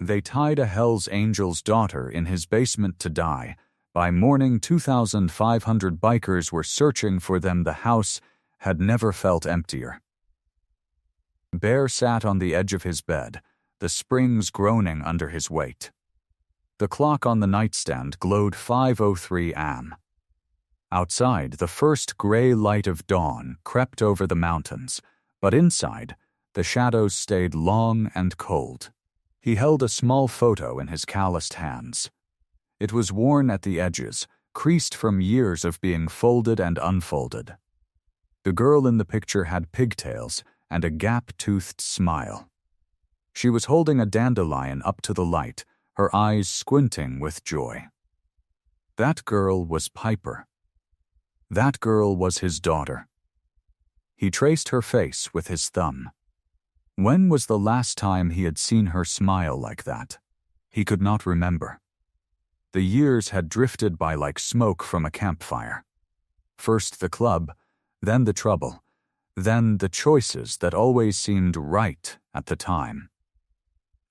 They tied a Hell's Angel's daughter in his basement to die. By morning, 2,500 bikers were searching for them. The house had never felt emptier. Bear sat on the edge of his bed, the springs groaning under his weight. The clock on the nightstand glowed 5:03 am. Outside, the first gray light of dawn crept over the mountains, but inside, the shadows stayed long and cold. He held a small photo in his calloused hands. It was worn at the edges, creased from years of being folded and unfolded. The girl in the picture had pigtails and a gap-toothed smile. She was holding a dandelion up to the light, her eyes squinting with joy. That girl was Piper. That girl was his daughter. He traced her face with his thumb. When was the last time he had seen her smile like that? He could not remember. The years had drifted by like smoke from a campfire. First the club, then the trouble, then the choices that always seemed right at the time.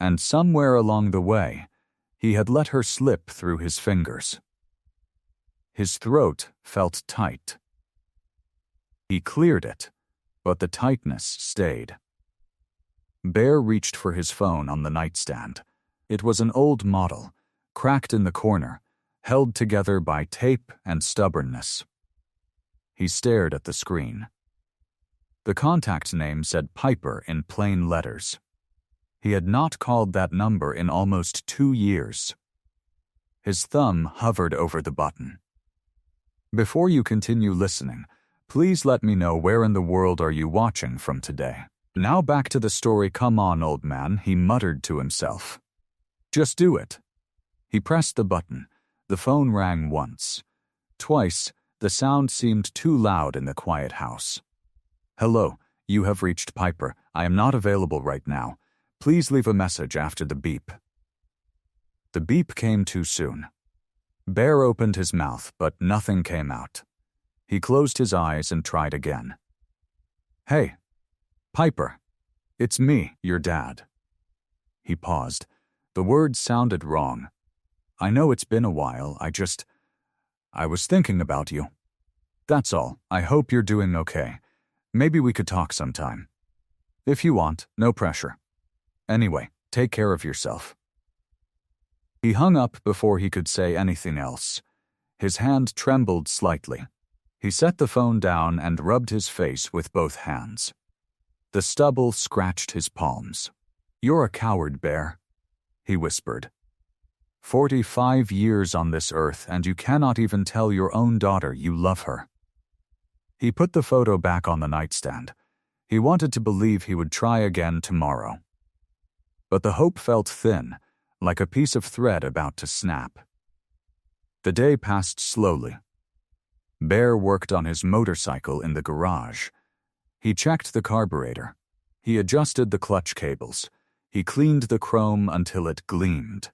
And somewhere along the way, he had let her slip through his fingers. His throat felt tight. He cleared it, but the tightness stayed. Bear reached for his phone on the nightstand. It was an old model, cracked in the corner, held together by tape and stubbornness. He stared at the screen. The contact name said Piper in plain letters. He had not called that number in almost 2 years. His thumb hovered over the button. Before you continue listening, please let me know where in the world are you watching from today. Now back to the story. Come on, old man, he muttered to himself. Just do it. He pressed the button. The phone rang once. Twice, the sound seemed too loud in the quiet house. Hello, you have reached Piper. I am not available right now. Please leave a message after the beep. The beep came too soon. Bear opened his mouth, but nothing came out. He closed his eyes and tried again. Hey, Piper, it's me, your dad. He paused. The words sounded wrong. I know it's been a while, I was thinking about you. That's all. I hope you're doing okay. Maybe we could talk sometime. If you want, no pressure. Anyway, take care of yourself. He hung up before he could say anything else. His hand trembled slightly. He set the phone down and rubbed his face with both hands. The stubble scratched his palms. You're a coward, Bear, he whispered. 45 years on this earth and you cannot even tell your own daughter you love her. He put the photo back on the nightstand. He wanted to believe he would try again tomorrow. But the hope felt thin, like a piece of thread about to snap. The day passed slowly. Bear worked on his motorcycle in the garage. He checked the carburetor. He adjusted the clutch cables. He cleaned the chrome until it gleamed.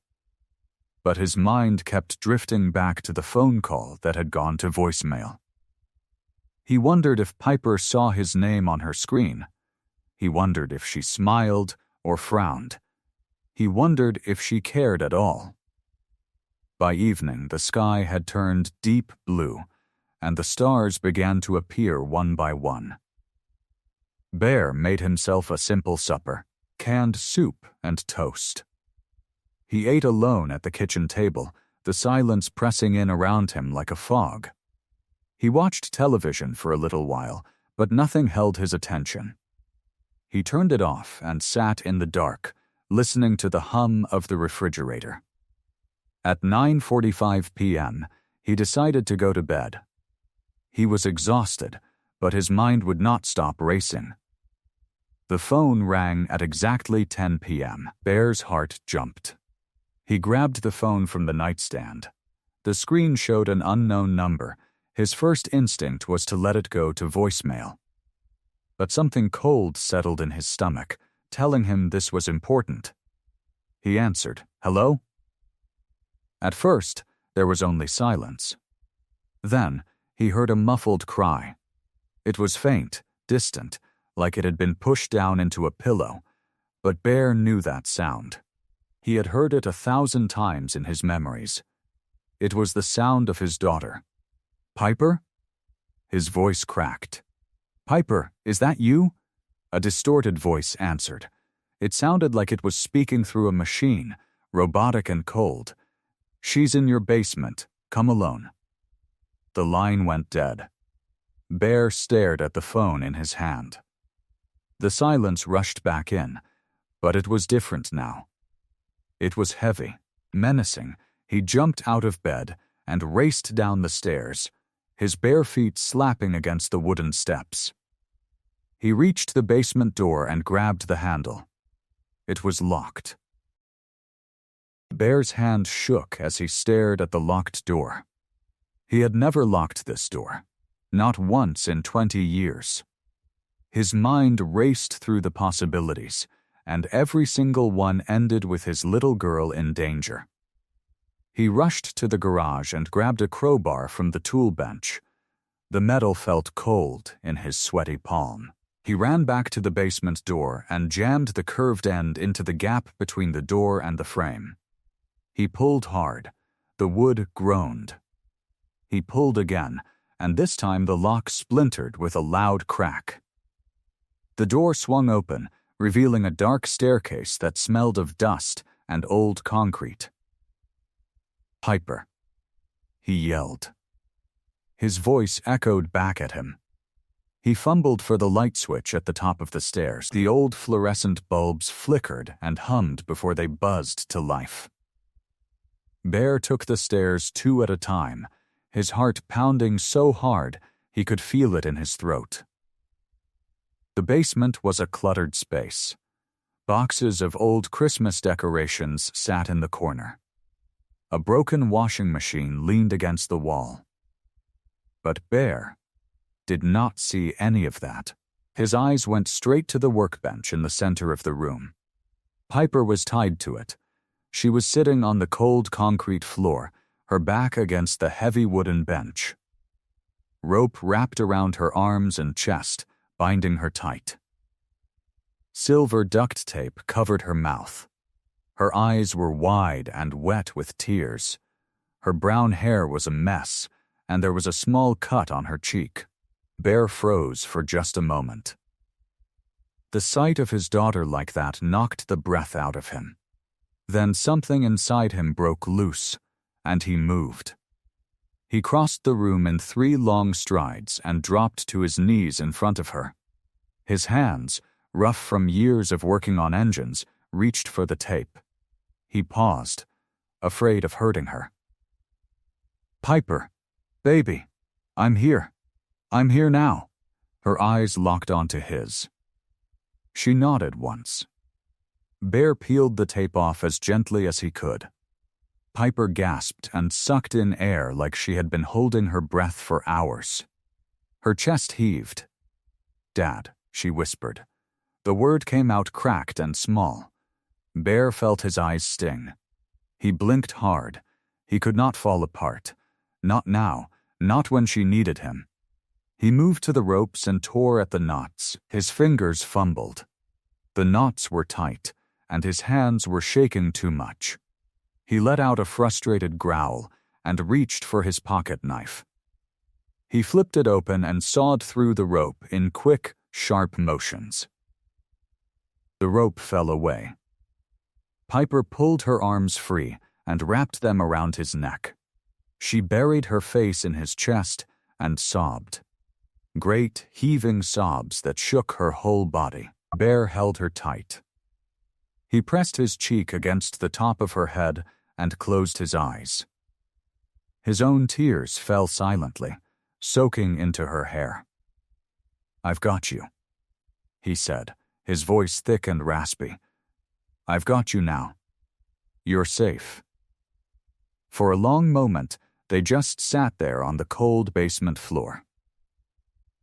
But his mind kept drifting back to the phone call that had gone to voicemail. He wondered if Piper saw his name on her screen. He wondered if she smiled or frowned. He wondered if she cared at all. By evening, the sky had turned deep blue, and the stars began to appear one by one. Bear made himself a simple supper, canned soup and toast. He ate alone at the kitchen table, the silence pressing in around him like a fog. He watched television for a little while, but nothing held his attention. He turned it off and sat in the dark, listening to the hum of the refrigerator. At 9:45 p.m., he decided to go to bed. He was exhausted, but his mind would not stop racing. The phone rang at exactly 10 p.m. Bear's heart jumped. He grabbed the phone from the nightstand. The screen showed an unknown number. His first instinct was to let it go to voicemail. But something cold settled in his stomach, telling him this was important. He answered, "Hello?" At first, there was only silence. Then, he heard a muffled cry. It was faint, distant, like it had been pushed down into a pillow, but Bear knew that sound. He had heard it 1,000 times in his memories. It was the sound of his daughter. "Piper?" His voice cracked. "Piper, is that you?" A distorted voice answered. It sounded like it was speaking through a machine, robotic and cold. "She's in your basement. Come alone." The line went dead. Bear stared at the phone in his hand. The silence rushed back in, but it was different now. It was heavy, menacing. He jumped out of bed and raced down the stairs, his bare feet slapping against the wooden steps. He reached the basement door and grabbed the handle. It was locked. Bear's hand shook as he stared at the locked door. He had never locked this door, not once in 20 years. His mind raced through the possibilities, and every single one ended with his little girl in danger. He rushed to the garage and grabbed a crowbar from the tool bench. The metal felt cold in his sweaty palm. He ran back to the basement door and jammed the curved end into the gap between the door and the frame. He pulled hard. The wood groaned. He pulled again, and this time the lock splintered with a loud crack. The door swung open, revealing a dark staircase that smelled of dust and old concrete. "Piper," he yelled. His voice echoed back at him. He fumbled for the light switch at the top of the stairs. The old fluorescent bulbs flickered and hummed before they buzzed to life. Bear took the stairs 2 at a time, his heart pounding so hard he could feel it in his throat. The basement was a cluttered space. Boxes of old Christmas decorations sat in the corner. A broken washing machine leaned against the wall. But Bear did not see any of that. His eyes went straight to the workbench in the center of the room. Piper was tied to it. She was sitting on the cold concrete floor, her back against the heavy wooden bench. Rope wrapped around her arms and chest, binding her tight. Silver duct tape covered her mouth. Her eyes were wide and wet with tears. Her brown hair was a mess, and there was a small cut on her cheek. Bear froze for just a moment. The sight of his daughter like that knocked the breath out of him. Then something inside him broke loose, and he moved. He crossed the room in 3 long strides and dropped to his knees in front of her. His hands, rough from years of working on engines, reached for the tape. He paused, afraid of hurting her. "Piper, baby, I'm here. I'm here now." Her eyes locked onto his. She nodded once. Bear peeled the tape off as gently as he could. Piper gasped and sucked in air like she had been holding her breath for hours. Her chest heaved. "Dad," she whispered. The word came out cracked and small. Bear felt his eyes sting. He blinked hard. He could not fall apart. Not now, not when she needed him. He moved to the ropes and tore at the knots. His fingers fumbled. The knots were tight, and his hands were shaking too much. He let out a frustrated growl and reached for his pocket knife. He flipped it open and sawed through the rope in quick, sharp motions. The rope fell away. Piper pulled her arms free and wrapped them around his neck. She buried her face in his chest and sobbed. Great, heaving sobs that shook her whole body. Bear held her tight. He pressed his cheek against the top of her head and closed his eyes. His own tears fell silently, soaking into her hair. "I've got you," he said, his voice thick and raspy. "I've got you now. You're safe." For a long moment, they just sat there on the cold basement floor.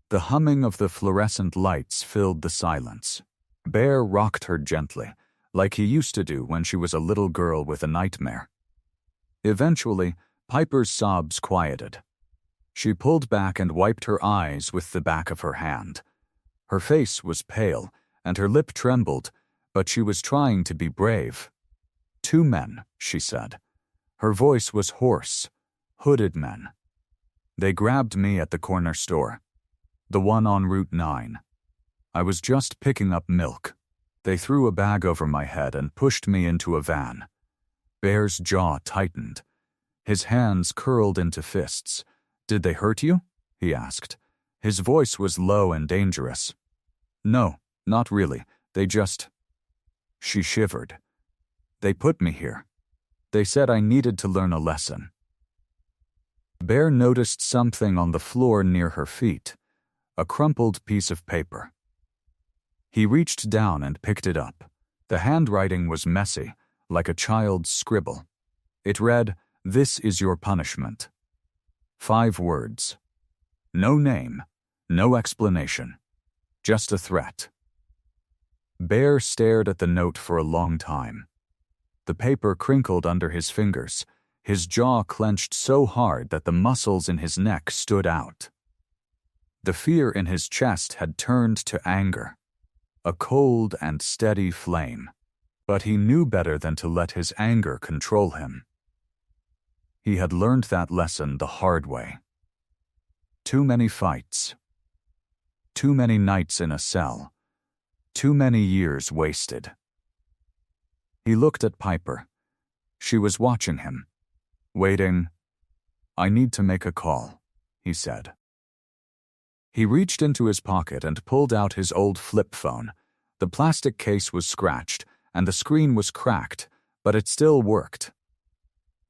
The humming of the fluorescent lights filled the silence. Bear rocked her gently, like he used to do when she was a little girl with a nightmare. Eventually, Piper's sobs quieted. She pulled back and wiped her eyes with the back of her hand. Her face was pale, and her lip trembled, but she was trying to be brave. 2 men, she said. Her voice was hoarse. Hooded men. They grabbed me at the corner store. The one on Route 9. I was just picking up milk. They threw a bag over my head and pushed me into a van. Bear's jaw tightened. His hands curled into fists. Did they hurt you? He asked. His voice was low and dangerous. No, not really. They just... She shivered. They put me here. They said I needed to learn a lesson. Bear noticed something on the floor near her feet, a crumpled piece of paper. He reached down and picked it up. The handwriting was messy, like a child's scribble. It read, "This is your punishment." 5 words. No name, no explanation, just a threat. Bear stared at the note for a long time. The paper crinkled under his fingers. His jaw clenched so hard that the muscles in his neck stood out. The fear in his chest had turned to anger, a cold and steady flame. But he knew better than to let his anger control him. He had learned that lesson the hard way. Too many fights. Too many nights in a cell. Too many years wasted. He looked at Piper. She was watching him, waiting. "I need to make a call," he said. He reached into his pocket and pulled out his old flip phone. The plastic case was scratched, and the screen was cracked, but it still worked.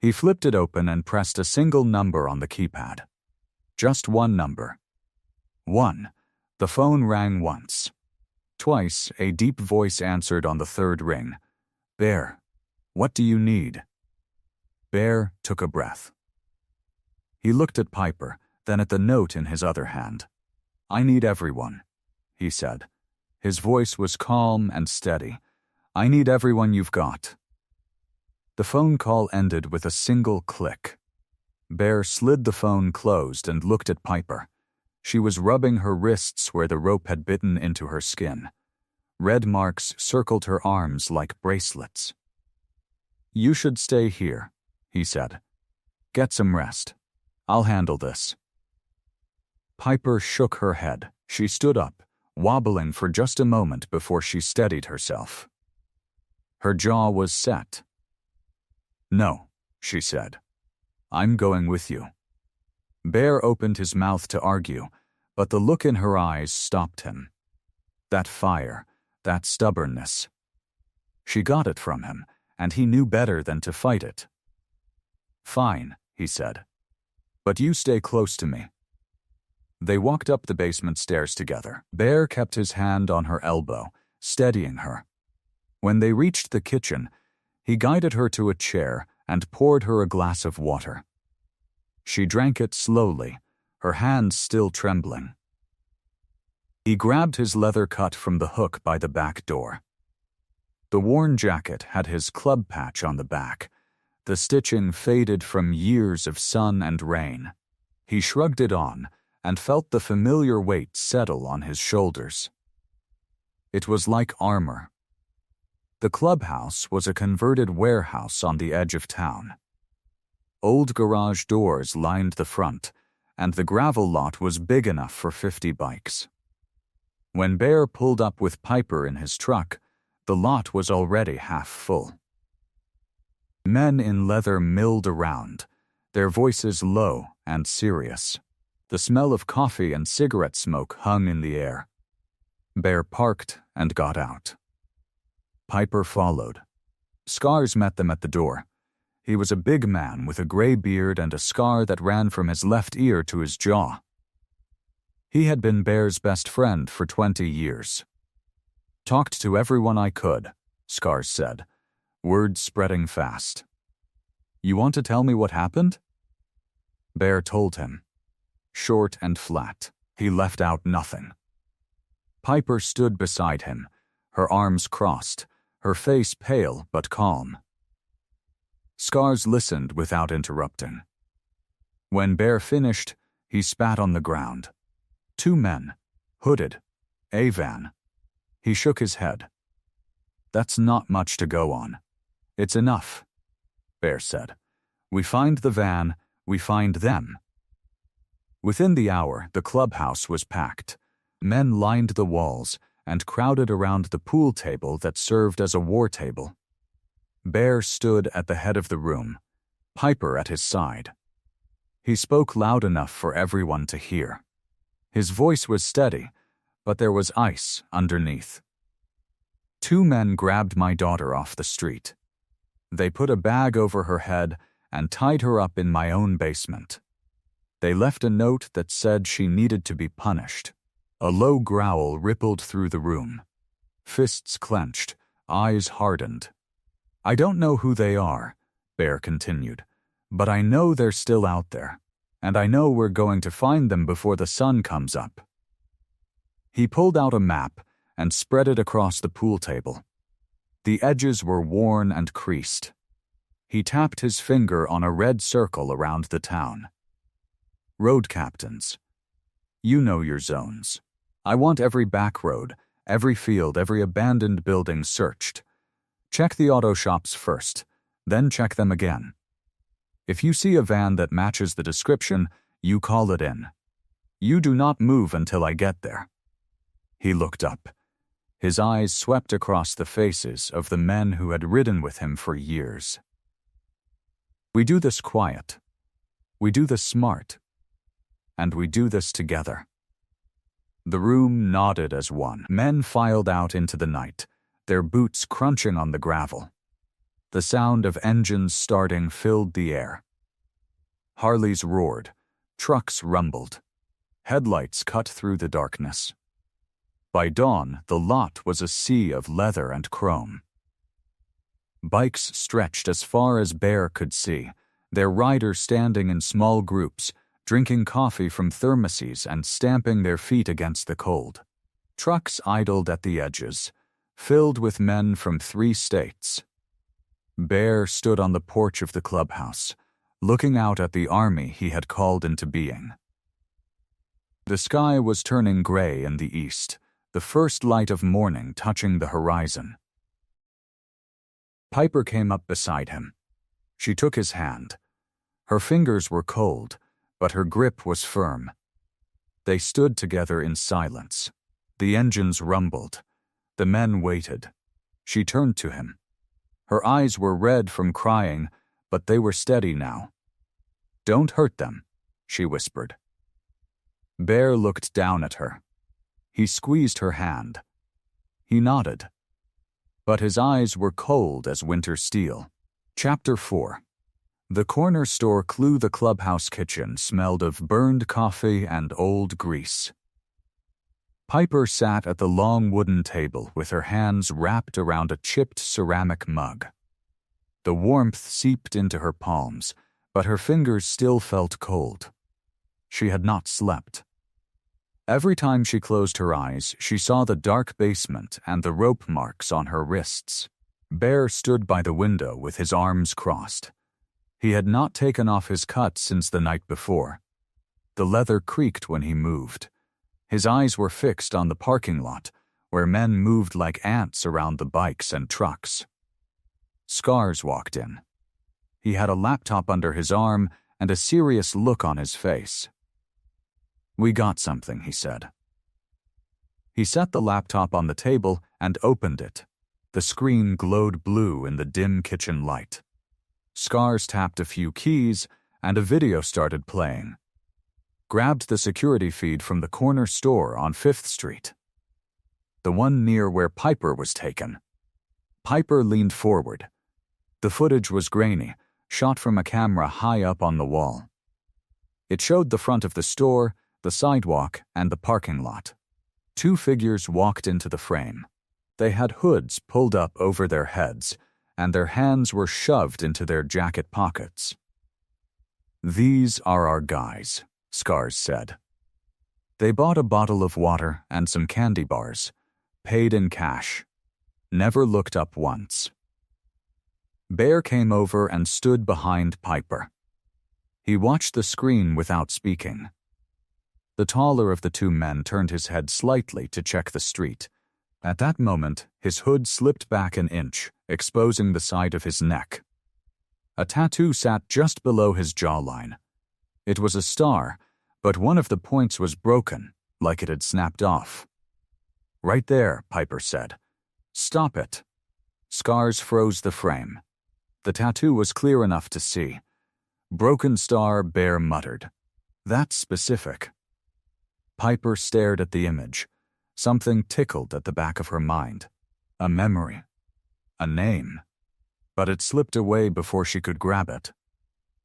He flipped it open and pressed a single number on the keypad. Just one number. 1. The phone rang once. Twice, a deep voice answered on the 3rd ring. "Bear, what do you need?" Bear took a breath. He looked at Piper, then at the note in his other hand. "I need everyone," he said. His voice was calm and steady. "I need everyone you've got." The phone call ended with a single click. Bear slid the phone closed and looked at Piper. She was rubbing her wrists where the rope had bitten into her skin. Red marks circled her arms like bracelets. "You should stay here," he said. "Get some rest. I'll handle this." Piper shook her head. She stood up, wobbling for just a moment before she steadied herself. Her jaw was set. "No," she said. "I'm going with you." Bear opened his mouth to argue, but the look in her eyes stopped him. That fire, that stubbornness. She got it from him, and he knew better than to fight it. "Fine," he said. "But you stay close to me." They walked up the basement stairs together. Bear kept his hand on her elbow, steadying her. When they reached the kitchen, he guided her to a chair and poured her a glass of water. She drank it slowly, her hands still trembling. He grabbed his leather cut from the hook by the back door. The worn jacket had his club patch on the back, the stitching faded from years of sun and rain. He shrugged it on and felt the familiar weight settle on his shoulders. It was like armor. The clubhouse was a converted warehouse on the edge of town. Old garage doors lined the front, and the gravel lot was big enough for 50 bikes. When Bear pulled up with Piper in his truck, the lot was already half full. Men in leather milled around, their voices low and serious. The smell of coffee and cigarette smoke hung in the air. Bear parked and got out. Piper followed. Scars met them at the door. He was a big man with a gray beard and a scar that ran from his left ear to his jaw. He had been Bear's best friend for 20 years. "Talked to everyone I could," Scars said, words spreading fast. "You want to tell me what happened?" Bear told him. Short and flat, he left out nothing. Piper stood beside him, her arms crossed, her face pale but calm. Scars listened without interrupting. When Bear finished, he spat on the ground. 2 men, hooded, a van. He shook his head. "That's not much to go on." It's enough, Bear said. We find the van, we find them. Within the hour, the clubhouse was packed. Men lined the walls and crowded around the pool table that served as a war table. Bear stood at the head of the room, Piper at his side. He spoke loud enough for everyone to hear. His voice was steady, but there was ice underneath. 2 men grabbed my daughter off the street. They put a bag over her head and tied her up in my own basement. They left a note that said she needed to be punished. A low growl rippled through the room. Fists clenched, eyes hardened. I don't know who they are, Bear continued, but I know they're still out there, and I know we're going to find them before the sun comes up. He pulled out a map and spread it across the pool table. The edges were worn and creased. He tapped his finger on a red circle around the town. Road captains. You know your zones. I want every back road, every field, every abandoned building searched. Check the auto shops first, then check them again. If you see a van that matches the description, you call it in. You do not move until I get there. He looked up. His eyes swept across the faces of the men who had ridden with him for years. We do this quiet. We do this smart. And we do this together. The room nodded as one. Men filed out into the night, their boots crunching on the gravel. The sound of engines starting filled the air. Harleys roared, trucks rumbled. Headlights cut through the darkness. By dawn, the lot was a sea of leather and chrome. Bikes stretched as far as Bear could see, their riders standing in small groups, drinking coffee from thermoses and stamping their feet against the cold. Trucks idled at the edges, filled with men from 3 states. Bear stood on the porch of the clubhouse, looking out at the army he had called into being. The sky was turning gray in the east, the first light of morning touching the horizon. Piper came up beside him. She took his hand. Her fingers were cold, but her grip was firm. They stood together in silence. The engines rumbled. The men waited. She turned to him. Her eyes were red from crying, but they were steady now. "Don't hurt them," she whispered. Bear looked down at her. He squeezed her hand. He nodded. But his eyes were cold as winter steel. Chapter 4. The corner store Clue the clubhouse kitchen smelled of burned coffee and old grease. Piper sat at the long wooden table with her hands wrapped around a chipped ceramic mug. The warmth seeped into her palms, but her fingers still felt cold. She had not slept. Every time she closed her eyes, she saw the dark basement and the rope marks on her wrists. Bear stood by the window with his arms crossed. He had not taken off his cut since the night before. The leather creaked when he moved. His eyes were fixed on the parking lot, where men moved like ants around the bikes and trucks. Scars walked in. He had a laptop under his arm and a serious look on his face. "We got something," he said. He set the laptop on the table and opened it. The screen glowed blue in the dim kitchen light. Scars tapped a few keys, and a video started playing. Grabbed the security feed from the corner store on 5th Street. The one near where Piper was taken. Piper leaned forward. The footage was grainy, shot from a camera high up on the wall. It showed the front of the store, the sidewalk, and the parking lot. 2 figures walked into the frame. They had hoods pulled up over their heads, and their hands were shoved into their jacket pockets. "These are our guys," Scars said. They bought a bottle of water and some candy bars, paid in cash, never looked up once. Bear came over and stood behind Piper. He watched the screen without speaking. The taller of the 2 men turned his head slightly to check the street. At that moment, his hood slipped back an inch, exposing the side of his neck. A tattoo sat just below his jawline. It was a star, but one of the points was broken, like it had snapped off. "Right there," Piper said. "Stop it." Scars froze the frame. The tattoo was clear enough to see. "Broken star," Bear muttered. "That's specific." Piper stared at the image. Something tickled at the back of her mind. A memory. A name. But it slipped away before she could grab it.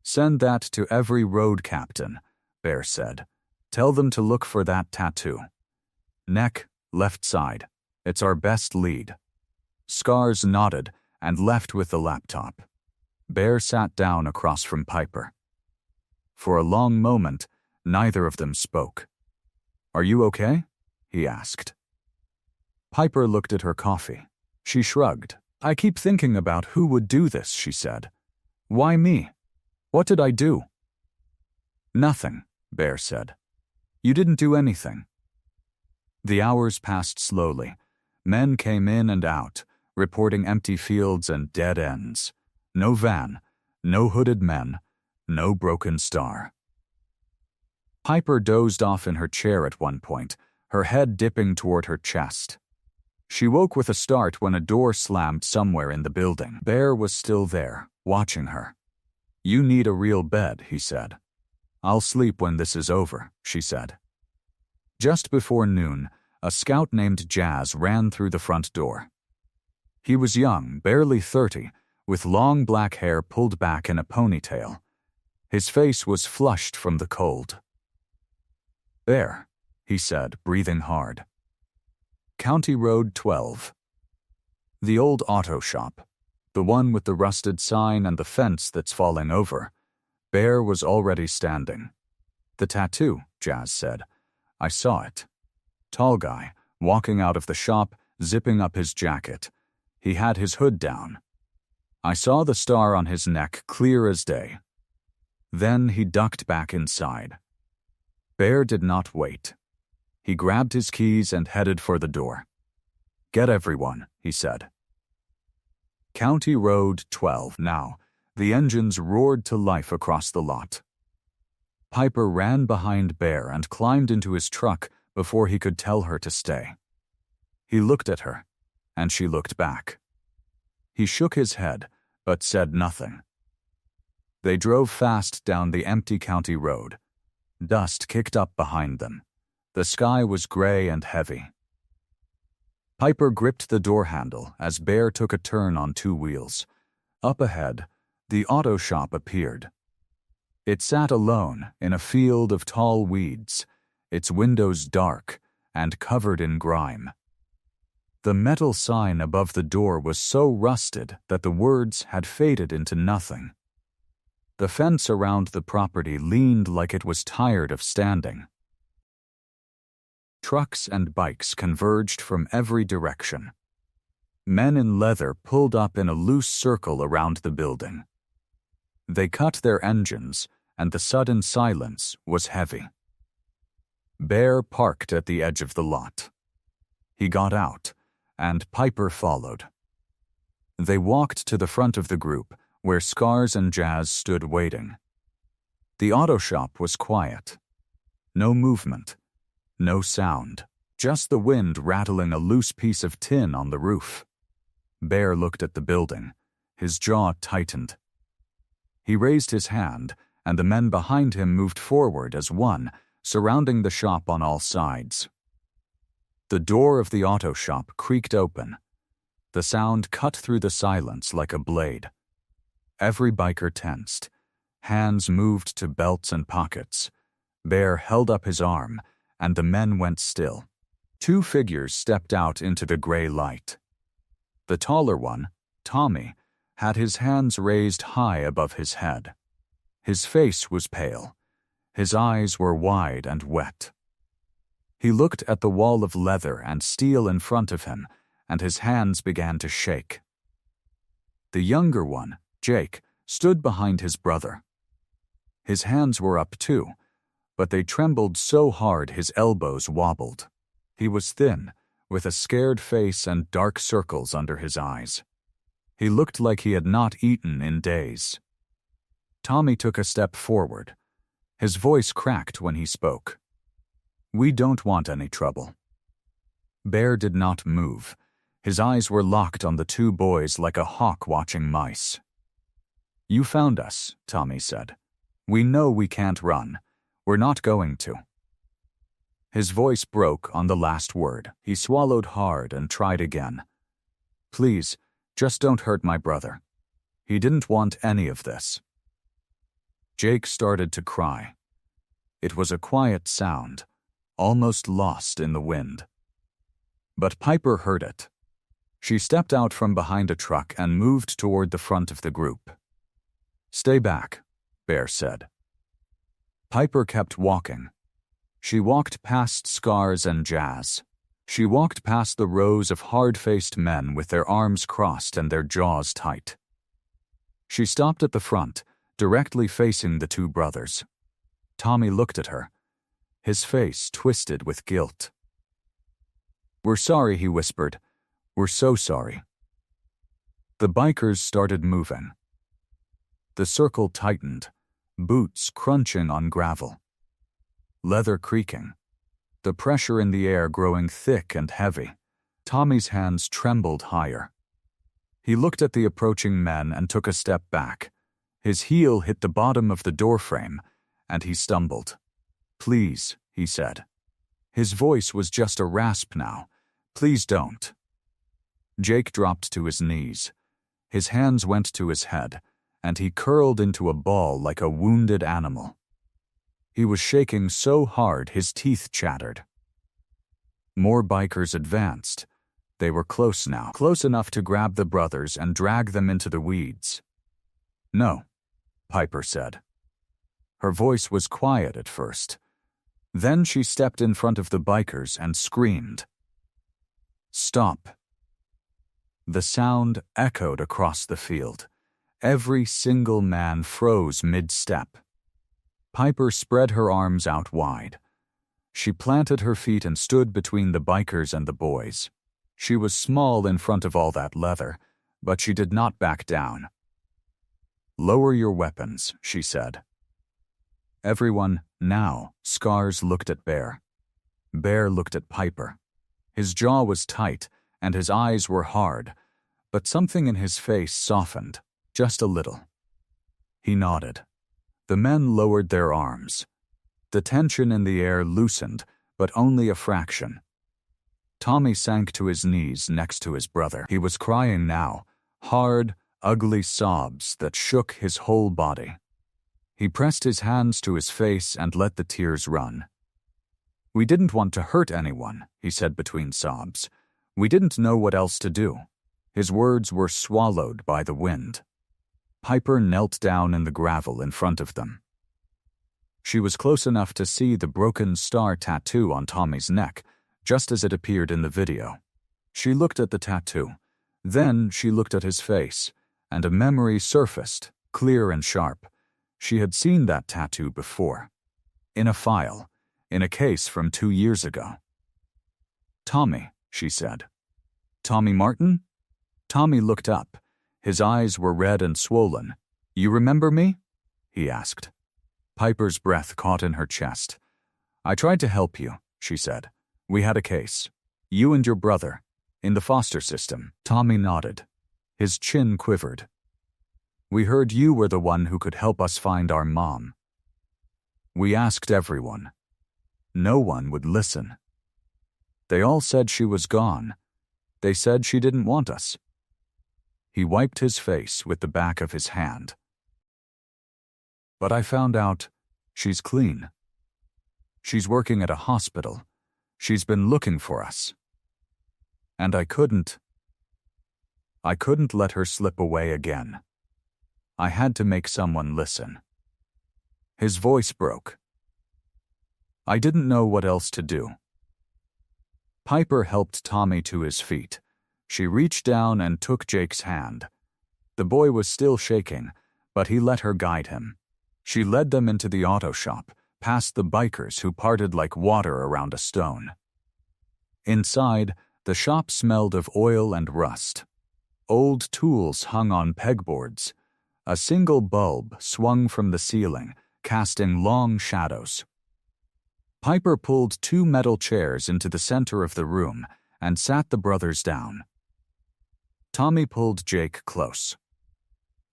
"Send that to every road captain," Bear said. "Tell them to look for that tattoo. Neck, left side. It's our best lead." Scars nodded and left with the laptop. Bear sat down across from Piper. For a long moment, neither of them spoke. "Are you okay?" he asked. Piper looked at her coffee. She shrugged. "I keep thinking about who would do this," she said. "Why me? What did I do?" "Nothing," Bear said. "You didn't do anything." The hours passed slowly. Men came in and out, reporting empty fields and dead ends. No van, no hooded men, no broken star. Piper dozed off in her chair at one point, her head dipping toward her chest. She woke with a start when a door slammed somewhere in the building. Bear was still there, watching her. "You need a real bed," he said. "I'll sleep when this is over," she said. Just before noon, a scout named Jazz ran through the front door. He was young, barely 30, with long black hair pulled back in a ponytail. His face was flushed from the cold. "Bear," he said, breathing hard. County Road 12. The old auto shop, the one with the rusted sign and the fence that's falling over. Bear was already standing. "The tattoo," Jazz said. "I saw it." Tall guy, walking out of the shop, zipping up his jacket. He had his hood down. "I saw the star on his neck clear as day." Then he ducked back inside. Bear did not wait. He grabbed his keys and headed for the door. "Get everyone," he said. County Road 12 now. The engines roared to life across the lot. Piper ran behind Bear and climbed into his truck before he could tell her to stay. He looked at her, and she looked back. He shook his head, but said nothing. They drove fast down the empty county road. Dust kicked up behind them. The sky was gray and heavy. Piper gripped the door handle as Bear took a turn on two wheels. Up ahead, the auto shop appeared. It sat alone in a field of tall weeds, its windows dark and covered in grime. The metal sign above the door was so rusted that the words had faded into nothing. The fence around the property leaned like it was tired of standing. Trucks and bikes converged from every direction. Men in leather pulled up in a loose circle around the building. They cut their engines, and the sudden silence was heavy. Bear parked at the edge of the lot. He got out, and Piper followed. They walked to the front of the group, where Scars and Jazz stood waiting. The auto shop was quiet. No movement. No sound, just the wind rattling a loose piece of tin on the roof. Bear looked at the building. His jaw tightened. He raised his hand, and the men behind him moved forward as one, surrounding the shop on all sides. The door of the auto shop creaked open. The sound cut through the silence like a blade. Every biker tensed. Hands moved to belts and pockets. Bear held up his arm, and the men went still. Two figures stepped out into the gray light. The taller one, Tommy, had his hands raised high above his head. His face was pale. His eyes were wide and wet. He looked at the wall of leather and steel in front of him, and his hands began to shake. The younger one, Jake, stood behind his brother. His hands were up too, but they trembled so hard his elbows wobbled. He was thin, with a scared face and dark circles under his eyes. He looked like he had not eaten in days. Tommy took a step forward. His voice cracked when he spoke. "We don't want any trouble." Bear did not move. His eyes were locked on the two boys like a hawk watching mice. "You found us," Tommy said. "We know we can't run. We're not going to." His voice broke on the last word. He swallowed hard and tried again. "Please, just don't hurt my brother. He didn't want any of this." Jake started to cry. It was a quiet sound, almost lost in the wind. But Piper heard it. She stepped out from behind a truck and moved toward the front of the group. "Stay back," Bear said. Piper kept walking. She walked past Scars and Jazz. She walked past the rows of hard-faced men with their arms crossed and their jaws tight. She stopped at the front, directly facing the two brothers. Tommy looked at her, his face twisted with guilt. "We're sorry," he whispered. "We're so sorry." The bikers started moving. The circle tightened, boots crunching on gravel. Leather creaking. The pressure in the air growing thick and heavy. Tommy's hands trembled higher. He looked at the approaching men and took a step back. His heel hit the bottom of the doorframe, and he stumbled. "Please," he said. His voice was just a rasp now. "Please don't." Jake dropped to his knees. His hands went to his head, and he curled into a ball like a wounded animal. He was shaking so hard his teeth chattered. More bikers advanced. They were close now, close enough to grab the brothers and drag them into the weeds. "No," Piper said. Her voice was quiet at first. Then she stepped in front of the bikers and screamed. "Stop." The sound echoed across the field. Every single man froze mid-step. Piper spread her arms out wide. She planted her feet and stood between the bikers and the boys. She was small in front of all that leather, but she did not back down. "Lower your weapons," she said. Everyone, now, Scars looked at Bear. Bear looked at Piper. His jaw was tight, and his eyes were hard, but something in his face softened, just a little. He nodded. The men lowered their arms. The tension in the air loosened, but only a fraction. Tommy sank to his knees next to his brother. He was crying now, hard, ugly sobs that shook his whole body. He pressed his hands to his face and let the tears run. "We didn't want to hurt anyone," he said between sobs. "We didn't know what else to do." His words were swallowed by the wind. Piper knelt down in the gravel in front of them. She was close enough to see the broken star tattoo on Tommy's neck, just as it appeared in the video. She looked at the tattoo. Then she looked at his face, and a memory surfaced, clear and sharp. She had seen that tattoo before. In a file, in a case from 2 years ago. "Tommy," she said. "Tommy Martin?" Tommy looked up. His eyes were red and swollen. "You remember me?" he asked. Piper's breath caught in her chest. "I tried to help you," she said. "We had a case. You and your brother. In the foster system." Tommy nodded. His chin quivered. "We heard you were the one who could help us find our mom. We asked everyone. No one would listen. They all said she was gone. They said she didn't want us." He wiped his face with the back of his hand. "But I found out she's clean. She's working at a hospital. She's been looking for us. And I couldn't let her slip away again. I had to make someone listen." His voice broke. "I didn't know what else to do." Piper helped Tommy to his feet. She reached down and took Jake's hand. The boy was still shaking, but he let her guide him. She led them into the auto shop, past the bikers who parted like water around a stone. Inside, the shop smelled of oil and rust. Old tools hung on pegboards. A single bulb swung from the ceiling, casting long shadows. Piper pulled 2 metal chairs into the center of the room and sat the brothers down. Tommy pulled Jake close.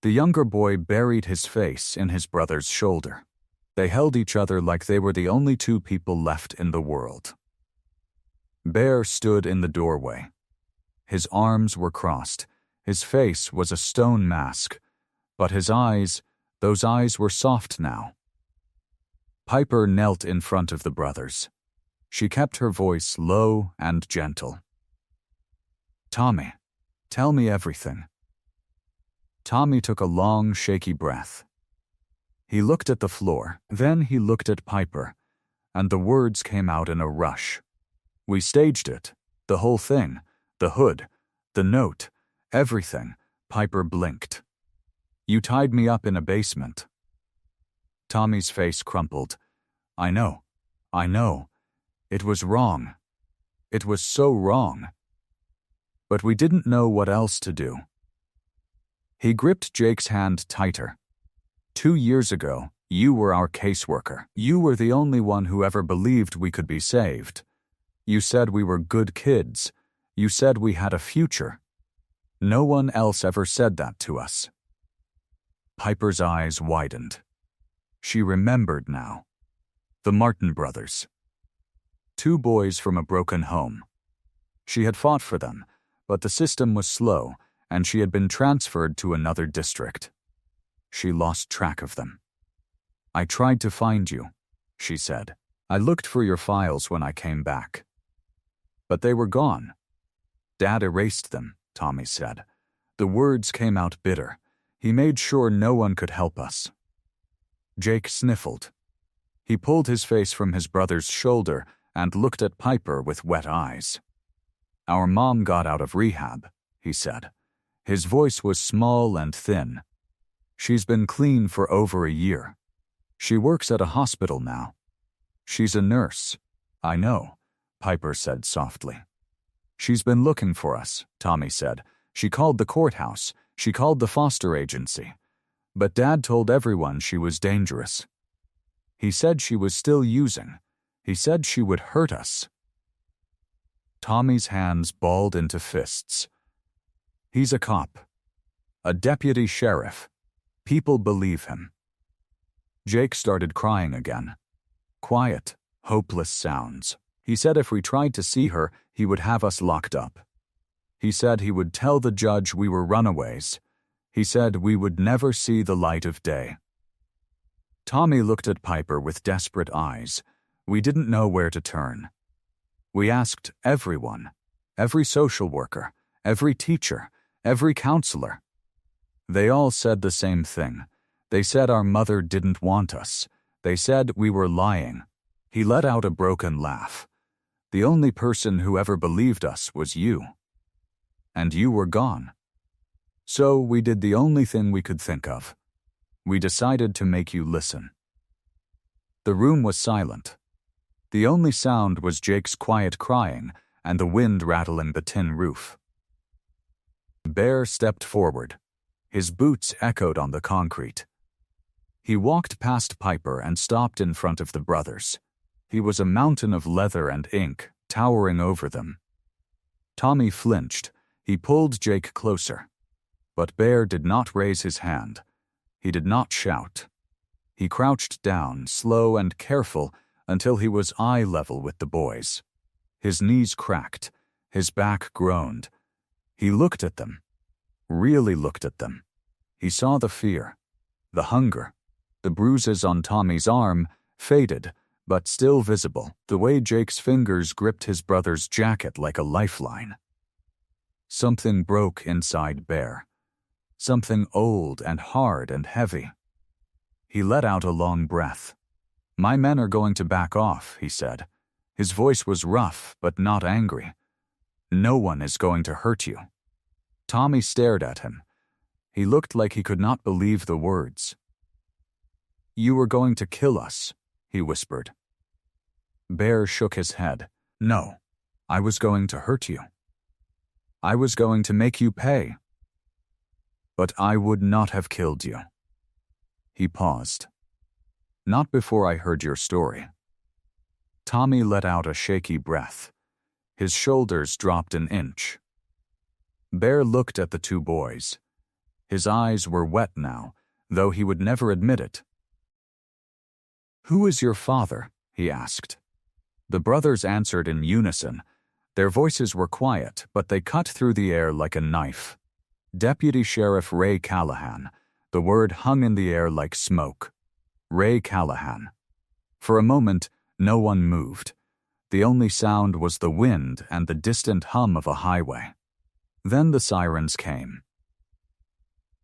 The younger boy buried his face in his brother's shoulder. They held each other like they were the only 2 people left in the world. Bear stood in the doorway. His arms were crossed. His face was a stone mask, but his eyes, those eyes were soft now. Piper knelt in front of the brothers. She kept her voice low and gentle. "Tommy, tell me everything." Tommy took a long, shaky breath. He looked at the floor, then he looked at Piper, and the words came out in a rush. "We staged it, the whole thing, the hood, the note, everything." Piper blinked. "You tied me up in a basement." Tommy's face crumpled. I know. It was wrong. It was so wrong. But we didn't know what else to do." He gripped Jake's hand tighter. "2 years ago, you were our caseworker. You were the only one who ever believed we could be saved. You said we were good kids. You said we had a future. No one else ever said that to us." Piper's eyes widened. She remembered now. The Martin brothers. 2 boys from a broken home. She had fought for them, but the system was slow, and she had been transferred to another district. She lost track of them. "I tried to find you," she said. "I looked for your files when I came back. But they were gone." "Dad erased them," Tommy said. The words came out bitter. "He made sure no one could help us." Jake sniffled. He pulled his face from his brother's shoulder and looked at Piper with wet eyes. "Our mom got out of rehab," he said. His voice was small and thin. "She's been clean for over a year. She works at a hospital now. She's a nurse." "I know," Piper said softly. "She's been looking for us," Tommy said. "She called the courthouse. She called the foster agency. But Dad told everyone she was dangerous. He said she was still using. He said she would hurt us." Tommy's hands balled into fists. "He's a cop. A deputy sheriff. People believe him." Jake started crying again. Quiet, hopeless sounds. "He said if we tried to see her, he would have us locked up. He said he would tell the judge we were runaways. He said we would never see the light of day." Tommy looked at Piper with desperate eyes. We didn't know where to turn. We asked everyone, every social worker, every teacher, every counselor. They all said the same thing. They said our mother didn't want us. They said we were lying. He let out a broken laugh. "The only person who ever believed us was you. And you were gone. So we did the only thing we could think of. We decided to make you listen." The room was silent. The only sound was Jake's quiet crying and the wind rattling the tin roof. Bear stepped forward. His boots echoed on the concrete. He walked past Piper and stopped in front of the brothers. He was a mountain of leather and ink, towering over them. Tommy flinched. He pulled Jake closer. But Bear did not raise his hand. He did not shout. He crouched down, slow and careful, until he was eye level with the boys. His knees cracked. His back groaned. He looked at them. Really looked at them. He saw the fear, the hunger, the bruises on Tommy's arm, faded, but still visible, the way Jake's fingers gripped his brother's jacket like a lifeline. Something broke inside Bear. Something old and hard and heavy. He let out a long breath. "My men are going to back off," he said. His voice was rough, but not angry. "No one is going to hurt you." Tommy stared at him. He looked like he could not believe the words. "You were going to kill us," he whispered. Bear shook his head. "No, I was going to hurt you. I was going to make you pay." But I would not have killed you." He paused. "Not before I heard your story." Tommy let out a shaky breath. His shoulders dropped an inch. Bear looked at the two boys. His eyes were wet now, though he would never admit it. "Who is your father?" he asked. The brothers answered in unison. Their voices were quiet, but they cut through the air like a knife. "Deputy Sheriff Ray Callahan." The word hung in the air like smoke. Ray Callahan. For a moment, no one moved. The only sound was the wind and the distant hum of a highway. Then the sirens came.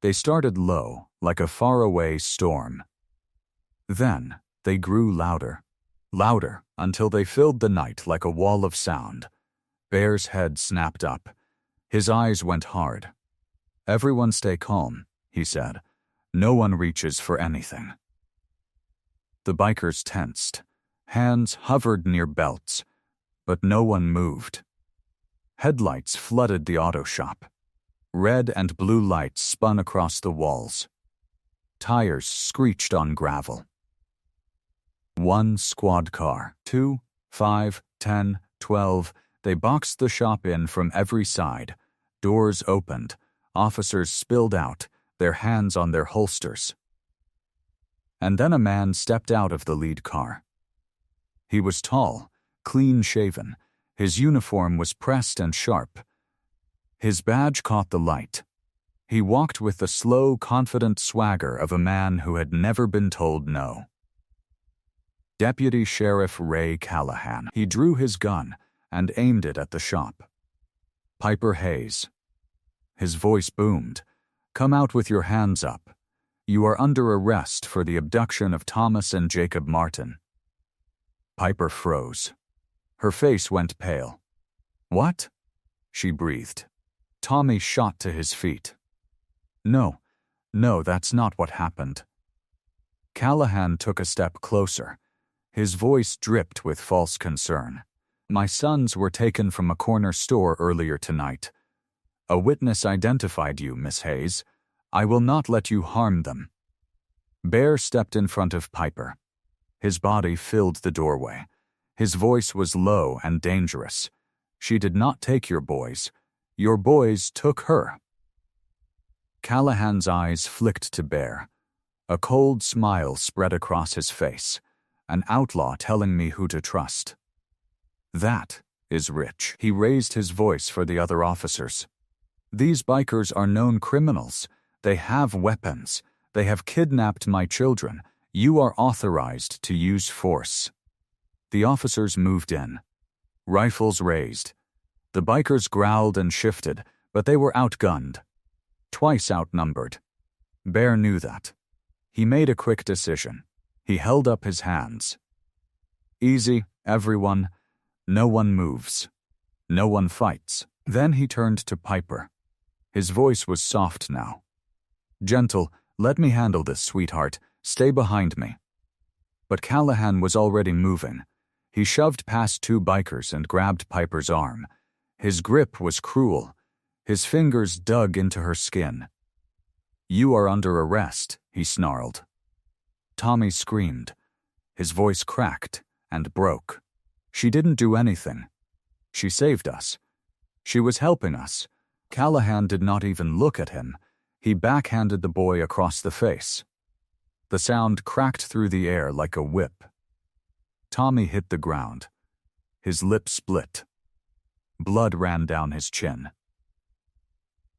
They started low, like a faraway storm. Then they grew louder, louder, until they filled the night like a wall of sound. Bear's head snapped up. His eyes went hard. "Everyone stay calm," he said. "No one reaches for anything." The bikers tensed. Hands hovered near belts, but no one moved. Headlights flooded the auto shop. Red and blue lights spun across the walls. Tires screeched on gravel. 1 squad car, 2, 5, 10, 12. They boxed the shop in from every side. Doors opened. Officers spilled out, their hands on their holsters. And then a man stepped out of the lead car. He was tall, clean-shaven. His uniform was pressed and sharp. His badge caught the light. He walked with the slow, confident swagger of a man who had never been told no. Deputy Sheriff Ray Callahan. He drew his gun and aimed it at the shop. "Piper Hayes." His voice boomed. "Come out with your hands up. You are under arrest for the abduction of Thomas and Jacob Martin." Piper froze. Her face went pale. "What?" she breathed. Tommy shot to his feet. No, that's not what happened." Callahan took a step closer. His voice dripped with false concern. "My sons were taken from a corner store earlier tonight. A witness identified you, Miss Hayes. I will not let you harm them." Bear stepped in front of Piper. His body filled the doorway. His voice was low and dangerous. "She did not take your boys. Your boys took her." Callahan's eyes flicked to Bear. A cold smile spread across his face. "An outlaw telling me who to trust. That is rich." He raised his voice for the other officers. "These bikers are known criminals. They have weapons. They have kidnapped my children. You are authorized to use force." The officers moved in. Rifles raised. The bikers growled and shifted, but they were outgunned. Twice outnumbered. Bear knew that. He made a quick decision. He held up his hands. "Easy, everyone. No one moves. No one fights." Then he turned to Piper. His voice was soft now. "Gentle, let me handle this, sweetheart. Stay behind me." But Callahan was already moving. He shoved past two bikers and grabbed Piper's arm. His grip was cruel. His fingers dug into her skin. "You are under arrest," he snarled. Tommy screamed. His voice cracked and broke. "She didn't do anything. She saved us. She was helping us." Callahan did not even look at him. He backhanded the boy across the face. The sound cracked through the air like a whip. Tommy hit the ground. His lips split. Blood ran down his chin.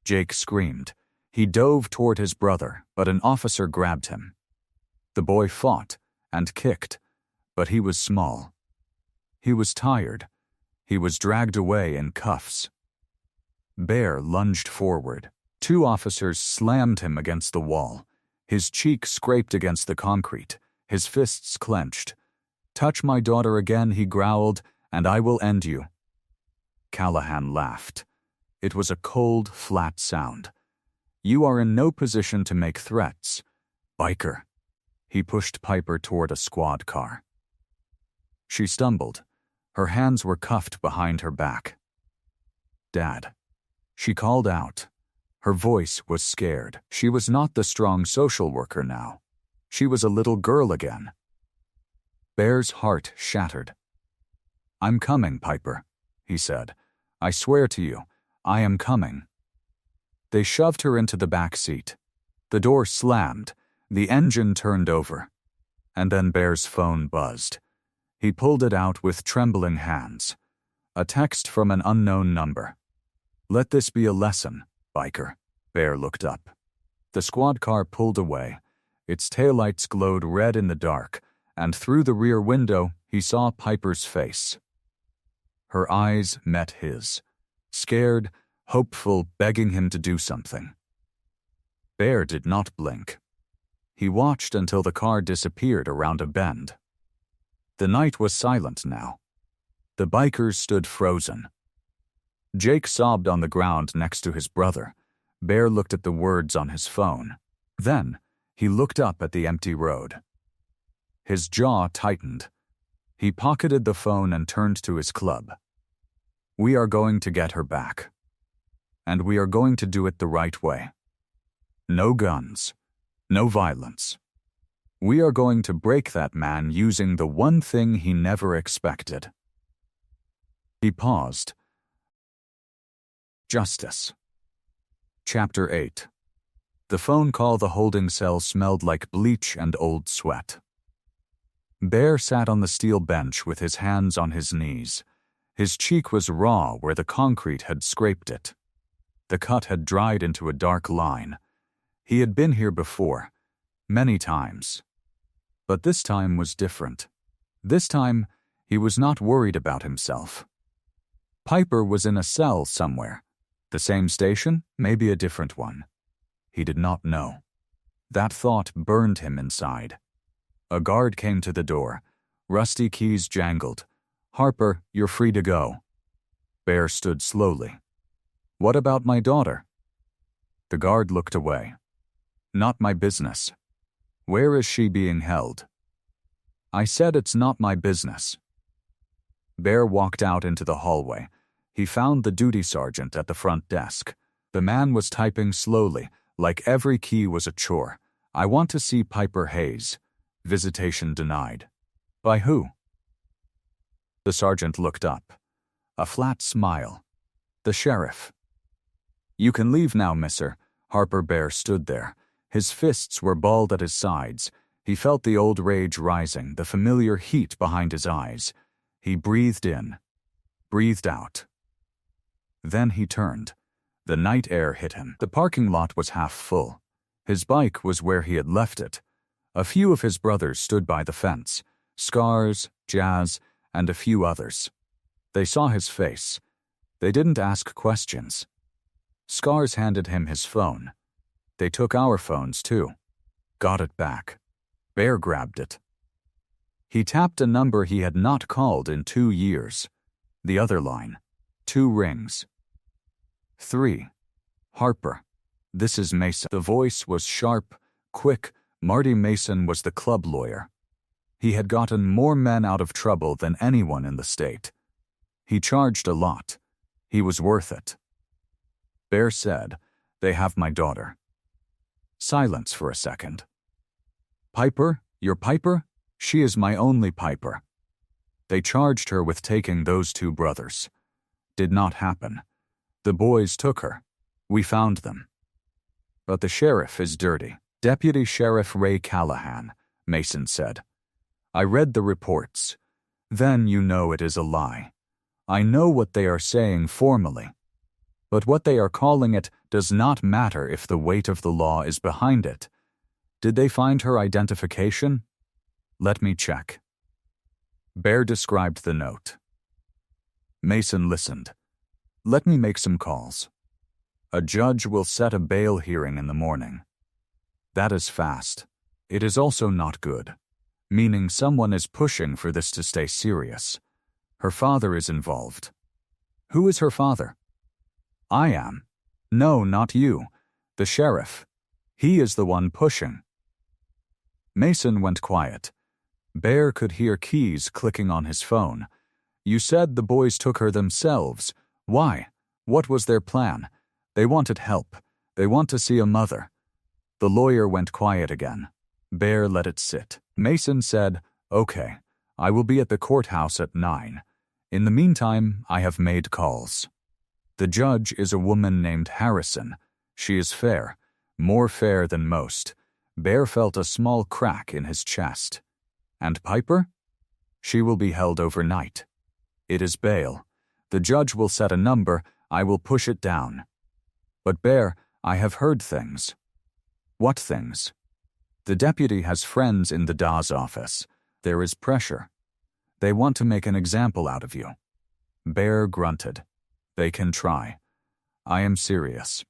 Jake screamed. He dove toward his brother, but an officer grabbed him. The boy fought and kicked, but he was small. He was tired. He was dragged away in cuffs. Bear lunged forward. Two officers slammed him against the wall. His cheek scraped against the concrete. His fists clenched. "Touch my daughter again," he growled, "and I will end you." Callahan laughed. It was a cold, flat sound. "You are in no position to make threats. Biker." He pushed Piper toward a squad car. She stumbled. Her hands were cuffed behind her back. "Dad." She called out. Her voice was scared. She was not the strong social worker now. She was a little girl again. Bear's heart shattered. "I'm coming, Piper," he said. "I swear to you, I am coming." They shoved her into the back seat. The door slammed, the engine turned over, and then Bear's phone buzzed. He pulled it out with trembling hands. A text from an unknown number. "Let this be a lesson, biker." Bear looked up. The squad car pulled away. Its taillights glowed red in the dark, and through the rear window he saw Piper's face. Her eyes met his, scared, hopeful, begging him to do something. Bear did not blink. He watched until the car disappeared around a bend. The night was silent now. The bikers stood frozen. Jake sobbed on the ground next to his brother. Bear looked at the words on his phone. Then, he looked up at the empty road. His jaw tightened. He pocketed the phone and turned to his club. "We are going to get her back. And we are going to do it the right way. No guns. No violence. We are going to break that man using the one thing he never expected." He paused. Justice. Chapter 8. The phone call. The holding cell smelled like bleach and old sweat. Bear sat on the steel bench with his hands on his knees. His cheek was raw where the concrete had scraped it. The cut had dried into a dark line. He had been here before, many times. But this time was different. This time, he was not worried about himself. Piper was in a cell somewhere. The same station, maybe a different one. He did not know. That thought burned him inside. A guard came to the door. Rusty keys jangled. "Harper, you're free to go." Bear stood slowly. "What about my daughter?" The guard looked away. "Not my business." "Where is she being held?" "I said it's not my business." Bear walked out into the hallway. He found the duty sergeant at the front desk. The man was typing slowly, like every key was a chore. "I want to see Piper Hayes. Visitation denied." "By who?" The sergeant looked up. A flat smile. "The sheriff." "You can leave now, mister." Harper Bear stood there. His fists were balled at his sides. He felt the old rage rising, the familiar heat behind his eyes. He breathed in, breathed out. Then he turned. The night air hit him. The parking lot was half full. His bike was where he had left it. A few of his brothers stood by the fence. Scars, Jazz, and a few others. They saw his face. They didn't ask questions. Scars handed him his phone. They took our phones, too. Got it back. Bear grabbed it. He tapped a number he had not called in 2 years. The other line. 2 rings. 3. "Harper, this is Mason." The voice was sharp, quick. Marty Mason was the club lawyer. He had gotten more men out of trouble than anyone in the state. He charged a lot. He was worth it. Bear said, "They have my daughter." Silence for a second. "Piper? Your Piper? She is my only Piper." They charged her with taking those 2 brothers. Did not happen. The boys took her. We found them. "But the sheriff is dirty." "Deputy Sheriff Ray Callahan," Mason said. "I read the reports. Then you know it is a lie. I know what they are saying formally. But what they are calling it does not matter if the weight of the law is behind it. Did they find her identification? Let me check." Bear described the note. Mason listened. "Let me make some calls. A judge will set a bail hearing in the morning." That is fast. It is also not good, meaning someone is pushing for this to stay serious. Her father is involved. Who is her father? I am. No, not you. The sheriff. He is the one pushing. Mason went quiet. Bear could hear keys clicking on his phone. "You said the boys took her themselves. Why? What was their plan?" "They wanted help. They want to see a mother. The lawyer went quiet again. Bear let it sit. Mason said, "Okay, I will be at the courthouse at 9. In the meantime, I have made calls. The judge is a woman named Harrison. She is fair, more fair than most." Bear felt a small crack in his chest. "And Piper? She will be held overnight. It is bail. The judge will set a number, I will push it down." "But Bear, I have heard things." "What things?" "The deputy has friends in the Dawes office. There is pressure. They want to make an example out of you." Bear grunted. "They can try. I am serious.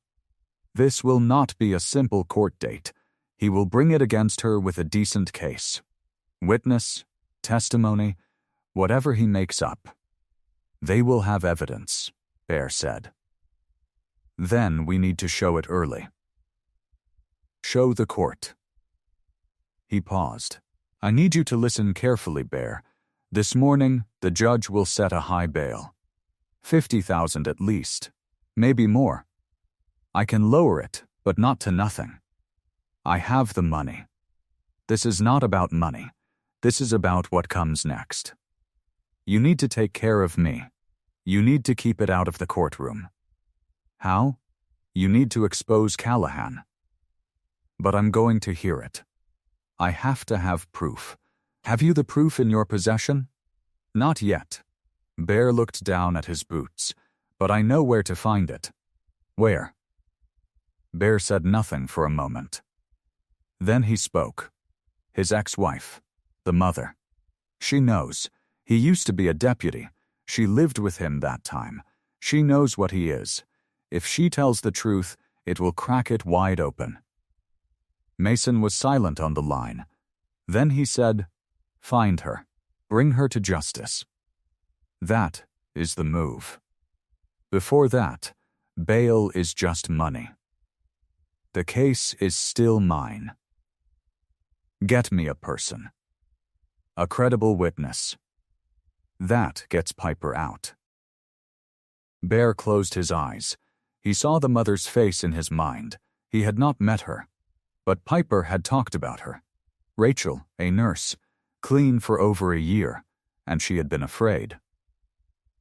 This will not be a simple court date. He will bring it against her with a decent case. Witness, testimony, whatever he makes up. They will have evidence," Bear said. "Then we need to show it early. Show the court." He paused. "I need you to listen carefully, Bear. This morning, the judge will set a high bail. 50,000 at least, maybe more. I can lower it, but not to nothing. I have the money. This is not about money. This is about what comes next. You need to take care of me. You need to keep it out of the courtroom. How? You need to expose Callahan. But I'm going to hear it. I have to have proof. Have you the proof in your possession?" "Not yet." Bear looked down at his boots. "But I know where to find it." "Where?" Bear said nothing for a moment. Then he spoke. "His ex-wife. The mother. She knows. He used to be a deputy. She lived with him that time. She knows what he is. If she tells the truth, it will crack it wide open." Mason was silent on the line. Then he said, "Find her. Bring her to justice. That is the move. Before that, bail is just money. The case is still mine. Get me a person. A credible witness. That gets Piper out." Bear closed his eyes. He saw the mother's face in his mind. He had not met her. But Piper had talked about her. Rachel, a nurse, clean for over a year, and she had been afraid.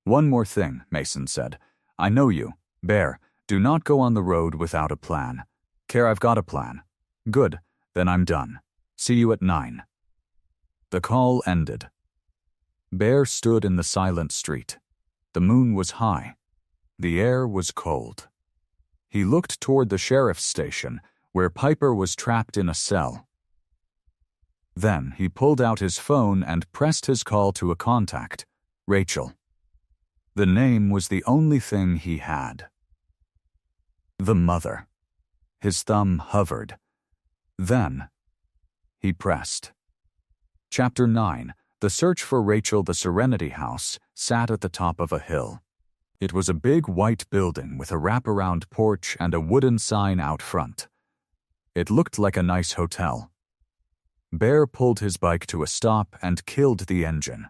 "One more thing," Mason said. "I know you. Bear, do not go on the road without a plan." "Care, I've got a plan." "Good, then I'm done. See you at 9. The call ended. Bear stood in the silent street. The moon was high. The air was cold. He looked toward the sheriff's station, where Piper was trapped in a cell. Then he pulled out his phone and pressed his call to a contact, Rachel. The name was the only thing he had. The mother. His thumb hovered. Then he pressed. Chapter 9. The search for Rachel. The Serenity House sat at the top of a hill. It was a big white building with a wraparound porch and a wooden sign out front. It looked like a nice hotel. Bear pulled his bike to a stop and killed the engine.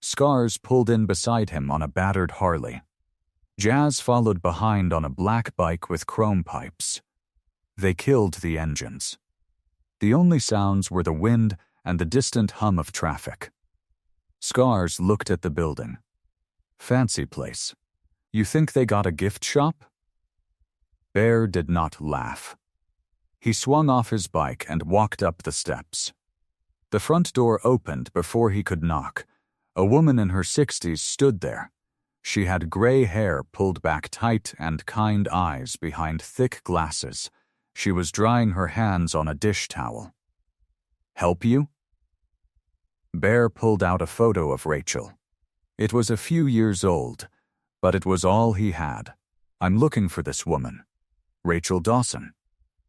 Scars pulled in beside him on a battered Harley. Jazz followed behind on a black bike with chrome pipes. They killed the engines. The only sounds were the wind and the distant hum of traffic. Scars looked at the building. Fancy place. You think they got a gift shop? Bear did not laugh. He swung off his bike and walked up the steps. The front door opened before he could knock. A woman in her 60s stood there. She had gray hair pulled back tight and kind eyes behind thick glasses. She was drying her hands on a dish towel. "Help you?" Bear pulled out a photo of Rachel. It was a few years old, but it was all he had. "I'm looking for this woman. Rachel Dawson."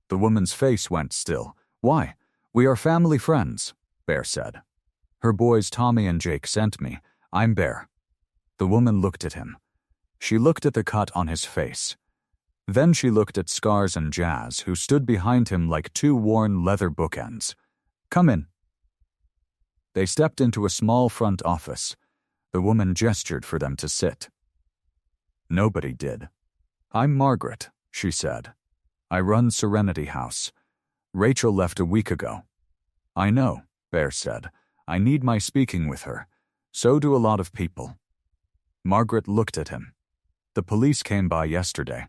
The woman's face went still. "Why? We are family friends," Bear said. "Her boys Tommy and Jake sent me. I'm Bear." The woman looked at him. She looked at the cut on his face. Then she looked at Scars and Jazz, who stood behind him like two worn leather bookends. "Come in." They stepped into a small front office. The woman gestured for them to sit. Nobody did. "I'm Margaret," she said. I run Serenity House. Rachel left a week ago. I know, Bear said. I need my speaking with her. So do a lot of people. Margaret looked at him. The police came by yesterday,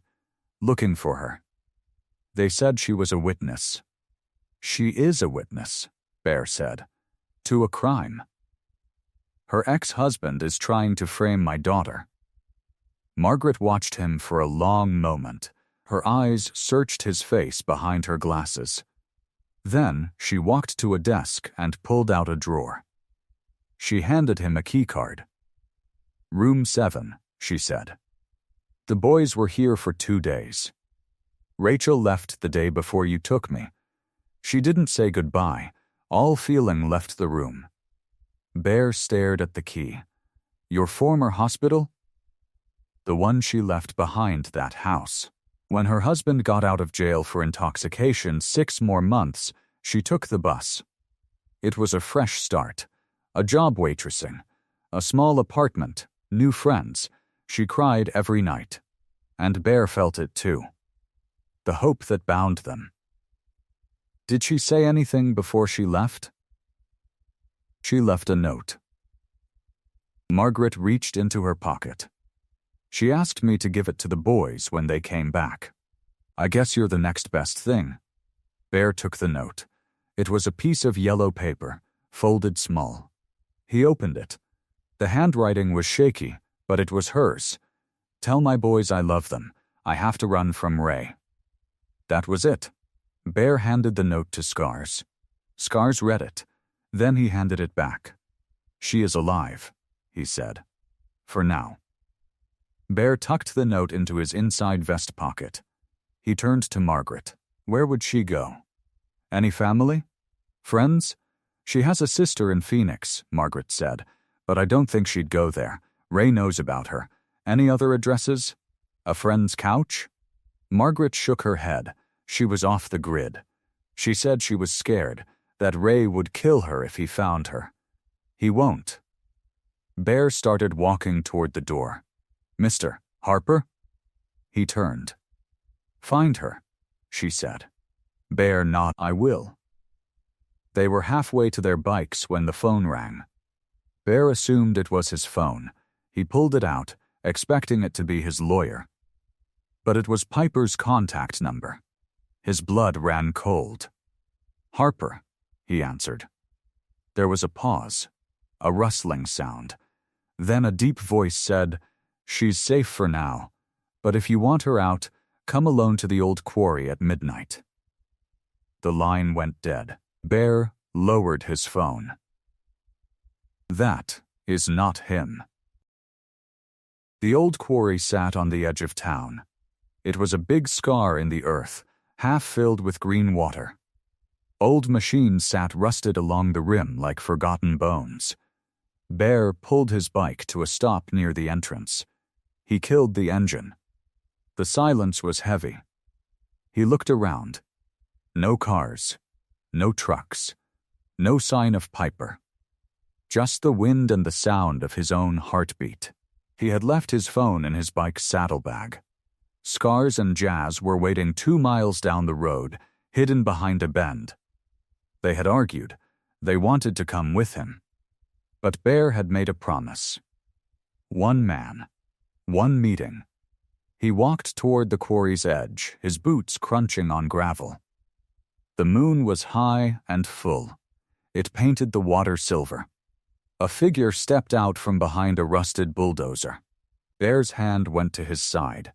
looking for her. They said she was a witness. She is a witness, Bear said, to a crime. Her ex-husband is trying to frame my daughter. Margaret watched him for a long moment. Her eyes searched his face behind her glasses. Then she walked to a desk and pulled out a drawer. She handed him a keycard. Room 7, she said. The boys were here for 2 days. Rachel left the day before you took me. She didn't say goodbye. All feeling left the room. Bear stared at the key. Your former hospital? The one she left behind that house. When her husband got out of jail for intoxication 6 more months, she took the bus. It was a fresh start, a job waitressing, a small apartment, new friends. She cried every night. And Bear felt it too. The hope that bound them. Did she say anything before she left? She left a note. Margaret reached into her pocket. She asked me to give it to the boys when they came back. I guess you're the next best thing. Bear took the note. It was a piece of yellow paper, folded small. He opened it. The handwriting was shaky, but it was hers. Tell my boys I love them. I have to run from Ray. That was it. Bear handed the note to Scars. Scars read it. Then he handed it back. She is alive, he said. For now. Bear tucked the note into his inside vest pocket. He turned to Margaret. Where would she go? Any family? Friends? She has a sister in Phoenix, Margaret said, but I don't think she'd go there. Ray knows about her. Any other addresses? A friend's couch? Margaret shook her head. She was off the grid. She said she was scared, that Ray would kill her if he found her. He won't. Bear started walking toward the door. Mr. Harper? He turned. Find her, she said. Bear nodded. I will. They were halfway to their bikes when the phone rang. Bear assumed it was his phone. He pulled it out, expecting it to be his lawyer. But it was Piper's contact number. His blood ran cold. Harper, he answered. There was a pause, a rustling sound. Then a deep voice said, She's safe for now, but if you want her out, come alone to the old quarry at midnight. The line went dead. Bear lowered his phone. That is not him. The old quarry sat on the edge of town. It was a big scar in the earth, half filled with green water. Old machines sat rusted along the rim like forgotten bones. Bear pulled his bike to a stop near the entrance. He killed the engine. The silence was heavy. He looked around. No cars. No trucks. No sign of Piper. Just the wind and the sound of his own heartbeat. He had left his phone in his bike's saddlebag. Scars and Jazz were waiting 2 miles down the road, hidden behind a bend. They had argued. They wanted to come with him. But Bear had made a promise. One man. One meeting. He walked toward the quarry's edge, his boots crunching on gravel. The moon was high and full. It painted the water silver. A figure stepped out from behind a rusted bulldozer. Bear's hand went to his side.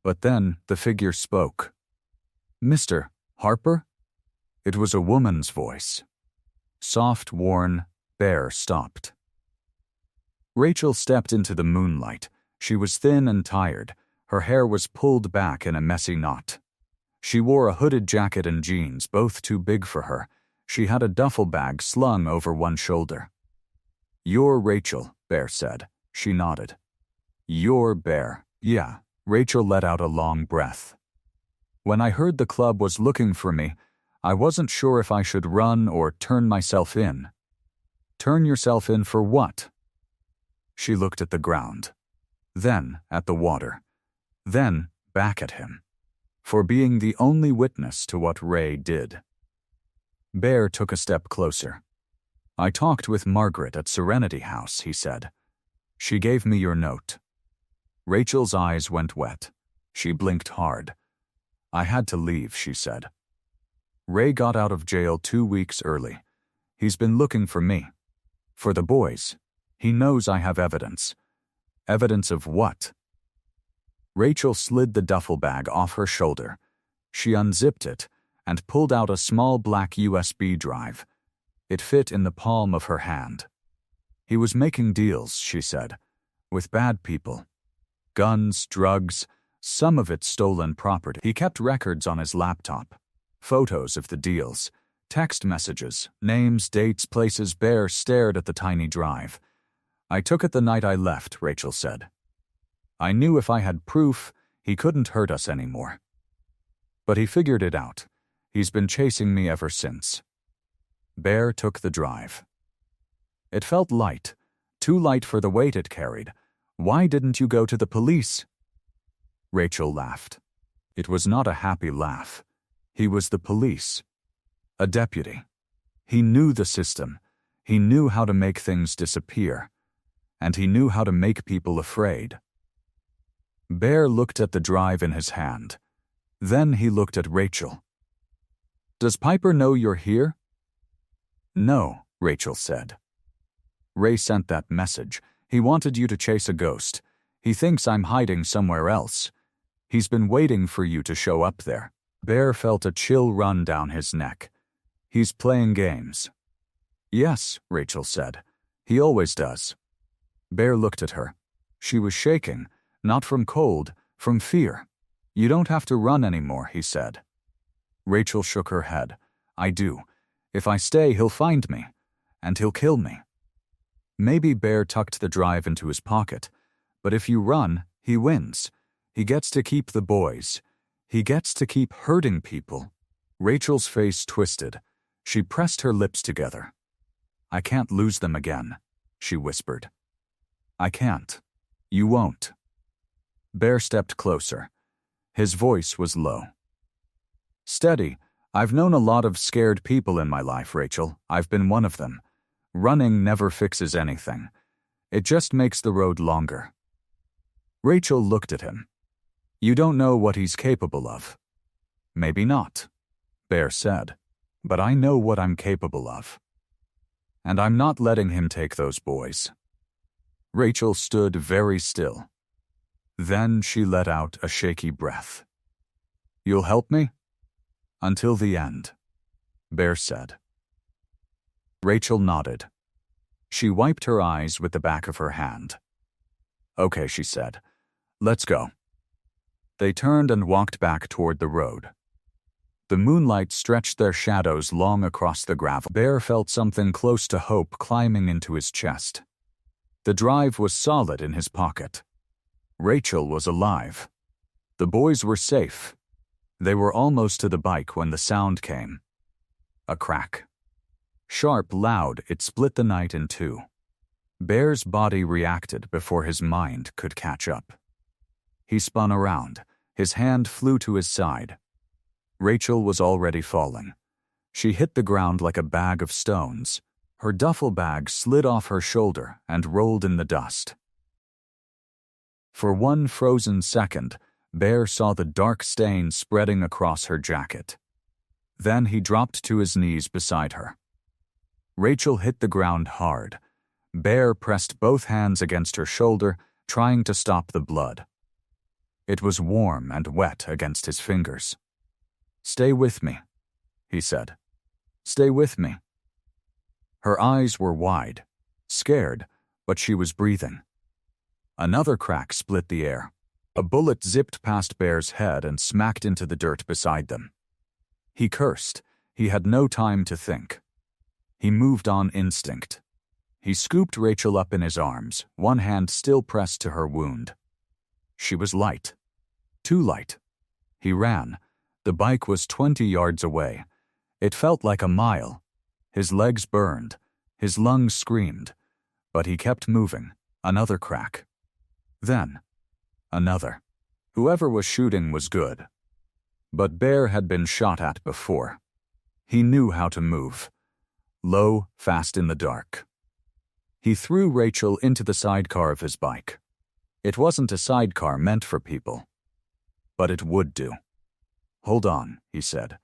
But then the figure spoke. Mr. Harper? It was a woman's voice. Soft, worn, Bear stopped. Rachel stepped into the moonlight. She was thin and tired. Her hair was pulled back in a messy knot. She wore a hooded jacket and jeans, both too big for her. She had a duffel bag slung over one shoulder. You're Rachel, Bear said. She nodded. You're Bear. Yeah. Rachel let out a long breath. When I heard the club was looking for me, I wasn't sure if I should run or turn myself in. Turn yourself in for what? She looked at the ground. Then at the water. Then back at him. for being the only witness to what Ray did. Bear took a step closer. I talked with Margaret at Serenity House, he said. She gave me your note. Rachel's eyes went wet. She blinked hard. I had to leave, she said. Ray got out of jail 2 weeks early. He's been looking for me. For the boys. He knows I have evidence. Evidence of what? Rachel slid the duffel bag off her shoulder. She unzipped it and pulled out a small black USB drive. It fit in the palm of her hand. He was making deals, she said, with bad people. Guns, drugs, some of it stolen property. He kept records on his laptop. Photos of the deals, text messages, names, dates, places. Bear stared at the tiny drive. I took it the night I left, Rachel said. I knew if I had proof, he couldn't hurt us anymore. But he figured it out. He's been chasing me ever since. Bear took the drive. It felt light, too light for the weight it carried. Why didn't you go to the police? Rachel laughed. It was not a happy laugh. He was the police. A deputy. He knew the system. He knew how to make things disappear. And he knew how to make people afraid. Bear looked at the drive in his hand. Then he looked at Rachel. Does Piper know you're here? No, Rachel said. Ray sent that message. He wanted you to chase a ghost. He thinks I'm hiding somewhere else. He's been waiting for you to show up there. Bear felt a chill run down his neck. He's playing games. Yes, Rachel said. He always does. Bear looked at her. She was shaking, not from cold, from fear. You don't have to run anymore, he said. Rachel shook her head. I do. If I stay, he'll find me. And he'll kill me. Maybe Bear tucked the drive into his pocket. But if you run, he wins. He gets to keep the boys. He gets to keep hurting people. Rachel's face twisted. She pressed her lips together. I can't lose them again, she whispered. I can't. You won't. Bear stepped closer. His voice was low. Steady. I've known a lot of scared people in my life, Rachel. I've been one of them. Running never fixes anything. It just makes the road longer. Rachel looked at him. You don't know what he's capable of. Maybe not, Bear said, but I know what I'm capable of. And I'm not letting him take those boys. Rachel stood very still. Then she let out a shaky breath. You'll help me? Until the end, Bear said. Rachel nodded. She wiped her eyes with the back of her hand. Okay, she said. Let's go. They turned and walked back toward the road. The moonlight stretched their shadows long across the gravel. Bear felt something close to hope climbing into his chest. The drive was solid in his pocket. Rachel was alive. The boys were safe. They were almost to the bike when the sound came. A crack. Sharp, loud, it split the night in two. Bear's body reacted before his mind could catch up. He spun around. His hand flew to his side. Rachel was already falling. She hit the ground like a bag of stones. Her duffel bag slid off her shoulder and rolled in the dust. For one frozen second, Bear saw the dark stain spreading across her jacket. Then he dropped to his knees beside her. Rachel hit the ground hard. Bear pressed both hands against her shoulder, trying to stop the blood. It was warm and wet against his fingers. Stay with me, he said. Stay with me. Her eyes were wide, scared, but she was breathing. Another crack split the air. A bullet zipped past Bear's head and smacked into the dirt beside them. He cursed. He had no time to think. He moved on instinct. He scooped Rachel up in his arms, one hand still pressed to her wound. She was light. Too light. He ran. The bike was 20 yards away. It felt like a mile. His legs burned. His lungs screamed. But he kept moving. Another crack. Then, another. Whoever was shooting was good. But Bear had been shot at before. He knew how to move. Low, fast in the dark. He threw Rachel into the sidecar of his bike. It wasn't a sidecar meant for people. But it would do. "Hold on," he said.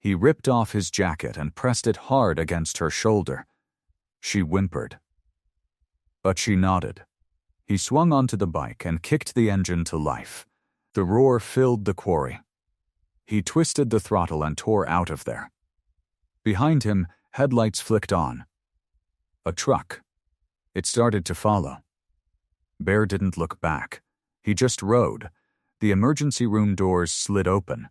He ripped off his jacket and pressed it hard against her shoulder. She whimpered. But she nodded. He swung onto the bike and kicked the engine to life. The roar filled the quarry. He twisted the throttle and tore out of there. Behind him, headlights flicked on. A truck. It started to follow. Bear didn't look back. He just rode. The emergency room doors slid open.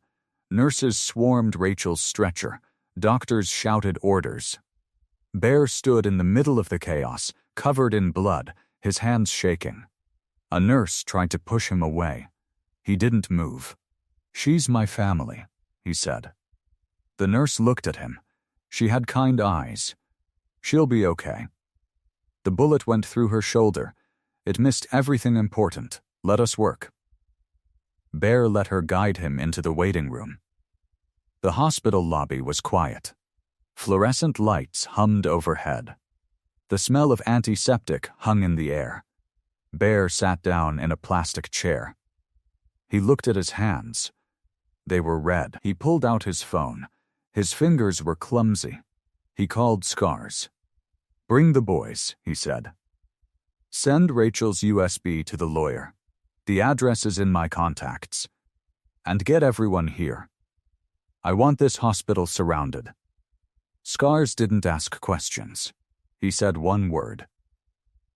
Nurses swarmed Rachel's stretcher. Doctors shouted orders. Bear stood in the middle of the chaos, covered in blood, his hands shaking. A nurse tried to push him away. He didn't move. "She's my family," he said. The nurse looked at him. She had kind eyes. "She'll be okay." The bullet went through her shoulder. It missed everything important. "Let us work." Bear let her guide him into the waiting room. The hospital lobby was quiet. Fluorescent lights hummed overhead. The smell of antiseptic hung in the air. Bear sat down in a plastic chair. He looked at his hands. They were red. He pulled out his phone. His fingers were clumsy. He called Scars. "Bring the boys," he said. "Send Rachel's USB to the lawyer. The address is in my contacts. And get everyone here. I want this hospital surrounded." Scars didn't ask questions. He said one word.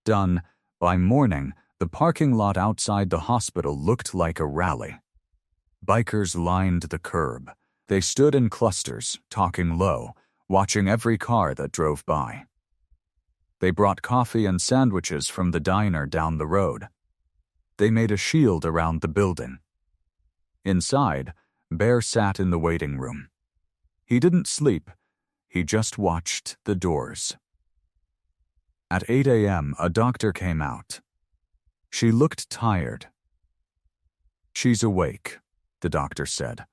Done. By morning, the parking lot outside the hospital looked like a rally. Bikers lined the curb. They stood in clusters, talking low, watching every car that drove by. They brought coffee and sandwiches from the diner down the road. They made a shield around the building. Inside, Bear sat in the waiting room. He didn't sleep. He just watched the doors. At 8 a.m., a doctor came out. She looked tired. "She's awake," the doctor said.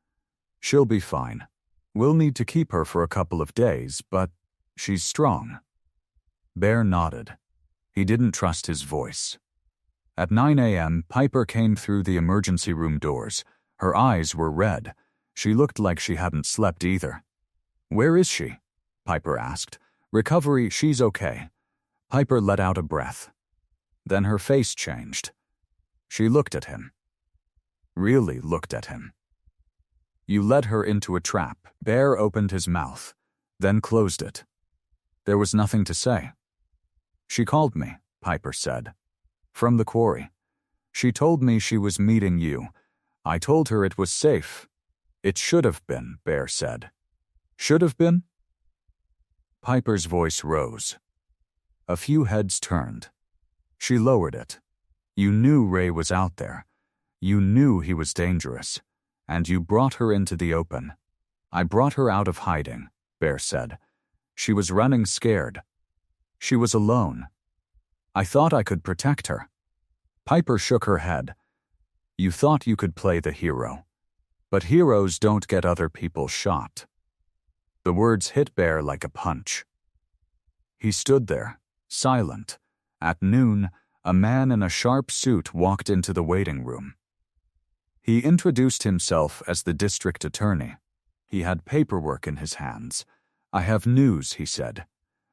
"She'll be fine. We'll need to keep her for a couple of days, but she's strong." Bear nodded. He didn't trust his voice. At 9 a.m., Piper came through the emergency room doors. Her eyes were red. She looked like she hadn't slept either. "Where is she?" Piper asked. "Recovery, she's okay." Piper let out a breath. Then her face changed. She looked at him. Really looked at him. "You led her into a trap." Bear opened his mouth, then closed it. There was nothing to say. "She called me," Piper said. "From the quarry. She told me she was meeting you. I told her it was safe." "It should have been," Bear said. "Should have been?" Piper's voice rose. A few heads turned. She lowered it. "You knew Ray was out there. You knew he was dangerous. And you brought her into the open." "I brought her out of hiding," Bear said. "She was running scared. She was alone. I thought I could protect her." Piper shook her head. "You thought you could play the hero. But heroes don't get other people shot." The words hit Bear like a punch. He stood there, silent. At noon, a man in a sharp suit walked into the waiting room. He introduced himself as the district attorney. He had paperwork in his hands. "I have news," he said.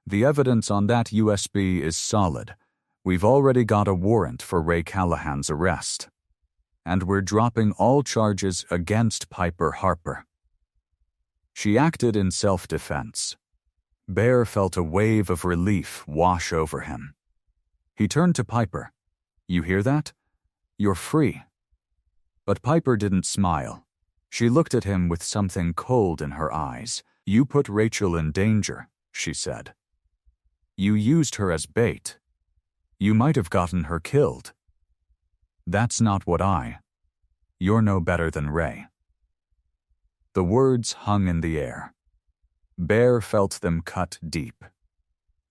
"The evidence on that USB is solid. We've already got a warrant for Ray Callahan's arrest. And we're dropping all charges against Piper Harper." She acted in self-defense. Bear felt a wave of relief wash over him. He turned to Piper. "You hear that? You're free." But Piper didn't smile. She looked at him with something cold in her eyes. "You put Rachel in danger," she said. "You used her as bait. You might have gotten her killed." "That's not what You're no better than Ray." The words hung in the air. Bear felt them cut deep.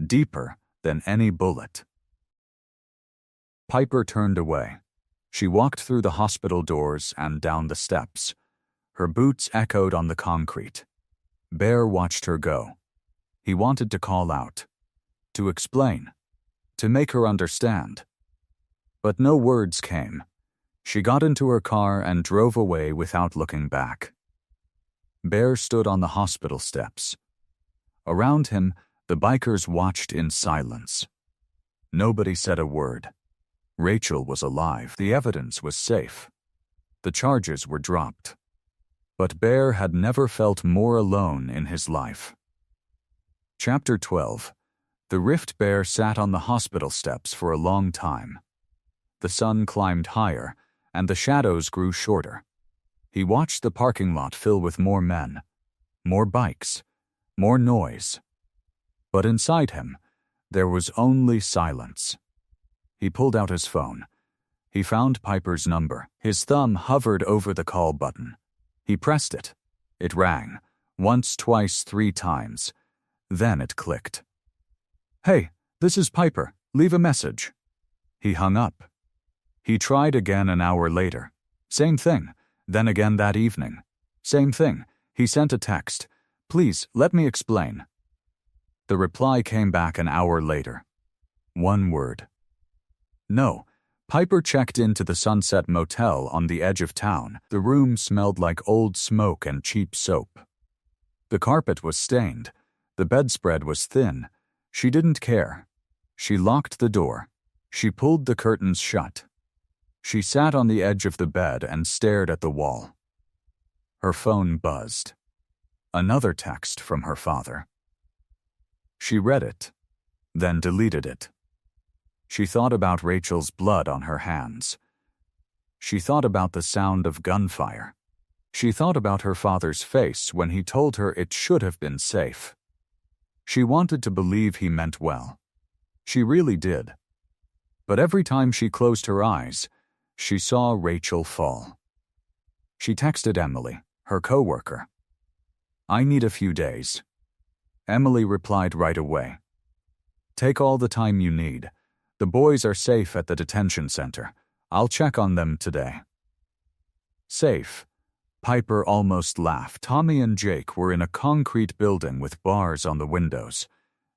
Deeper than any bullet. Piper turned away. She walked through the hospital doors and down the steps. Her boots echoed on the concrete. Bear watched her go. He wanted to call out, to explain, to make her understand. But no words came. She got into her car and drove away without looking back. Bear stood on the hospital steps. Around him, the bikers watched in silence. Nobody said a word. Rachel was alive. The evidence was safe. The charges were dropped. But Bear had never felt more alone in his life. Chapter 12. The Rift Bear sat on the hospital steps for a long time. The sun climbed higher, and the shadows grew shorter. He watched the parking lot fill with more men, more bikes, more noise. But inside him, there was only silence. He pulled out his phone. He found Piper's number. His thumb hovered over the call button. He pressed it. It rang, once, twice, 3 times. Then it clicked. "Hey, this is Piper. Leave a message." He hung up. He tried again an hour later. Same thing. Then again that evening. Same thing. He sent a text. "Please, let me explain." The reply came back an hour later. 1 word. No. Piper checked into the Sunset Motel on the edge of town. The room smelled like old smoke and cheap soap. The carpet was stained. The bedspread was thin. She didn't care. She locked the door. She pulled the curtains shut. She sat on the edge of the bed and stared at the wall. Her phone buzzed. Another text from her father. She read it, then deleted it. She thought about Rachel's blood on her hands. She thought about the sound of gunfire. She thought about her father's face when he told her it should have been safe. She wanted to believe he meant well. She really did. But every time she closed her eyes, she saw Rachel fall. She texted Emily, her coworker. "I need a few days." Emily replied right away. "Take all the time you need. The boys are safe at the detention center. I'll check on them today." Safe. Piper almost laughed. Tommy and Jake were in a concrete building with bars on the windows.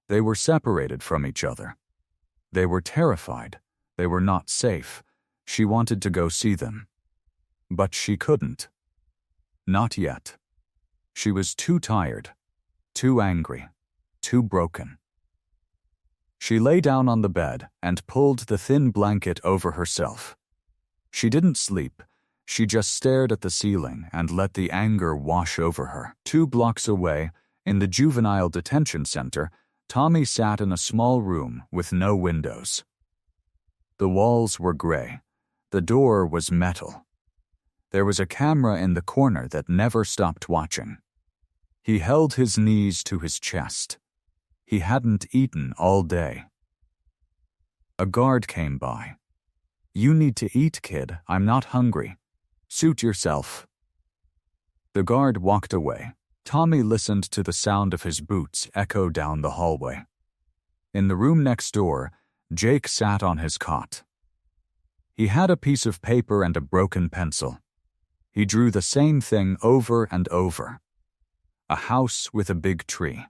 They were separated from each other. They were terrified. They were not safe. She wanted to go see them. But she couldn't. Not yet. She was too tired, too angry, too broken. She lay down on the bed and pulled the thin blanket over herself. She didn't sleep. She just stared at the ceiling and let the anger wash over her. 2 blocks away, in the juvenile detention center, Tommy sat in a small room with no windows. The walls were gray. The door was metal. There was a camera in the corner that never stopped watching. He held his knees to his chest. He hadn't eaten all day. A guard came by. "You need to eat, kid. I'm not hungry. Suit yourself." The guard walked away. Tommy listened to the sound of his boots echo down the hallway. In the room next door, Jake sat on his cot. He had a piece of paper and a broken pencil. He drew the same thing over and over. A house with a big tree.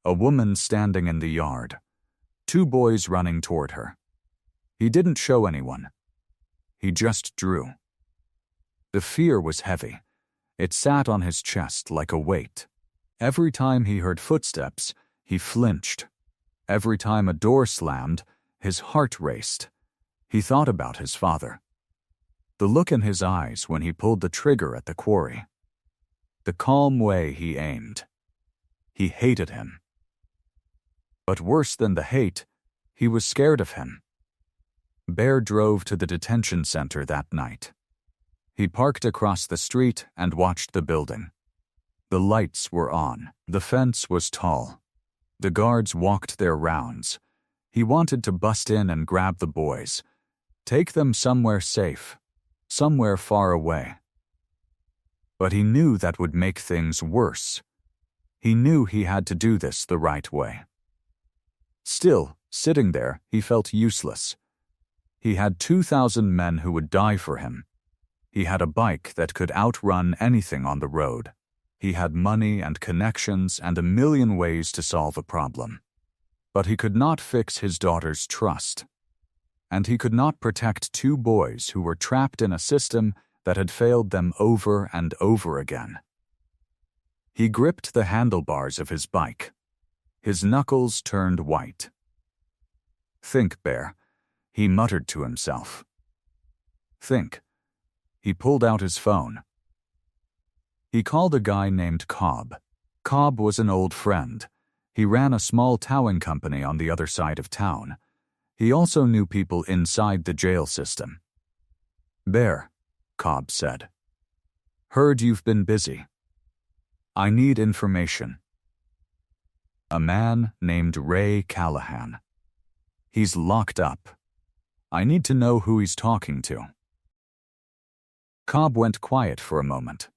A woman standing in the yard. 2 boys running toward her. He didn't show anyone. He just drew. The fear was heavy. It sat on his chest like a weight. Every time he heard footsteps, he flinched. Every time a door slammed, his heart raced. He thought about his father. The look in his eyes when he pulled the trigger at the quarry. The calm way he aimed. He hated him. But worse than the hate, he was scared of him. Bear drove to the detention center that night. He parked across the street and watched the building. The lights were on. The fence was tall. The guards walked their rounds. He wanted to bust in and grab the boys. Take them somewhere safe. Somewhere far away. But he knew that would make things worse. He knew he had to do this the right way. Still, sitting there, he felt useless. He had 2,000 men who would die for him. He had a bike that could outrun anything on the road. He had money and connections and a million ways to solve a problem. But he could not fix his daughter's trust. And he could not protect two boys who were trapped in a system that had failed them over and over again. He gripped the handlebars of his bike. His knuckles turned white. "Think, Bear," he muttered to himself. "Think." He pulled out his phone. He called a guy named Cobb. Cobb was an old friend. He ran a small towing company on the other side of town. He also knew people inside the jail system. "Bear," Cobb said. "Heard you've been busy. I need information. A man named Ray Callahan. He's locked up. I need to know who he's talking to." Cobb went quiet for a moment.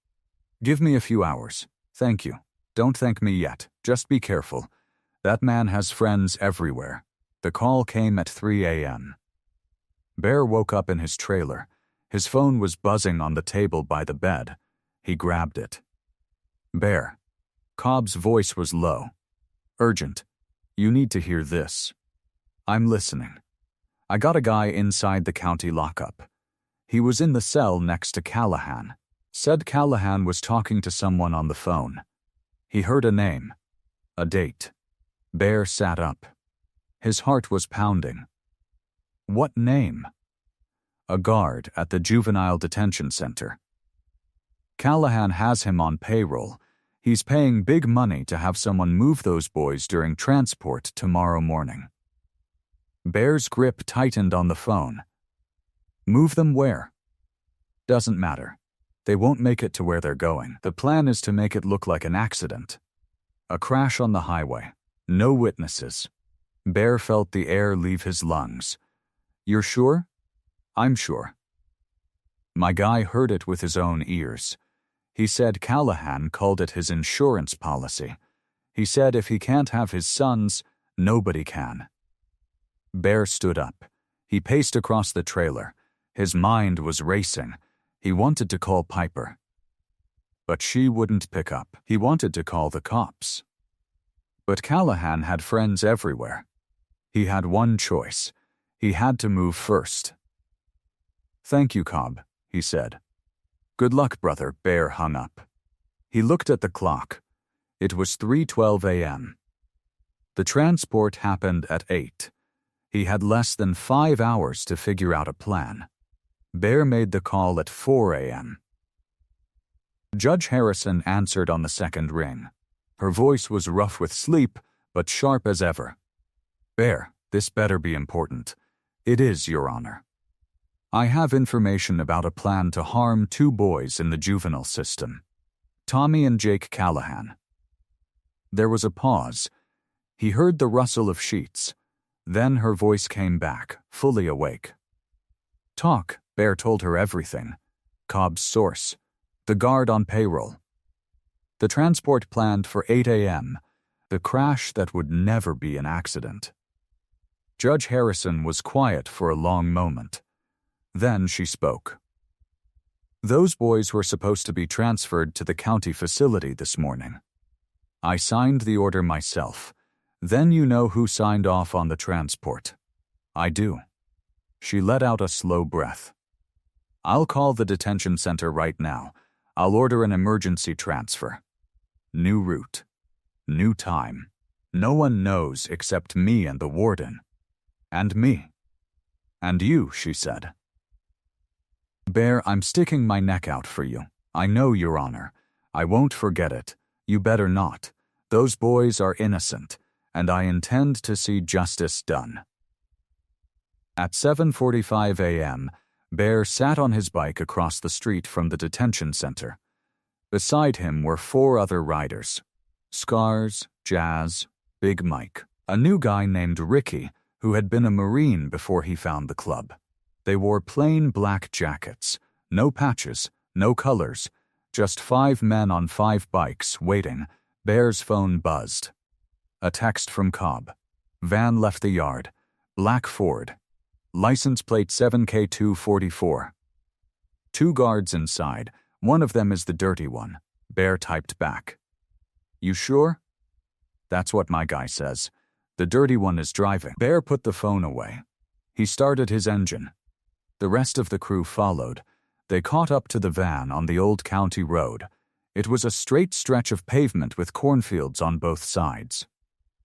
"Give me a few hours. Thank you. Don't thank me yet. Just be careful. That man has friends everywhere." The call came at 3 a.m. Bear woke up in his trailer. His phone was buzzing on the table by the bed. He grabbed it. "Bear." Cobb's voice was low. "Urgent. You need to hear this." "I'm listening." "I got a guy inside the county lockup. He was in the cell next to Callahan. Said Callahan was talking to someone on the phone. He heard a name. A date." Bear sat up. His heart was pounding. "What name?" "A guard at the juvenile detention center. Callahan has him on payroll. He's paying big money to have someone move those boys during transport tomorrow morning." Bear's grip tightened on the phone. "Move them where?" "Doesn't matter. They won't make it to where they're going. The plan is to make it look like an accident. A crash on the highway. No witnesses." Bear felt the air leave his lungs. "You're sure?" "I'm sure. My guy heard it with his own ears. He said Callahan called it his insurance policy. He said if he can't have his sons, nobody can." Bear stood up. He paced across the trailer. His mind was racing. He wanted to call Piper. But she wouldn't pick up. He wanted to call the cops. But Callahan had friends everywhere. He had one choice. He had to move first. "Thank you, Cobb," he said. "Good luck, brother." Bear hung up. He looked at the clock. It was 3:12 a.m. The transport happened at 8. He had less than 5 hours to figure out a plan. Bear made the call at 4 a.m. Judge Harrison answered on the second ring. Her voice was rough with sleep, but sharp as ever. "Bear, this better be important." "It is, Your Honor. I have information about a plan to harm two boys in the juvenile system. Tommy and Jake Callahan." There was a pause. He heard the rustle of sheets. Then her voice came back, fully awake. "Talk." Bear told her everything. Cobb's source. The guard on payroll. The transport planned for 8 a.m. The crash that would never be an accident. Judge Harrison was quiet for a long moment. Then she spoke. "Those boys were supposed to be transferred to the county facility this morning. I signed the order myself. Then you know who signed off on the transport." "I do." She let out a slow breath. "I'll call the detention center right now. I'll order an emergency transfer. New route. New time. No one knows except me and the warden. And me. And you," she said. "Bear, I'm sticking my neck out for you. I know, Your Honor. I won't forget it. You better not. Those boys are innocent, and I intend to see justice done." At 7:45 a.m., Bear sat on his bike across the street from the detention center. Beside him were 4 other riders. Scars, Jazz, Big Mike, a new guy named Ricky, who had been a Marine before he found the club. They wore plain black jackets, no patches, no colors, just 5 men on 5 bikes waiting. Bear's phone buzzed. A text from Cobb. "Van left the yard. Black Ford. License plate 7K244. 2 guards inside. One of them is the dirty one, Bear typed back. You sure? That's what my guy says. The dirty one is driving. Bear put the phone away. He started his engine. The rest of the crew followed. They caught up to the van on the old county road. It was a straight stretch of pavement with cornfields on both sides.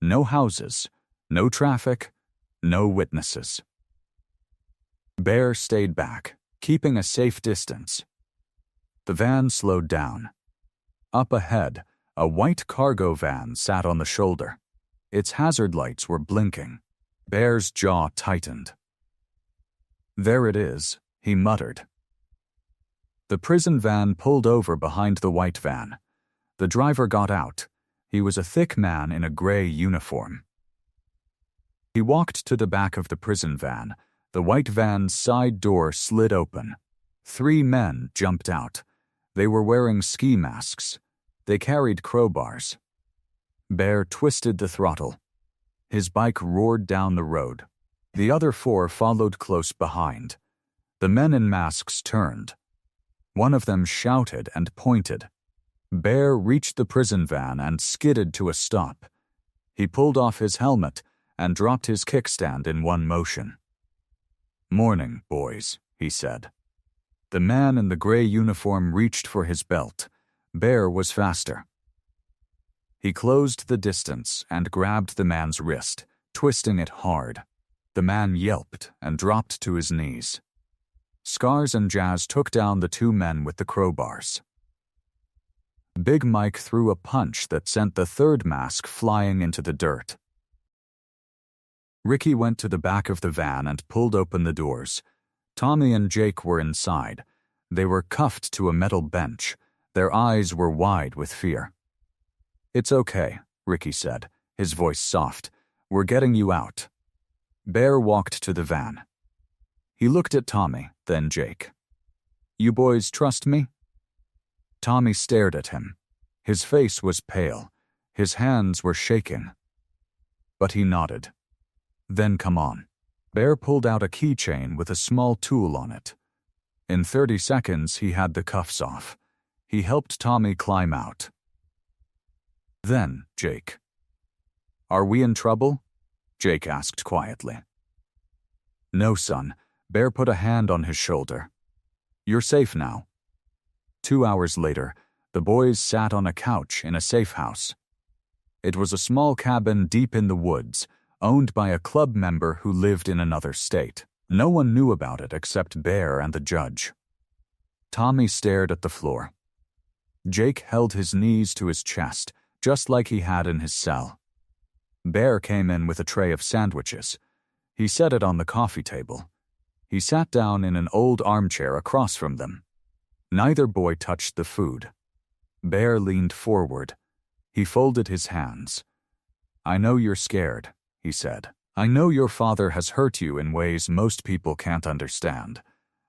No houses, no traffic, no witnesses. Bear stayed back, keeping a safe distance. The van slowed down. Up ahead, a white cargo van sat on the shoulder. Its hazard lights were blinking. Bear's jaw tightened. There it is, he muttered. The prison van pulled over behind the white van. The driver got out. He was a thick man in a gray uniform. He walked to the back of the prison van. The white van's side door slid open. 3 men jumped out. They were wearing ski masks. They carried crowbars. Bear twisted the throttle. His bike roared down the road. The other 4 followed close behind. The men in masks turned. One of them shouted and pointed. Bear reached the prison van and skidded to a stop. He pulled off his helmet and dropped his kickstand in one motion. "Morning, boys," he said. The man in the gray uniform reached for his belt. Bear was faster. He closed the distance and grabbed the man's wrist, twisting it hard. The man yelped and dropped to his knees. Scars and Jazz took down the 2 men with the crowbars. Big Mike threw a punch that sent the 3rd mask flying into the dirt. Ricky went to the back of the van and pulled open the doors. Tommy and Jake were inside. They were cuffed to a metal bench. Their eyes were wide with fear. "It's okay," Ricky said, his voice soft. "We're getting you out." Bear walked to the van. He looked at Tommy, then Jake. "You boys trust me?" Tommy stared at him. His face was pale. His hands were shaking. But he nodded. "Then come on." Bear pulled out a keychain with a small tool on it. In 30 seconds, he had the cuffs off. He helped Tommy climb out. Then, Jake. "Are we in trouble?" Jake asked quietly. "No, son." Bear put a hand on his shoulder. "You're safe now." 2 hours later, the boys sat on a couch in a safe house. It was a small cabin deep in the woods, owned by a club member who lived in another state. No one knew about it except Bear and the judge. Tommy stared at the floor. Jake held his knees to his chest, just like he had in his cell. Bear came in with a tray of sandwiches. He set it on the coffee table. He sat down in an old armchair across from them. Neither boy touched the food. Bear leaned forward. He folded his hands. "I know you're scared," he said. "I know your father has hurt you in ways most people can't understand.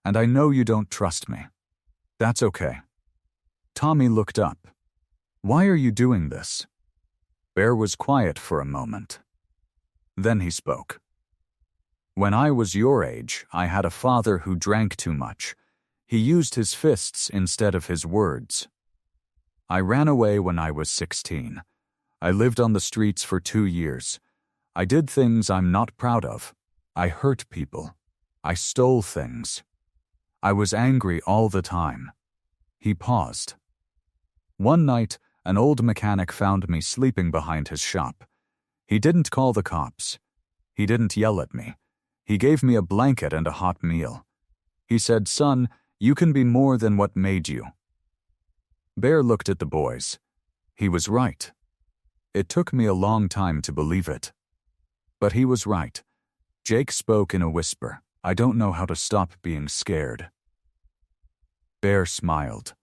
And I know you don't trust me. That's okay." Tommy looked up. "Why are you doing this?" Bear was quiet for a moment. Then he spoke. "When I was your age, I had a father who drank too much. He used his fists instead of his words. I ran away when I was 16. I lived on the streets for 2 years. I did things I'm not proud of. I hurt people. I stole things. I was angry all the time." He paused. "One night, an old mechanic found me sleeping behind his shop. He didn't call the cops. He didn't yell at me. He gave me a blanket and a hot meal. He said, 'Son, you can be more than what made you.'" Bear looked at the boys. He was right. It took me a long time to believe it. But he was right. Jake spoke in a whisper. "I don't know how to stop being scared." Bear smiled.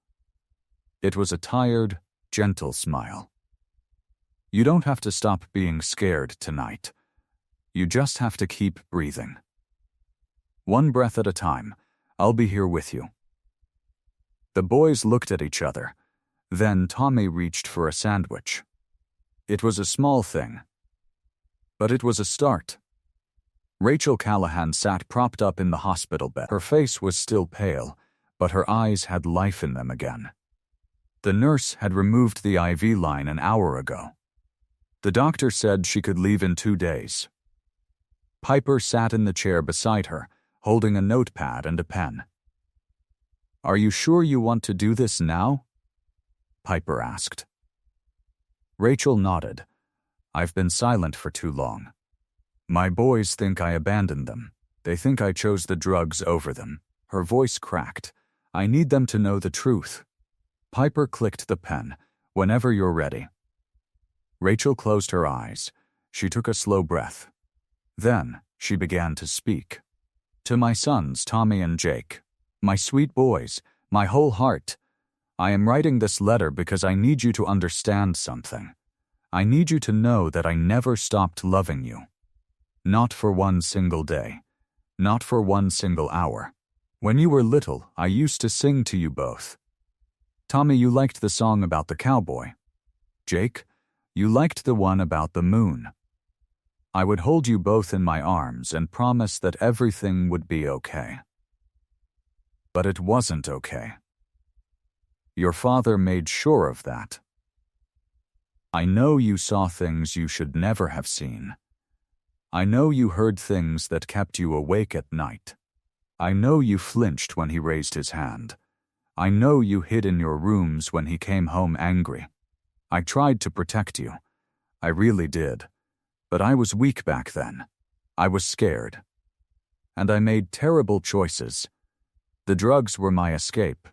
It was a tired, gentle smile. "You don't have to stop being scared tonight. You just have to keep breathing. One breath at a time. I'll be here with you." The boys looked at each other. Then Tommy reached for a sandwich. It was a small thing, but it was a start. Rachel Callahan sat propped up in the hospital bed. Her face was still pale, but her eyes had life in them again. The nurse had removed the IV line an hour ago. The doctor said she could leave in 2 days. Piper sat in the chair beside her, holding a notepad and a pen. "Are you sure you want to do this now?" Piper asked. Rachel nodded. "I've been silent for too long. My boys think I abandoned them. They think I chose the drugs over them." Her voice cracked. "I need them to know the truth." Piper clicked the pen. "Whenever you're ready." Rachel closed her eyes. She took a slow breath. Then she began to speak. "To my sons, Tommy and Jake, my sweet boys, my whole heart, I am writing this letter because I need you to understand something. I need you to know that I never stopped loving you. Not for one single day. Not for one single hour. When you were little, I used to sing to you both. Tommy, you liked the song about the cowboy. Jake, you liked the one about the moon. I would hold you both in my arms and promise that everything would be okay. But it wasn't okay. Your father made sure of that. I know you saw things you should never have seen. I know you heard things that kept you awake at night. I know you flinched when he raised his hand. I know you hid in your rooms when he came home angry. I tried to protect you. I really did. But I was weak back then. I was scared. And I made terrible choices. The drugs were my escape.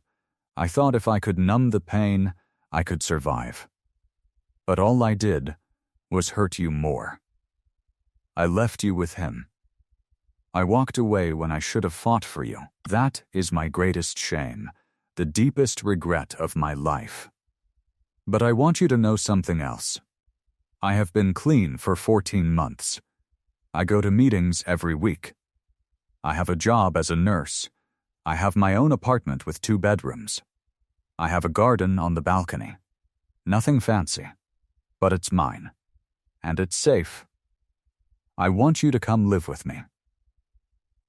I thought if I could numb the pain, I could survive. But all I did was hurt you more. I left you with him. I walked away when I should have fought for you. That is my greatest shame, the deepest regret of my life. But I want you to know something else. I have been clean for 14 months. I go to meetings every week. I have a job as a nurse. I have my own apartment with 2 bedrooms. I have a garden on the balcony. Nothing fancy, but it's mine. And it's safe. I want you to come live with me.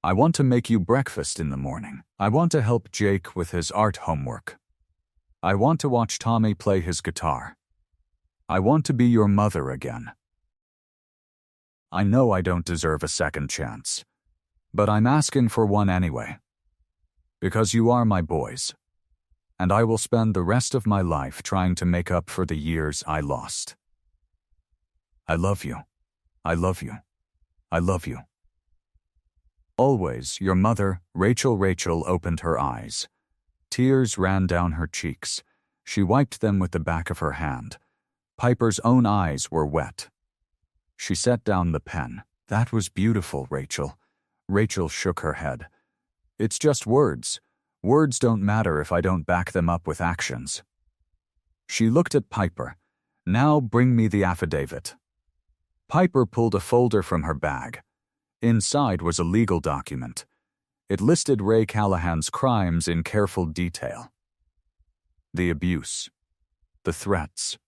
I want to make you breakfast in the morning. I want to help Jake with his art homework. I want to watch Tommy play his guitar. I want to be your mother again. I know I don't deserve a second chance, but I'm asking for one anyway. Because you are my boys, and I will spend the rest of my life trying to make up for the years I lost. I love you. I love you. I love you. Always, your mother, Rachel. Rachel opened her eyes. Tears ran down her cheeks. She wiped them with the back of her hand. Piper's own eyes were wet. She set down the pen. That was beautiful, Rachel. Rachel shook her head. It's just words. Words don't matter if I don't back them up with actions. She looked at Piper. Now bring me the affidavit. Piper pulled a folder from her bag. Inside was a legal document. It listed Ray Callahan's crimes in careful detail. The abuse. The threats.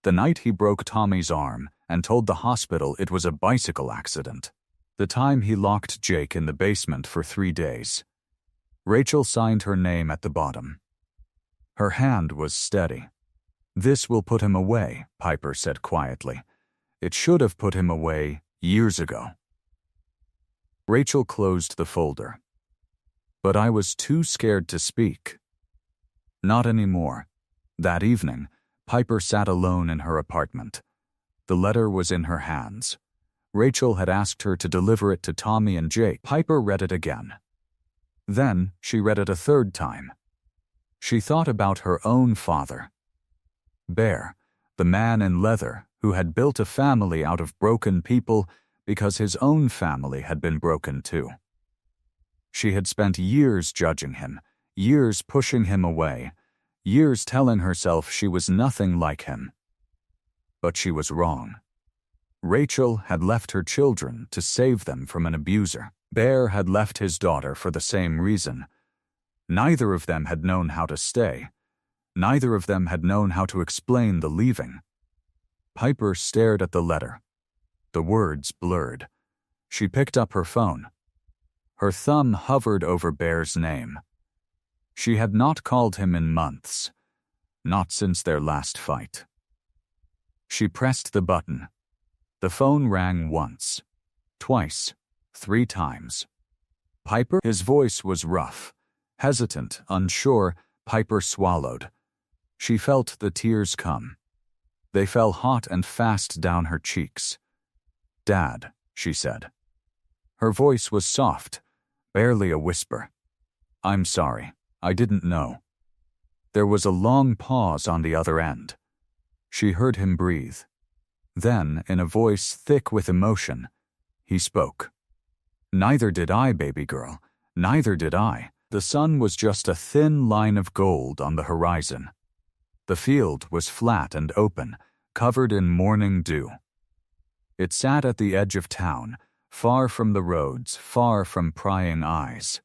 The night he broke Tommy's arm and told the hospital it was a bicycle accident. The time he locked Jake in the basement for 3 days. Rachel signed her name at the bottom. Her hand was steady. This will put him away, Piper said quietly. It should have put him away years ago. Rachel closed the folder. But I was too scared to speak. Not anymore. That evening, Piper sat alone in her apartment. The letter was in her hands. Rachel had asked her to deliver it to Tommy and Jake. Piper read it again. Then she read it a 3rd time. She thought about her own father. Bear, the man in leather who had built a family out of broken people because his own family had been broken too. She had spent years judging him, years pushing him away, years telling herself she was nothing like him. But she was wrong. Rachel had left her children to save them from an abuser. Bear had left his daughter for the same reason. Neither of them had known how to stay. Neither of them had known how to explain the leaving. Piper stared at the letter. The words blurred. She picked up her phone. Her thumb hovered over Bear's name. She had not called him in months, not since their last fight. She pressed the button. The phone rang once, twice, 3 times. Piper? His voice was rough, hesitant, unsure. Piper swallowed. She felt the tears come. They fell hot and fast down her cheeks. "Dad," she said. Her voice was soft, barely a whisper. "I'm sorry. I didn't know." There was a long pause on the other end. She heard him breathe. Then, in a voice thick with emotion, he spoke. "Neither did I, baby girl. Neither did I." The sun was just a thin line of gold on the horizon. The field was flat and open, covered in morning dew. It sat at the edge of town, far from the roads, far from prying eyes.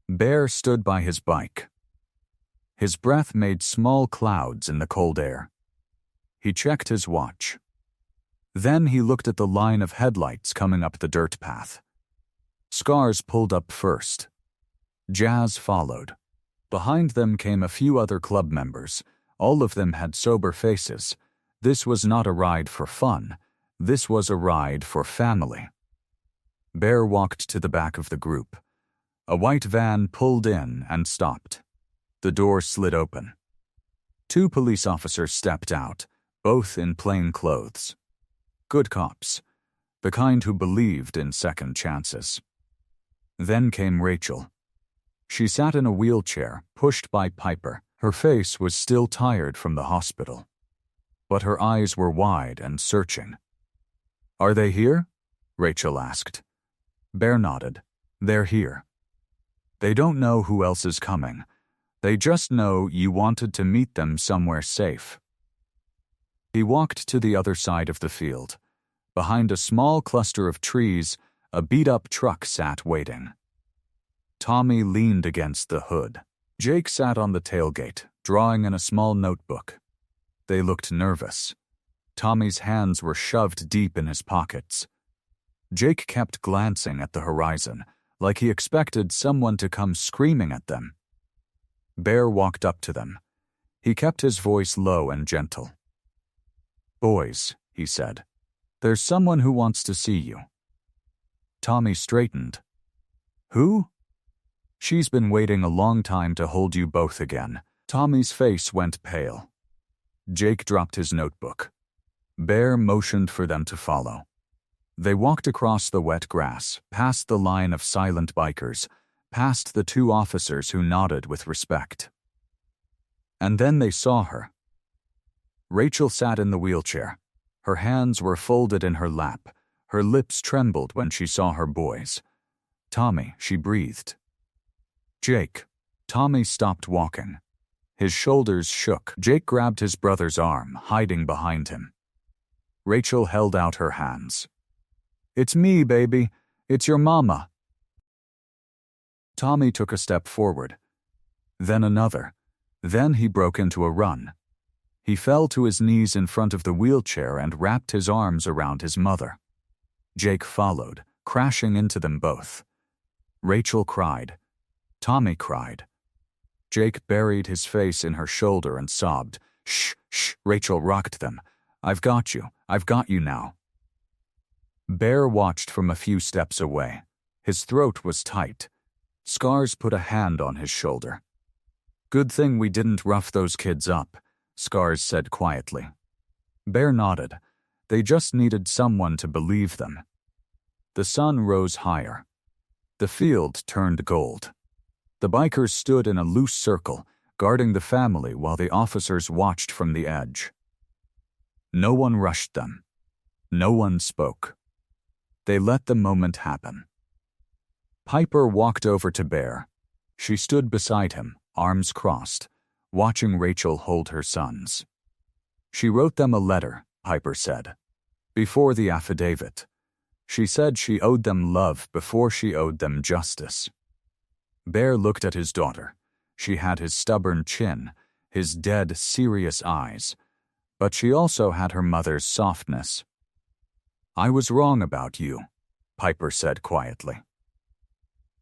Bear stood by his bike. His breath made small clouds in the cold air. He checked his watch. Then he looked at the line of headlights coming up the dirt path. Scars pulled up first. Jazz followed. Behind them came a few other club members. All of them had sober faces. This was not a ride for fun. This was a ride for family. Bear walked to the back of the group. A white van pulled in and stopped. The door slid open. 2 police officers stepped out, both in plain clothes. Good cops, the kind who believed in second chances. Then came Rachel. She sat in a wheelchair, pushed by Piper. Her face was still tired from the hospital, but her eyes were wide and searching. "Are they here?" Rachel asked. Bear nodded. "They're here. They don't know who else is coming. They just know you wanted to meet them somewhere safe." He walked to the other side of the field. Behind a small cluster of trees, a beat-up truck sat waiting. Tommy leaned against the hood. Jake sat on the tailgate, drawing in a small notebook. They looked nervous. Tommy's hands were shoved deep in his pockets. Jake kept glancing at the horizon, like he expected someone to come screaming at them. Bear walked up to them. He kept his voice low and gentle. "Boys," he said, "there's someone who wants to see you." Tommy straightened. "Who?" "She's been waiting a long time to hold you both again." Tommy's face went pale. Jake dropped his notebook. Bear motioned for them to follow. They walked across the wet grass, past the line of silent bikers, past the 2 officers who nodded with respect. And then they saw her. Rachel sat in the wheelchair. Her hands were folded in her lap. Her lips trembled when she saw her boys. "Tommy," she breathed. "Jake." Tommy stopped walking. His shoulders shook. Jake grabbed his brother's arm, hiding behind him. Rachel held out her hands. "It's me, baby. It's your mama." Tommy took a step forward. Then another. Then he broke into a run. He fell to his knees in front of the wheelchair and wrapped his arms around his mother. Jake followed, crashing into them both. Rachel cried. Tommy cried. Jake buried his face in her shoulder and sobbed. "Shh, shh," Rachel rocked them. I've got you now." Bear watched from a few steps away. His throat was tight. Scars put a hand on his shoulder. "Good thing we didn't rough those kids up," Scars said quietly. Bear nodded. They just needed someone to believe them. The sun rose higher. The field turned gold. The bikers stood in a loose circle, guarding the family while the officers watched from the edge. No one rushed them. No one spoke. They let the moment happen. Piper walked over to Bear. She stood beside him, arms crossed, watching Rachel hold her sons. She wrote them a letter, Piper said, before the affidavit. She said she owed them love before she owed them justice. Bear looked at his daughter. She had his stubborn chin, his dead, serious eyes, but she also had her mother's softness. "I was wrong about you," Piper said quietly.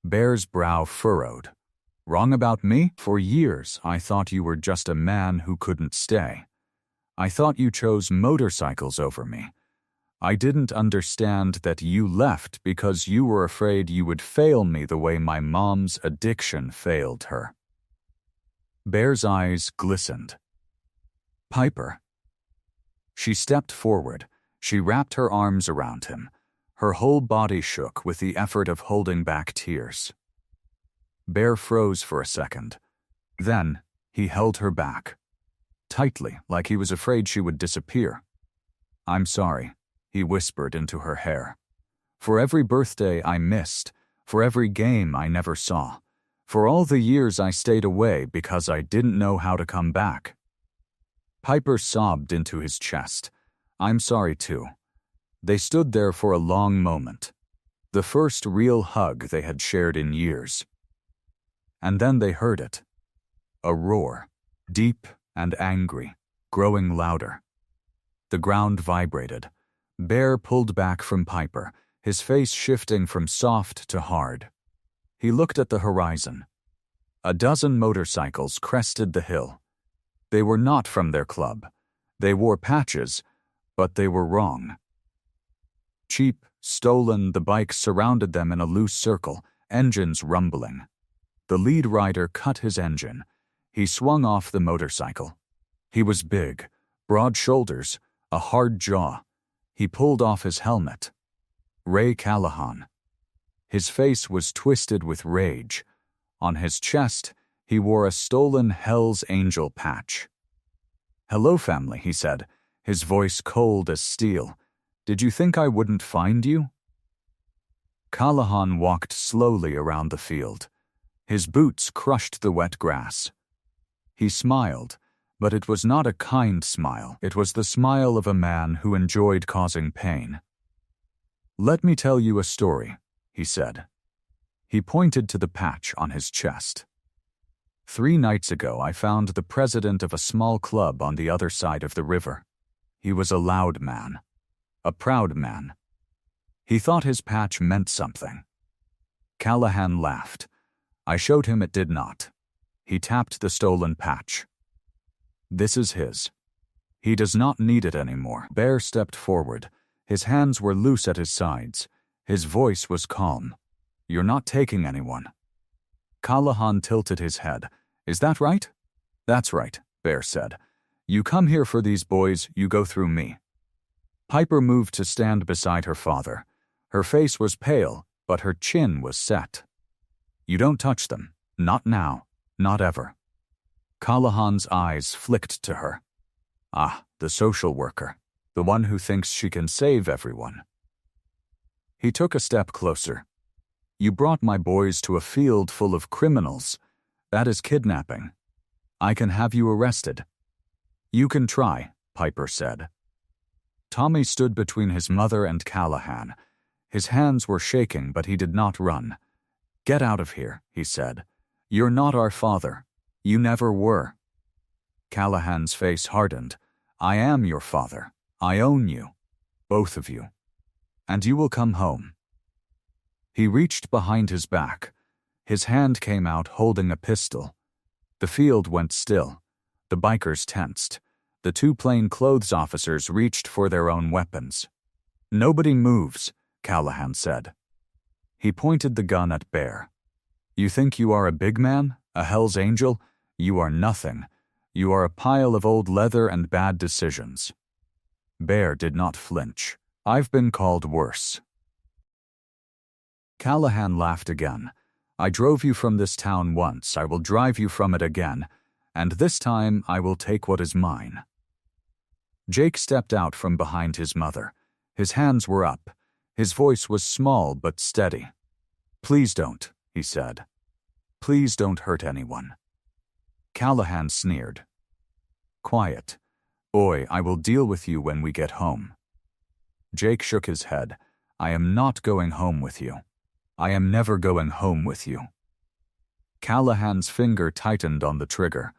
Bear's brow furrowed. Wrong about me? For years, I thought you were just a man who couldn't stay. I thought you chose motorcycles over me. I didn't understand that you left because you were afraid you would fail me the way my mom's addiction failed her." Bear's eyes glistened. "Piper." She stepped forward. She wrapped her arms around him. Her whole body shook with the effort of holding back tears. Bear froze for a second. Then, he held her back. Tightly, like he was afraid she would disappear. "I'm sorry," he whispered into her hair. "For every birthday I missed, for every game I never saw, for all the years I stayed away because I didn't know how to come back." Piper sobbed into his chest. "I'm sorry too." They stood there for a long moment, the first real hug they had shared in years. And then they heard it. A roar, deep and angry, growing louder. The ground vibrated. Bear pulled back from Piper, his face shifting from soft to hard. He looked at the horizon. A dozen motorcycles crested the hill. They were not from their club. They wore patches, but they were wrong. Cheap, stolen, the bikes surrounded them in a loose circle, engines rumbling. The lead rider cut his engine. He swung off the motorcycle. He was big, broad shoulders, a hard jaw. He pulled off his helmet. Ray Callahan. His face was twisted with rage. On his chest, he wore a stolen Hell's Angel patch. "Hello, family," he said, his voice cold as steel. "Did you think I wouldn't find you?" Callahan walked slowly around the field. His boots crushed the wet grass. He smiled, but it was not a kind smile. It was the smile of a man who enjoyed causing pain. "Let me tell you a story," he said. He pointed to the patch on his chest. 3 nights ago, I found the president of a small club on the other side of the river. He was a loud man, a proud man. He thought his patch meant something. Callahan laughed. I showed him it did not. He tapped the stolen patch. "This is his. He does not need it anymore." Bear stepped forward. His hands were loose at his sides. His voice was calm. "You're not taking anyone." Callahan tilted his head. "Is that right?" "That's right," Bear said. "You come here for these boys, you go through me." Piper moved to stand beside her father. Her face was pale, but her chin was set. "You don't touch them. Not now. Not ever." Callahan's eyes flicked to her. Ah, the social worker. The one who thinks she can save everyone. He took a step closer. "You brought my boys to a field full of criminals. That is kidnapping. I can have you arrested." "You can try," Piper said. Tommy stood between his mother and Callahan. His hands were shaking, but he did not run. "Get out of here," he said. "You're not our father. You never were." Callahan's face hardened. "I am your father. I own you. Both of you. And you will come home." He reached behind his back. His hand came out holding a pistol. The field went still. The bikers tensed. The 2 plainclothes officers reached for their own weapons. "Nobody moves," Callahan said. He pointed the gun at Bear. "You think you are a big man? A Hell's Angel? You are nothing. You are a pile of old leather and bad decisions." Bear did not flinch. "I've been called worse." Callahan laughed again. "I drove you from this town once. I will drive you from it again. And this time I will take what is mine." Jake stepped out from behind his mother. His hands were up. His voice was small but steady. "Please don't," he said. "Please don't hurt anyone." Callahan sneered. "Quiet. Boy, I will deal with you when we get home." Jake shook his head. "I am not going home with you. I am never going home with you." Callahan's finger tightened on the trigger.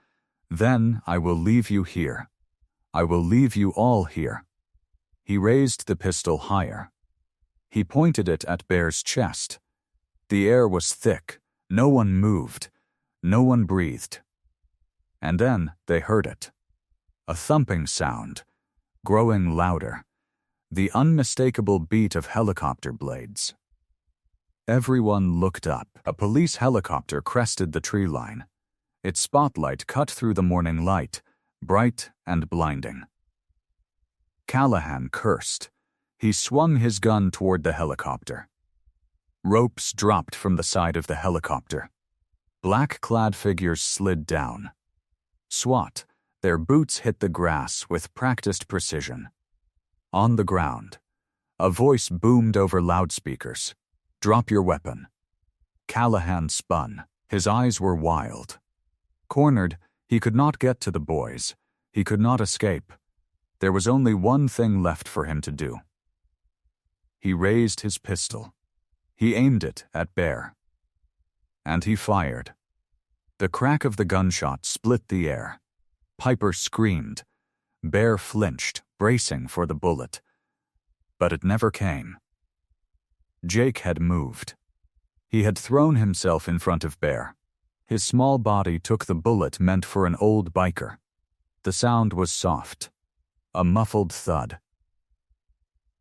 "Then I will leave you here. I will leave you all here." He raised the pistol higher. He pointed it at Bear's chest. The air was thick. No one moved. No one breathed. And then they heard it. A thumping sound, growing louder. The unmistakable beat of helicopter blades. Everyone looked up. A police helicopter crested the tree line. Its spotlight cut through the morning light, bright and blinding. Callahan cursed. He swung his gun toward the helicopter. Ropes dropped from the side of the helicopter. Black-clad figures slid down. SWAT, their boots hit the grass with practiced precision. On the ground, a voice boomed over loudspeakers. "Drop your weapon." Callahan spun. His eyes were wild. Cornered, he could not get to the boys. He could not escape. There was only one thing left for him to do. He raised his pistol. He aimed it at Bear. And he fired. The crack of the gunshot split the air. Piper screamed. Bear flinched, bracing for the bullet. But it never came. Jake had moved. He had thrown himself in front of Bear. His small body took the bullet meant for an old biker. The sound was soft. A muffled thud.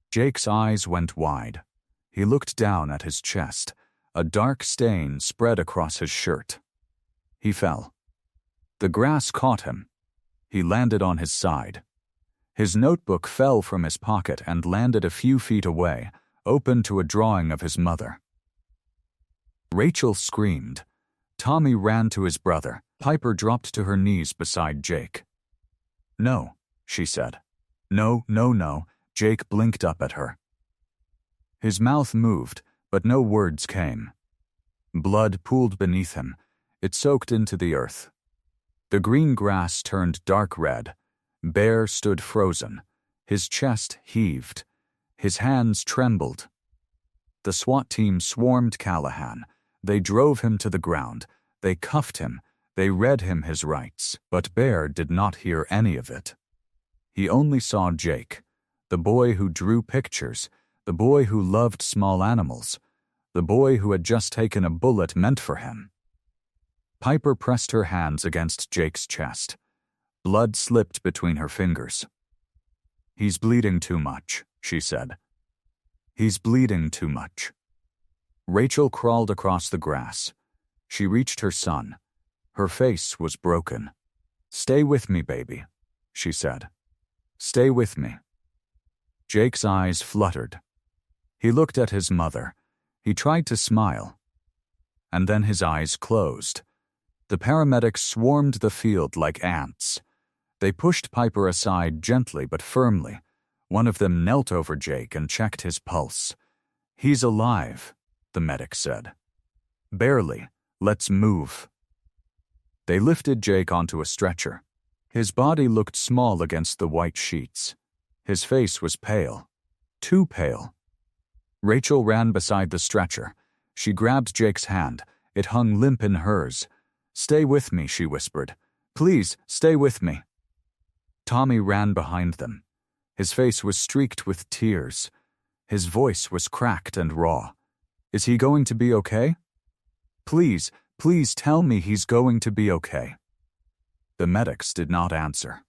Jake's eyes went wide. He looked down at his chest. A dark stain spread across his shirt. He fell. The grass caught him. He landed on his side. His notebook fell from his pocket and landed a few feet away, open to a drawing of his mother. Rachel screamed. Tommy ran to his brother. Piper dropped to her knees beside Jake. "No," she said. "No, no, no." Jake blinked up at her. His mouth moved, but no words came. Blood pooled beneath him. It soaked into the earth. The green grass turned dark red. Bear stood frozen. His chest heaved. His hands trembled. The SWAT team swarmed Callahan. They drove him to the ground. They cuffed him. They read him his rights. But Bear did not hear any of it. He only saw Jake, the boy who drew pictures, the boy who loved small animals, the boy who had just taken a bullet meant for him. Piper pressed her hands against Jake's chest. Blood slipped between her fingers. "He's bleeding too much," she said. "He's bleeding too much." Rachel crawled across the grass. She reached her son. Her face was broken. "Stay with me, baby," she said. "Stay with me." Jake's eyes fluttered. He looked at his mother. He tried to smile. And then his eyes closed. The paramedics swarmed the field like ants. They pushed Piper aside gently but firmly. One of them knelt over Jake and checked his pulse. "He's alive," the medic said. "Barely. Let's move." They lifted Jake onto a stretcher. His body looked small against the white sheets. His face was pale. Too pale. Rachel ran beside the stretcher. She grabbed Jake's hand. It hung limp in hers. "Stay with me," she whispered. "Please, stay with me." Tommy ran behind them. His face was streaked with tears. His voice was cracked and raw. "Is he going to be okay? Please, please tell me he's going to be okay." The medics did not answer.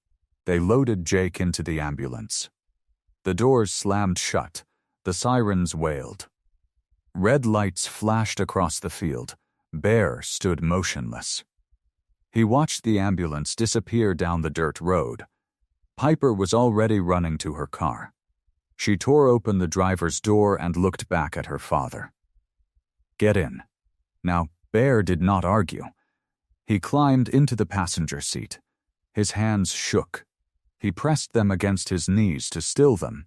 They loaded Jake into the ambulance. The doors slammed shut. The sirens wailed. Red lights flashed across the field. Bear stood motionless. He watched the ambulance disappear down the dirt road. Piper was already running to her car. She tore open the driver's door and looked back at her father. "Get in." Now, Bear did not argue. He climbed into the passenger seat. His hands shook. He pressed them against his knees to still them.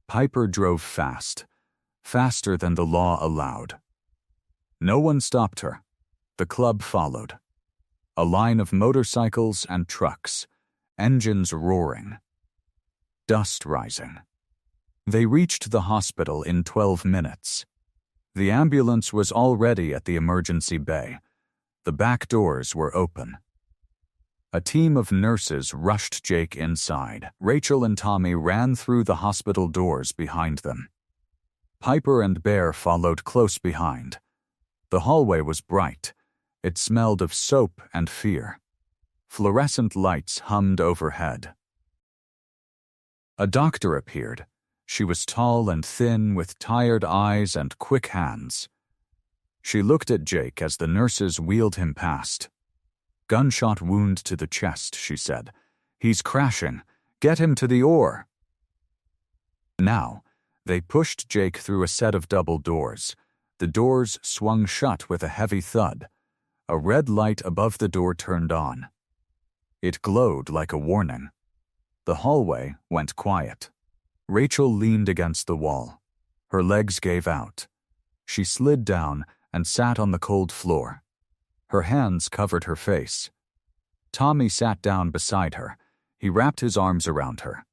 Piper drove fast, faster than the law allowed. No one stopped her. The club followed. A line of motorcycles and trucks, engines roaring, dust rising. They reached the hospital in 12 minutes. The ambulance was already at the emergency bay. The back doors were open. A team of nurses rushed Jake inside. Rachel and Tommy ran through the hospital doors behind them. Piper and Bear followed close behind. The hallway was bright. It smelled of soap and fear. Fluorescent lights hummed overhead. A doctor appeared. She was tall and thin, with tired eyes and quick hands. She looked at Jake as the nurses wheeled him past. "Gunshot wound to the chest," she said. "He's crashing. Get him to the OR." Now, they pushed Jake through a set of double doors. The doors swung shut with a heavy thud. A red light above the door turned on. It glowed like a warning. The hallway went quiet. Rachel leaned against the wall. Her legs gave out. She slid down and sat on the cold floor. Her hands covered her face. Tommy sat down beside her. He wrapped his arms around her.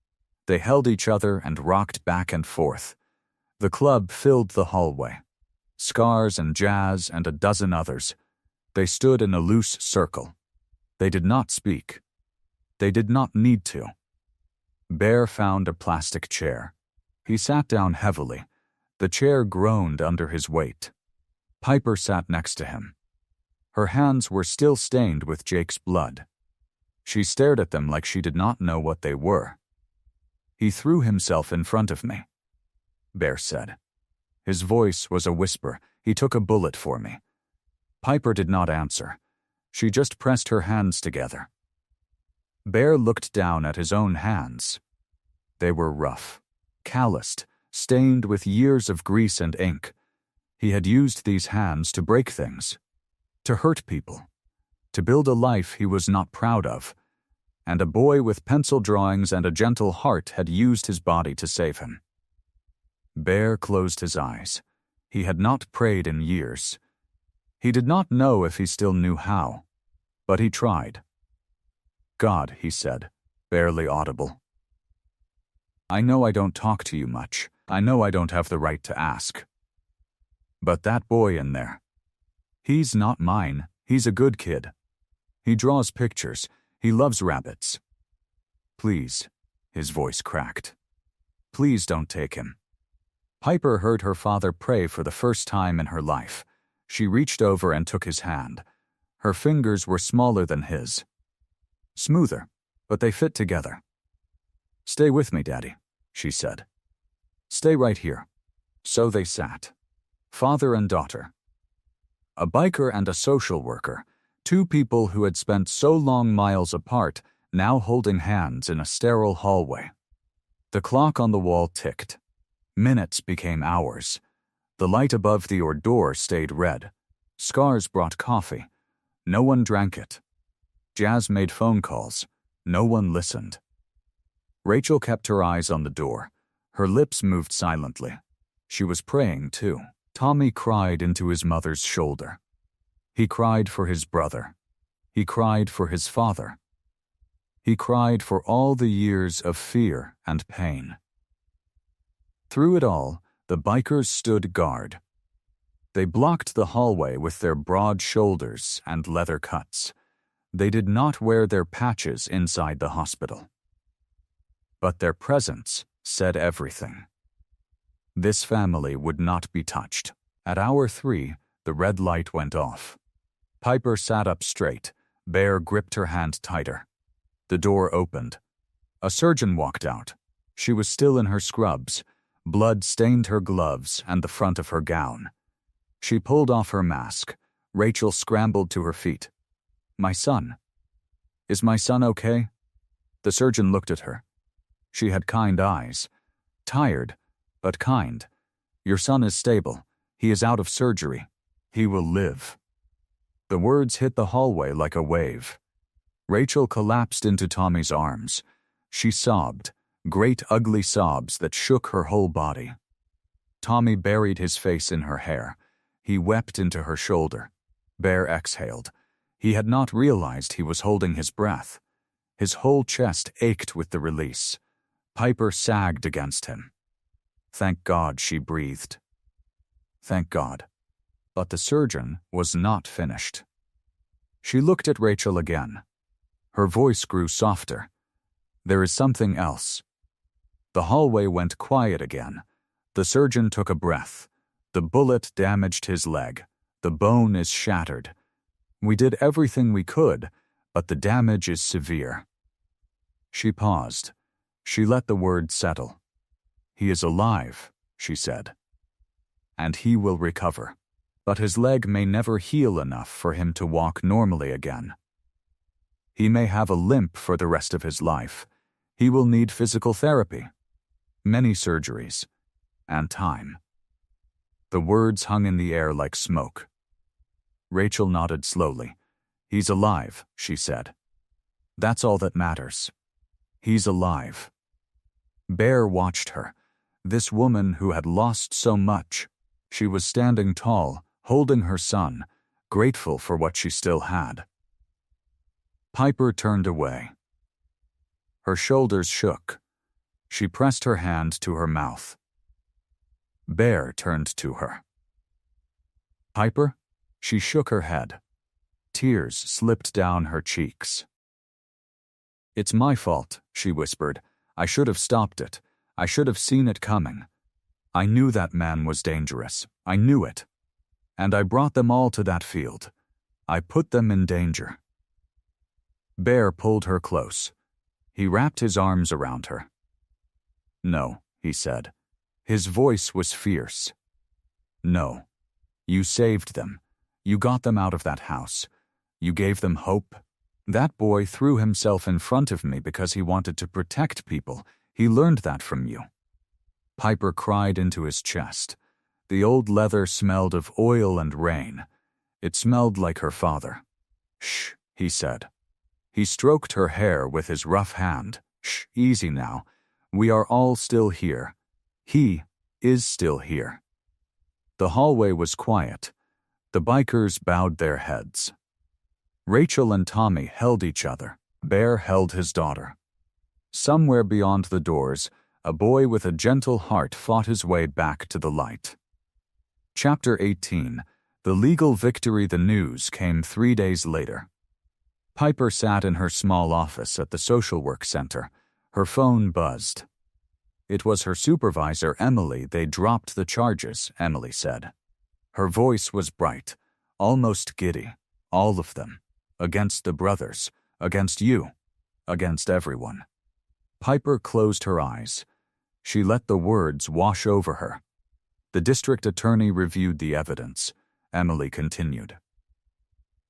They held each other and rocked back and forth. The club filled the hallway. Scars and Jazz and a dozen others. They stood in a loose circle. They did not speak. They did not need to. Bear found a plastic chair. He sat down heavily. The chair groaned under his weight. Piper sat next to him. Her hands were still stained with Jake's blood. She stared at them like she did not know what they were. "He threw himself in front of me," Bear said. His voice was a whisper. "He took a bullet for me." Piper did not answer. She just pressed her hands together. Bear looked down at his own hands. They were rough, calloused, stained with years of grease and ink. He had used these hands to break things, to hurt people, to build a life he was not proud of. And a boy with pencil drawings and a gentle heart had used his body to save him. Bear closed his eyes. He had not prayed in years. He did not know if he still knew how, but he tried. "God," he said, barely audible. "I know I don't talk to you much. I know I don't have the right to ask. But that boy in there, he's not mine. He's a good kid. He draws pictures. He loves rabbits. Please," his voice cracked. "Please don't take him." Piper heard her father pray for the first time in her life. She reached over and took his hand. Her fingers were smaller than his. Smoother, but they fit together. "Stay with me, Daddy," she said. "Stay right here." So they sat. Father and daughter. A biker and a social worker, two people who had spent so long miles apart, now holding hands in a sterile hallway. The clock on the wall ticked. Minutes became hours. The light above the door stayed red. Scars brought coffee. No one drank it. Jazz made phone calls. No one listened. Rachel kept her eyes on the door. Her lips moved silently. She was praying, too. Tommy cried into his mother's shoulder. He cried for his brother. He cried for his father. He cried for all the years of fear and pain. Through it all, the bikers stood guard. They blocked the hallway with their broad shoulders and leather cuts. They did not wear their patches inside the hospital. But their presence said everything. This family would not be touched. At hour 3, the red light went off. Piper sat up straight. Bear gripped her hand tighter. The door opened. A surgeon walked out. She was still in her scrubs. Blood stained her gloves and the front of her gown. She pulled off her mask. Rachel scrambled to her feet. "My son. Is my son okay?" The surgeon looked at her. She had kind eyes. Tired, but kind. "Your son is stable. He is out of surgery. He will live." The words hit the hallway like a wave. Rachel collapsed into Tommy's arms. She sobbed, great ugly sobs that shook her whole body. Tommy buried his face in her hair. He wept into her shoulder. Bear exhaled. He had not realized he was holding his breath. His whole chest ached with the release. Piper sagged against him. "Thank God," she breathed. "Thank God." But the surgeon was not finished. She looked at Rachel again. Her voice grew softer. "There is something else." The hallway went quiet again. The surgeon took a breath. "The bullet damaged his leg. The bone is shattered. We did everything we could, but the damage is severe." She paused. She let the word settle. "He is alive," she said. "And he will recover. But his leg may never heal enough for him to walk normally again. He may have a limp for the rest of his life. He will need physical therapy, many surgeries, and time." The words hung in the air like smoke. Rachel nodded slowly. "He's alive," she said. "That's all that matters. He's alive." Bear watched her. This woman who had lost so much. She was standing tall, holding her son, grateful for what she still had. Piper turned away. Her shoulders shook. She pressed her hand to her mouth. Bear turned to her. "Piper?" She shook her head. Tears slipped down her cheeks. "It's my fault," she whispered. "I should have stopped it. I should have seen it coming. I knew that man was dangerous. I knew it. And I brought them all to that field. I put them in danger." Bear pulled her close. He wrapped his arms around her. "No," he said. His voice was fierce. "No. You saved them. You got them out of that house. You gave them hope. That boy threw himself in front of me because he wanted to protect people. He learned that from you." Piper cried into his chest. The old leather smelled of oil and rain. It smelled like her father. "Shh," he said. He stroked her hair with his rough hand. "Shh, easy now. We are all still here. He is still here." The hallway was quiet. The bikers bowed their heads. Rachel and Tommy held each other. Bear held his daughter. Somewhere beyond the doors, a boy with a gentle heart fought his way back to the light. Chapter 18. The legal victory. The news came 3 days later. Piper sat in her small office at the social work center. Her phone buzzed. It was her supervisor, Emily. "They dropped the charges," Emily said. Her voice was bright, almost giddy. "All of them. Against the brothers. Against you. Against everyone." Piper closed her eyes. She let the words wash over her. The district attorney reviewed the evidence. Emily continued.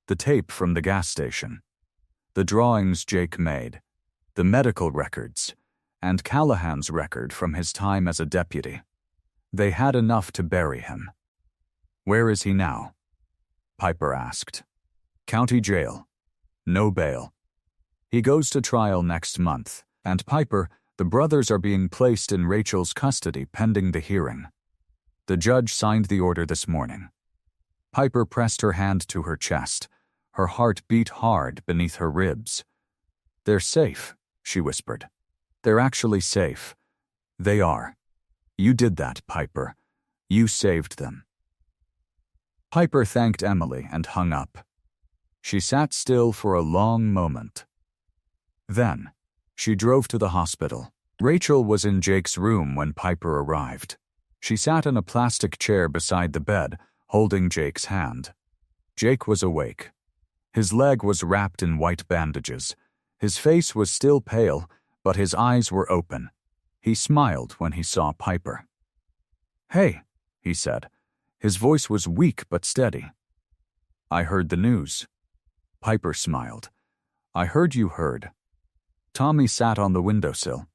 "The tape from the gas station. The drawings Jake made. The medical records. And Callahan's record from his time as a deputy. They had enough to bury him." "Where is he now?" Piper asked. "County jail. No bail. He goes to trial next month. And Piper, the brothers are being placed in Rachel's custody pending the hearing. The judge signed the order this morning." Piper pressed her hand to her chest. Her heart beat hard beneath her ribs. "They're safe," she whispered. "They're actually safe. They are. You did that, Piper. You saved them." Piper thanked Emily and hung up. She sat still for a long moment. Then, she drove to the hospital. Rachel was in Jake's room when Piper arrived. She sat in a plastic chair beside the bed, holding Jake's hand. Jake was awake. His leg was wrapped in white bandages. His face was still pale, but his eyes were open. He smiled when he saw Piper. "Hey," he said. His voice was weak but steady. "I heard the news." Piper smiled. "I heard you heard." Tommy sat on the windowsill.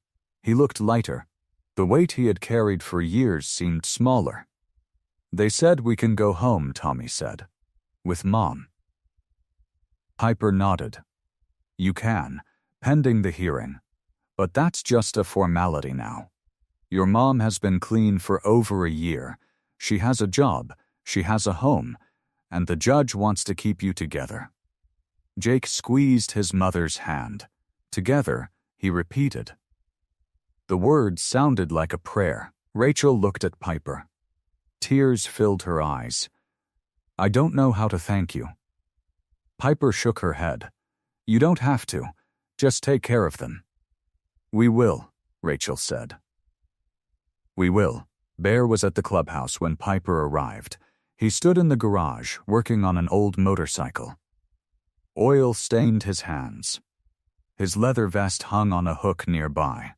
He looked lighter. The weight he had carried for years seemed smaller. "They said we can go home," Tommy said. "With Mom." Piper nodded. "You can, pending the hearing. But that's just a formality now. Your mom has been clean for over a year. She has a job, she has a home, and the judge wants to keep you together." Jake squeezed his mother's hand. Together, he repeated. The words sounded like a prayer. Rachel looked at Piper. Tears filled her eyes. "I don't know how to thank you." Piper shook her head. "You don't have to. Just take care of them." "We will," Rachel said. "We will." Bear was at the clubhouse when Piper arrived. He stood in the garage, working on an old motorcycle. Oil stained his hands. His leather vest hung on a hook nearby.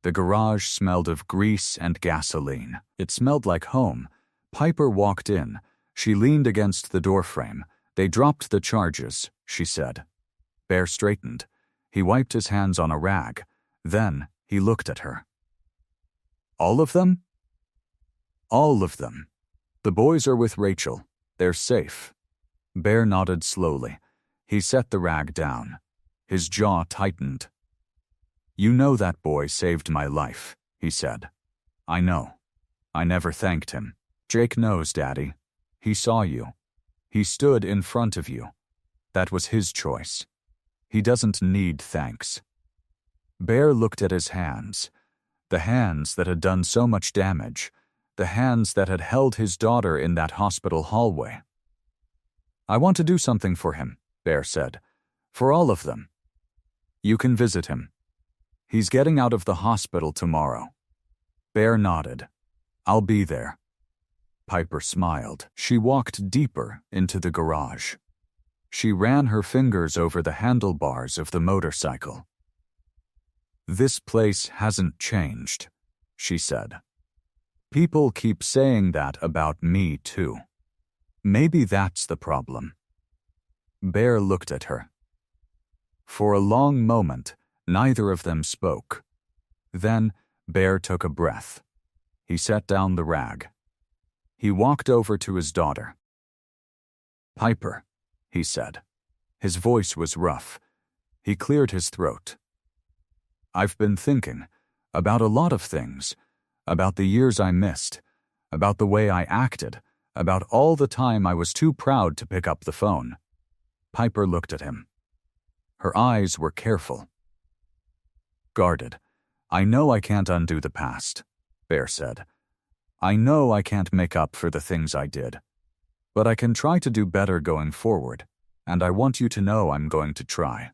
The garage smelled of grease and gasoline. It smelled like home. Piper walked in. She leaned against the doorframe. "They dropped the charges," she said. Bear straightened. He wiped his hands on a rag. Then he looked at her. "All of them?" "All of them. The boys are with Rachel. They're safe." Bear nodded slowly. He set the rag down. His jaw tightened. "You know that boy saved my life," he said. "I know. I never thanked him." "Jake knows, Daddy. He saw you. He stood in front of you. That was his choice. He doesn't need thanks." Bear looked at his hands, the hands that had done so much damage, the hands that had held his daughter in that hospital hallway. "I want to do something for him," Bear said. "For all of them. You can visit him. He's getting out of the hospital tomorrow." Bear nodded. "I'll be there." Piper smiled. She walked deeper into the garage. She ran her fingers over the handlebars of the motorcycle. "This place hasn't changed," she said. "People keep saying that about me, too. Maybe that's the problem." Bear looked at her. For a long moment, neither of them spoke. Then Bear took a breath. He set down the rag. He walked over to his daughter. "Piper," he said. His voice was rough. He cleared his throat. "I've been thinking about a lot of things, about the years I missed, about the way I acted, about all the time I was too proud to pick up the phone." Piper looked at him. Her eyes were careful, guarded. "I know I can't undo the past," Bear said. "I know I can't make up for the things I did. But I can try to do better going forward, and I want you to know I'm going to try."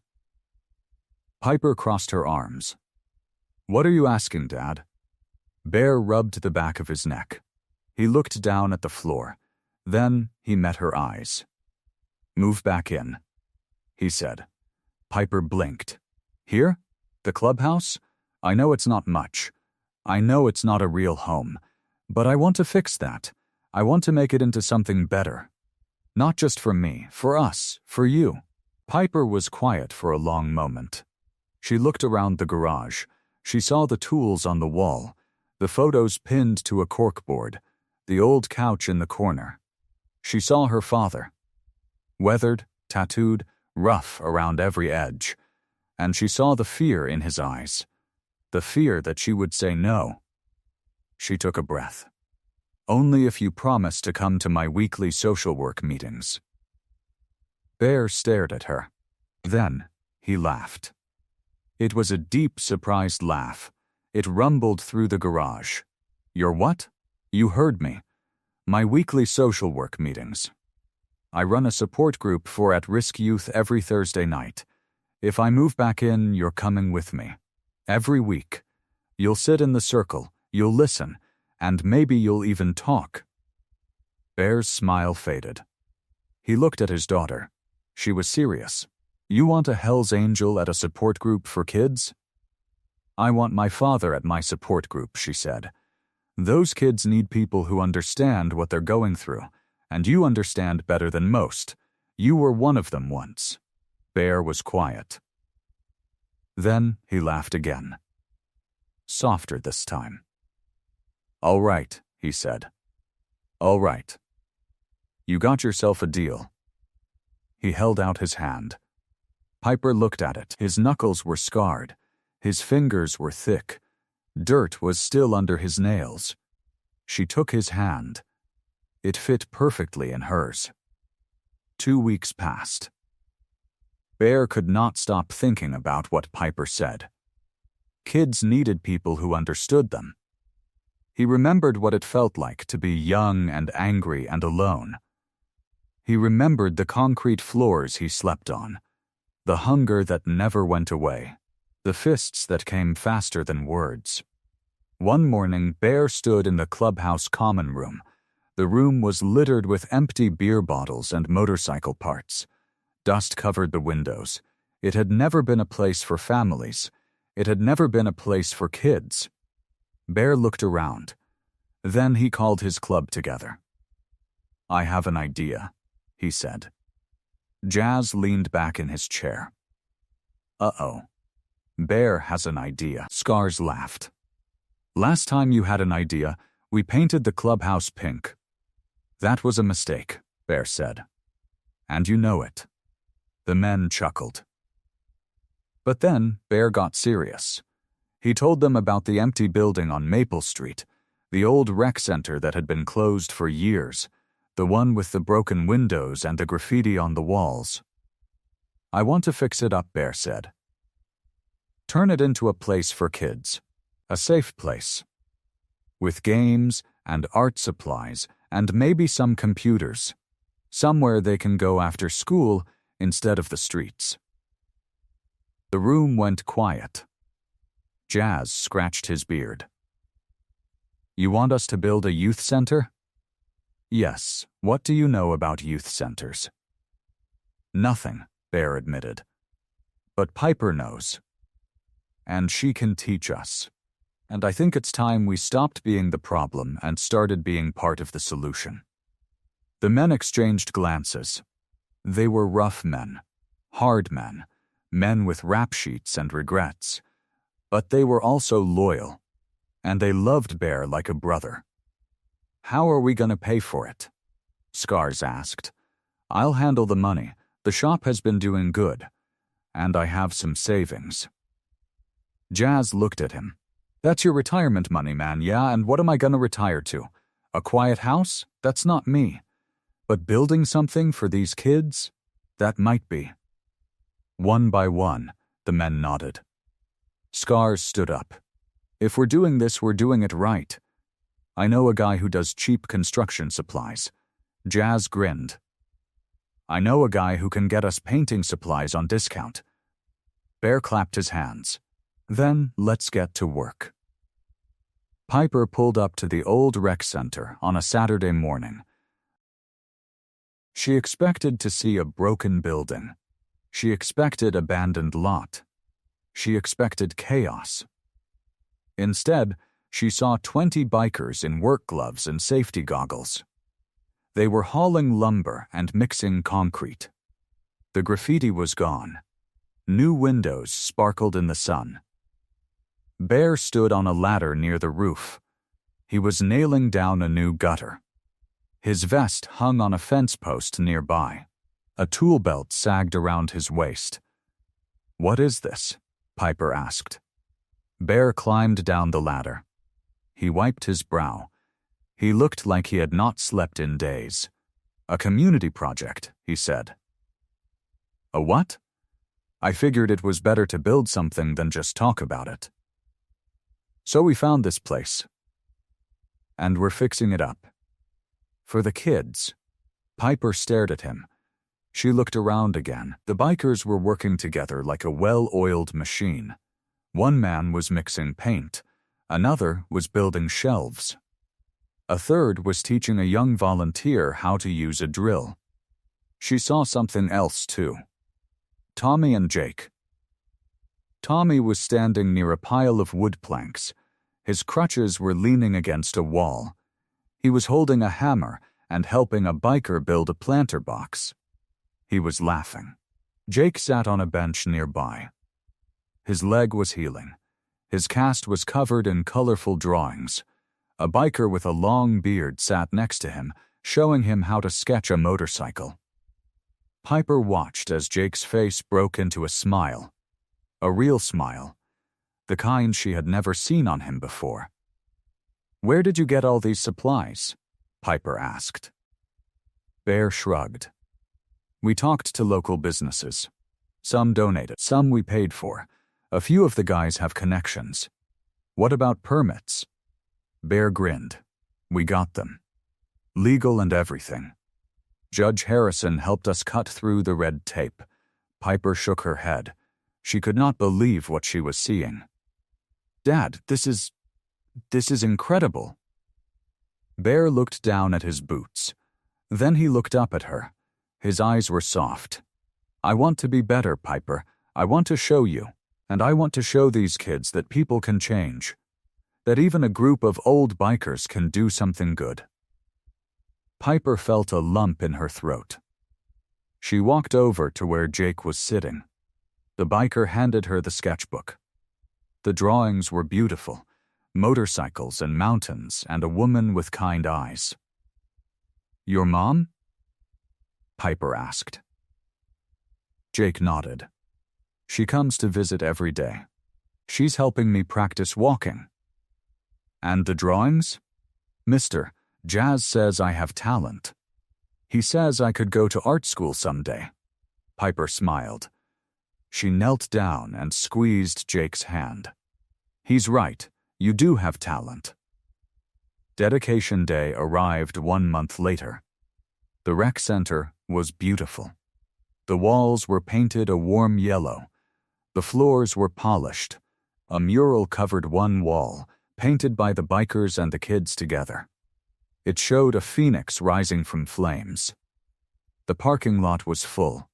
Piper crossed her arms. "What are you asking, Dad?" Bear rubbed the back of his neck. He looked down at the floor. Then he met her eyes. "Move back in," he said. Piper blinked. "Here? The clubhouse? I know it's not much. I know it's not a real home. But I want to fix that. I want to make it into something better. Not just for me, for us, for you." Piper was quiet for a long moment. She looked around the garage. She saw the tools on the wall, the photos pinned to a corkboard, the old couch in the corner. She saw her father, weathered, tattooed, rough around every edge, and she saw the fear in his eyes, the fear that she would say no. She took a breath. "Only if you promise to come to my weekly social work meetings." Bear stared at her. Then he laughed. It was a deep, surprised laugh. It rumbled through the garage. "Your what?" "You heard me. My weekly social work meetings. I run a support group for at-risk youth every Thursday night. If I move back in, you're coming with me. Every week. You'll sit in the circle, you'll listen, and maybe you'll even talk." Bear's smile faded. He looked at his daughter. She was serious. "You want a Hell's Angel at a support group for kids?" "I want my father at my support group," she said. "Those kids need people who understand what they're going through, and you understand better than most. You were one of them once." Bear was quiet. Then he laughed again. Softer this time. "All right," he said. "All right. You got yourself a deal." He held out his hand. Piper looked at it. His knuckles were scarred. His fingers were thick. Dirt was still under his nails. She took his hand. It fit perfectly in hers. 2 weeks passed. Bear could not stop thinking about what Piper said. Kids needed people who understood them. He remembered what it felt like to be young and angry and alone. He remembered the concrete floors he slept on, the hunger that never went away, the fists that came faster than words. One morning, Bear stood in the clubhouse common room. The room was littered with empty beer bottles and motorcycle parts. Dust covered the windows. It had never been a place for families. It had never been a place for kids. Bear looked around. Then he called his club together. "I have an idea," he said. Jazz leaned back in his chair. "Uh-oh. Bear has an idea." Scars laughed. "Last time you had an idea, we painted the clubhouse pink." "That was a mistake," Bear said. "And you know it." The men chuckled. But then Bear got serious. He told them about the empty building on Maple Street, the old rec center that had been closed for years, the one with the broken windows and the graffiti on the walls. "I want to fix it up," Bear said. "Turn it into a place for kids, a safe place, with games and art supplies and maybe some computers, somewhere they can go after school instead of the streets." The room went quiet. Jazz scratched his beard. "You want us to build a youth center?" "Yes. What do you know about youth centers?" "Nothing," Bear admitted. "But Piper knows. And she can teach us. And I think it's time we stopped being the problem and started being part of the solution." The men exchanged glances. They were rough men, hard men, men with rap sheets and regrets. But they were also loyal, and they loved Bear like a brother. "How are we going to pay for it?" Scars asked. "I'll handle the money. The shop has been doing good, and I have some savings." Jazz looked at him. "That's your retirement money, man, yeah? And what am I going to retire to? A quiet house? That's not me. But building something for these kids? That might be." One by one, the men nodded. Scars stood up. "If we're doing this, we're doing it right. I know a guy who does cheap construction supplies." Jazz grinned. "I know a guy who can get us painting supplies on discount." Bear clapped his hands. "Then let's get to work." Piper pulled up to the old rec center on a Saturday morning. She expected to see a broken building. She expected abandoned lot. She expected chaos. Instead, she saw 20 bikers in work gloves and safety goggles. They were hauling lumber and mixing concrete. The graffiti was gone. New windows sparkled in the sun. Bear stood on a ladder near the roof. He was nailing down a new gutter. His vest hung on a fence post nearby. A tool belt sagged around his waist. "What is this?" Piper asked. Bear climbed down the ladder. He wiped his brow. He looked like he had not slept in days. "A community project," he said. "A what?" "I figured it was better to build something than just talk about it. So we found this place. And we're fixing it up. For the kids." Piper stared at him. She looked around again. The bikers were working together like a well-oiled machine. One man was mixing paint. Another was building shelves. A third was teaching a young volunteer how to use a drill. She saw something else, too. Tommy and Jake. Tommy was standing near a pile of wood planks. His crutches were leaning against a wall. He was holding a hammer and helping a biker build a planter box. He was laughing. Jake sat on a bench nearby. His leg was healing. His cast was covered in colorful drawings. A biker with a long beard sat next to him, showing him how to sketch a motorcycle. Piper watched as Jake's face broke into a smile. A real smile. The kind she had never seen on him before. "Where did you get all these supplies?" Piper asked. Bear shrugged. "We talked to local businesses. Some donated, some we paid for. A few of the guys have connections." "What about permits?" Bear grinned. "We got them. Legal and everything. Judge Harrison helped us cut through the red tape." Piper shook her head. She could not believe what she was seeing. "Dad, this is incredible." Bear looked down at his boots. Then he looked up at her. His eyes were soft. I want to be better, Piper. I want to show you, and I want to show these kids that people can change, that even a group of old bikers can do something good. Piper felt a lump in her throat. She walked over to where Jake was sitting. The biker handed her the sketchbook. The drawings were beautiful, motorcycles and mountains and a woman with kind eyes. "Your mom?" Piper asked. Jake nodded. "She comes to visit every day. She's helping me practice walking." "And the drawings?" "Mister, Jazz says I have talent. He says I could go to art school someday." Piper smiled. She knelt down and squeezed Jake's hand. "He's right. You do have talent." Dedication Day arrived 1 month later. The rec center was beautiful. The walls were painted a warm yellow. The floors were polished. A mural covered one wall, painted by the bikers and the kids together. It showed a phoenix rising from flames. The parking lot was full.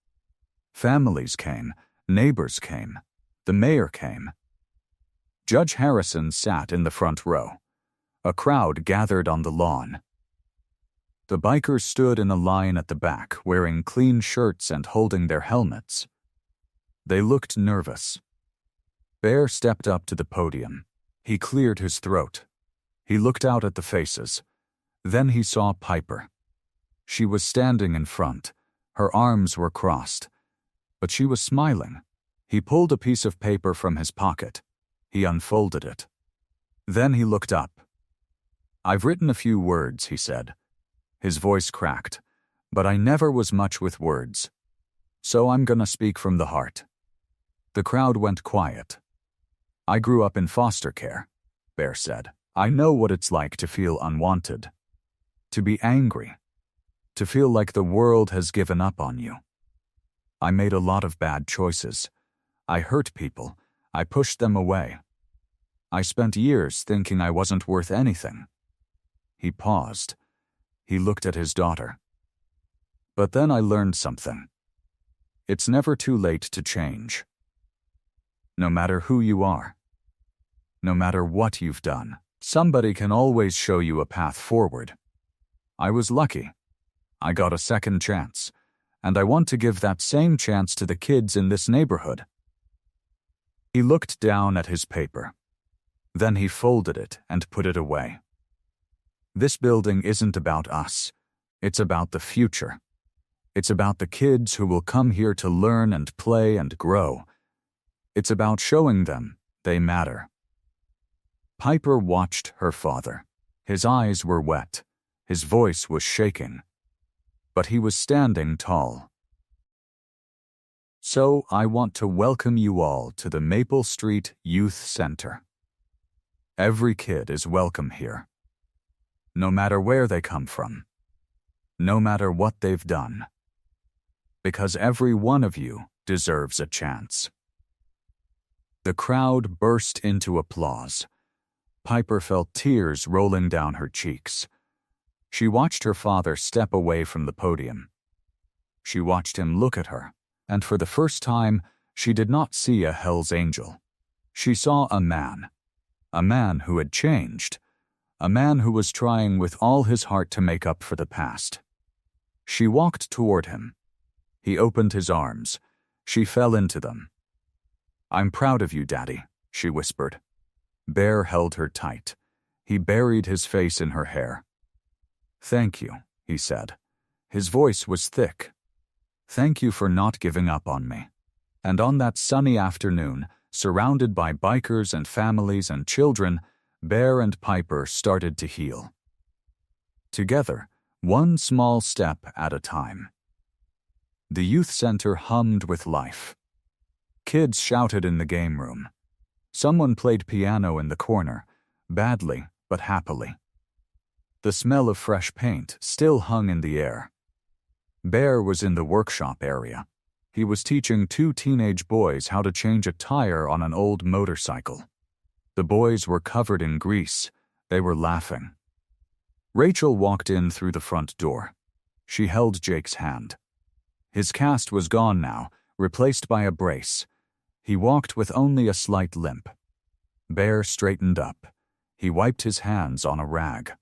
Families came, neighbors came, the mayor came. Judge Harrison sat in the front row. A crowd gathered on the lawn. The bikers stood in a line at the back, wearing clean shirts and holding their helmets. They looked nervous. Bear stepped up to the podium. He cleared his throat. He looked out at the faces. Then he saw Piper. She was standing in front. Her arms were crossed. But she was smiling. He pulled a piece of paper from his pocket. He unfolded it. Then he looked up. "I've written a few words," he said. His voice cracked. "But I never was much with words. So I'm gonna speak from the heart." The crowd went quiet. "I grew up in foster care," Bear said. "I know what it's like to feel unwanted. To be angry. To feel like the world has given up on you. I made a lot of bad choices. I hurt people. I pushed them away. I spent years thinking I wasn't worth anything." He paused. He looked at his daughter. "But then I learned something. It's never too late to change. No matter who you are, no matter what you've done, somebody can always show you a path forward. I was lucky. I got a second chance, and I want to give that same chance to the kids in this neighborhood." He looked down at his paper. Then he folded it and put it away. "This building isn't about us. It's about the future. It's about the kids who will come here to learn and play and grow. It's about showing them they matter." Piper watched her father. His eyes were wet. His voice was shaking. But he was standing tall. "So I want to welcome you all to the Maple Street Youth Center. Every kid is welcome here. No matter where they come from. No matter what they've done. Because every one of you deserves a chance." The crowd burst into applause. Piper felt tears rolling down her cheeks. She watched her father step away from the podium. She watched him look at her, and for the first time, she did not see a Hell's Angel. She saw a man who had changed, a man who was trying with all his heart to make up for the past. She walked toward him. He opened his arms. She fell into them. "I'm proud of you, Daddy," she whispered. Bear held her tight. He buried his face in her hair. "Thank you," he said. His voice was thick. "Thank you for not giving up on me." And on that sunny afternoon, surrounded by bikers and families and children, Bear and Piper started to heal. Together, one small step at a time. The youth center hummed with life. Kids shouted in the game room. Someone played piano in the corner, badly but happily. The smell of fresh paint still hung in the air. Bear was in the workshop area. He was teaching 2 teenage boys how to change a tire on an old motorcycle. The boys were covered in grease. They were laughing. Rachel walked in through the front door. She held Jake's hand. His cast was gone now, replaced by a brace. He walked with only a slight limp. Bear straightened up. He wiped his hands on a rag.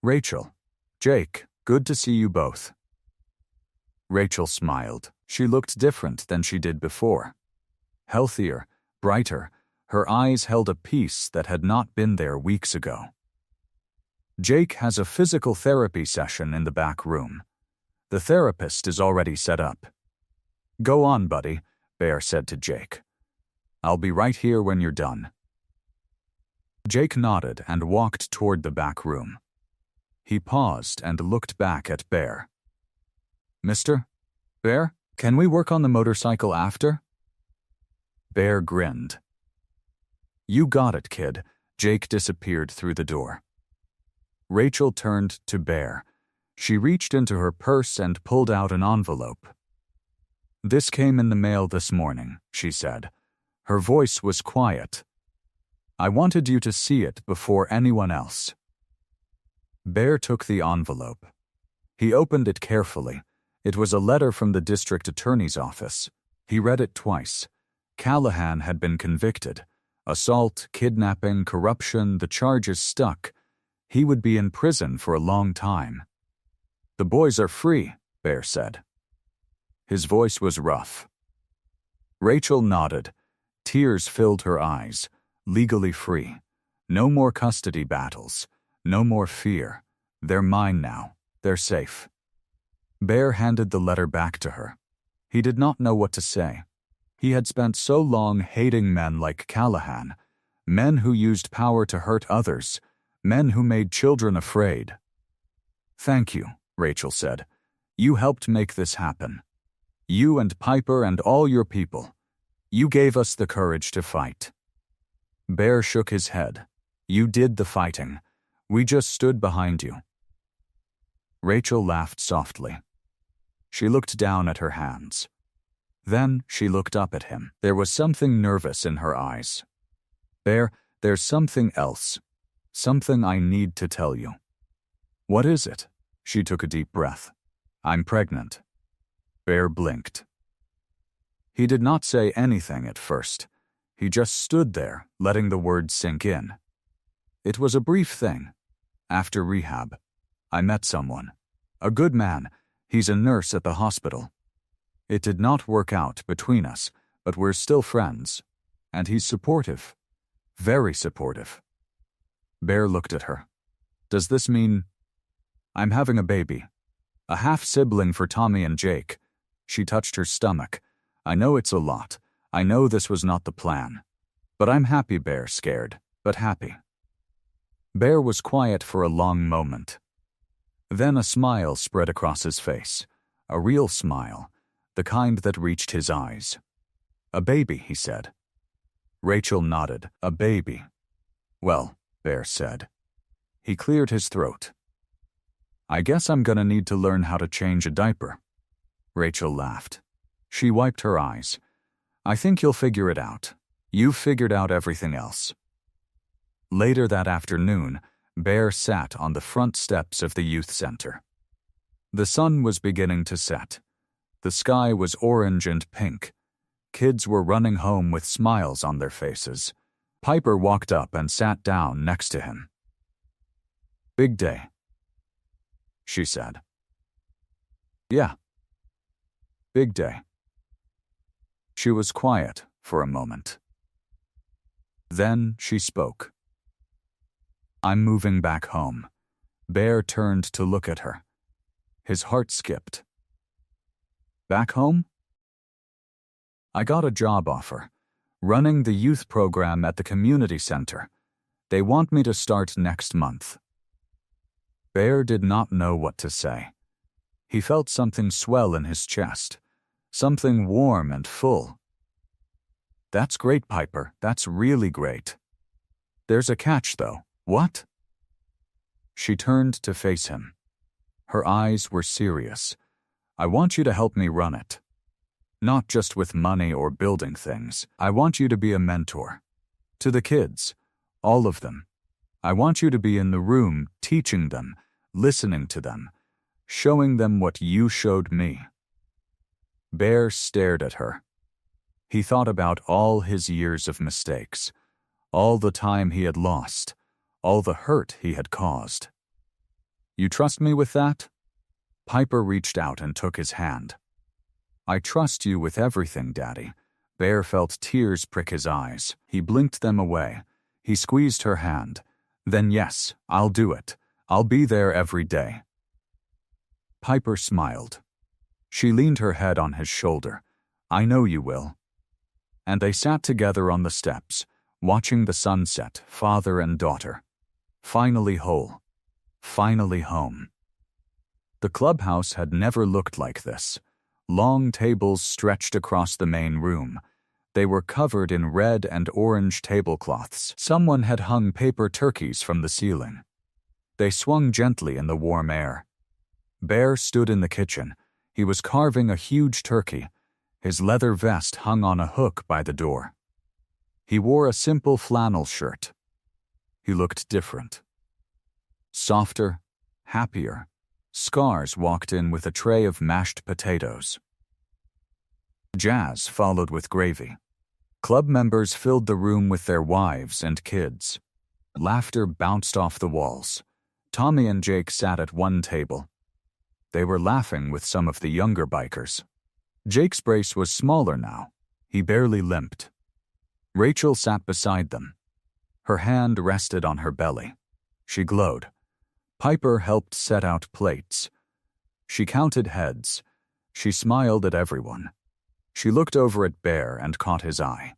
"Rachel, Jake, good to see you both." Rachel smiled. She looked different than she did before. Healthier, brighter, her eyes held a peace that had not been there weeks ago. "Jake has a physical therapy session in the back room. The therapist is already set up." "Go on, buddy," Bear said to Jake. "I'll be right here when you're done." Jake nodded and walked toward the back room. He paused and looked back at Bear. "Mr. Bear, can we work on the motorcycle after?" Bear grinned. "You got it, kid." Jake disappeared through the door. Rachel turned to Bear. She reached into her purse and pulled out an envelope. "This came in the mail this morning," she said. Her voice was quiet. "I wanted you to see it before anyone else." Bear took the envelope. He opened it carefully. It was a letter from the district attorney's office. He read it twice. Callahan had been convicted. Assault, kidnapping, corruption, the charges stuck. He would be in prison for a long time. "The boys are free," Bear said. His voice was rough. Rachel nodded. Tears filled her eyes. Legally free. No more custody battles. No more fear. They're mine now. They're safe. Bear handed the letter back to her. He did not know what to say. He had spent so long hating men like Callahan, men who used power to hurt others, men who made children afraid. "Thank you," Rachel said. "You helped make this happen. You and Piper and all your people. You gave us the courage to fight." Bear shook his head. "You did the fighting. We just stood behind you." Rachel laughed softly. She looked down at her hands. Then she looked up at him. There was something nervous in her eyes. "Bear, there's something else. Something I need to tell you." "What is it?" She took a deep breath. "I'm pregnant." Bear blinked. He did not say anything at first. He just stood there, letting the words sink in. "It was a brief thing. After rehab, I met someone. A good man. He's a nurse at the hospital. It did not work out between us, but we're still friends. And he's supportive. Very supportive." Bear looked at her. "Does this mean—" "I'm having a baby. A half-sibling for Tommy and Jake." She touched her stomach. "I know it's a lot. I know this was not the plan. But I'm happy, Bear, scared, but happy." Bear was quiet for a long moment. Then a smile spread across his face. A real smile, the kind that reached his eyes. "A baby," he said. Rachel nodded. "A baby." "Well," Bear said. He cleared his throat. "I guess I'm gonna need to learn how to change a diaper." Rachel laughed. She wiped her eyes. "I think you'll figure it out. You've figured out everything else." Later that afternoon, Bear sat on the front steps of the youth center. The sun was beginning to set. The sky was orange and pink. Kids were running home with smiles on their faces. Piper walked up and sat down next to him. "Big day," she said. "Yeah. Big day." She was quiet for a moment. Then she spoke. "I'm moving back home." Bear turned to look at her. His heart skipped. "Back home?" "I got a job offer, running the youth program at the community center. They want me to start next month." Bear did not know what to say. He felt something swell in his chest, something warm and full. "That's great, Piper. That's really great. There's a catch, though." "What?" She turned to face him. Her eyes were serious. "I want you to help me run it. Not just with money or building things. I want you to be a mentor. To the kids. All of them. I want you to be in the room, teaching them, listening to them, showing them what you showed me." Bear stared at her. He thought about all his years of mistakes, all the time he had lost, all the hurt he had caused. "You trust me with that?" Piper reached out and took his hand. "I trust you with everything, Daddy." Bear felt tears prick his eyes. He blinked them away. He squeezed her hand. "Then yes, I'll do it. I'll be there every day." Piper smiled. She leaned her head on his shoulder. "I know you will." And they sat together on the steps, watching the sunset, father and daughter. Finally whole. Finally home. The clubhouse had never looked like this. Long tables stretched across the main room. They were covered in red and orange tablecloths. Someone had hung paper turkeys from the ceiling. They swung gently in the warm air. Bear stood in the kitchen. He was carving a huge turkey. His leather vest hung on a hook by the door. He wore a simple flannel shirt. He looked different. Softer, happier. Scars walked in with a tray of mashed potatoes. Jazz followed with gravy. Club members filled the room with their wives and kids. Laughter bounced off the walls. Tommy and Jake sat at one table. They were laughing with some of the younger bikers. Jake's brace was smaller now. He barely limped. Rachel sat beside them. Her hand rested on her belly. She glowed. Piper helped set out plates. She counted heads. She smiled at everyone. She looked over at Bear and caught his eye.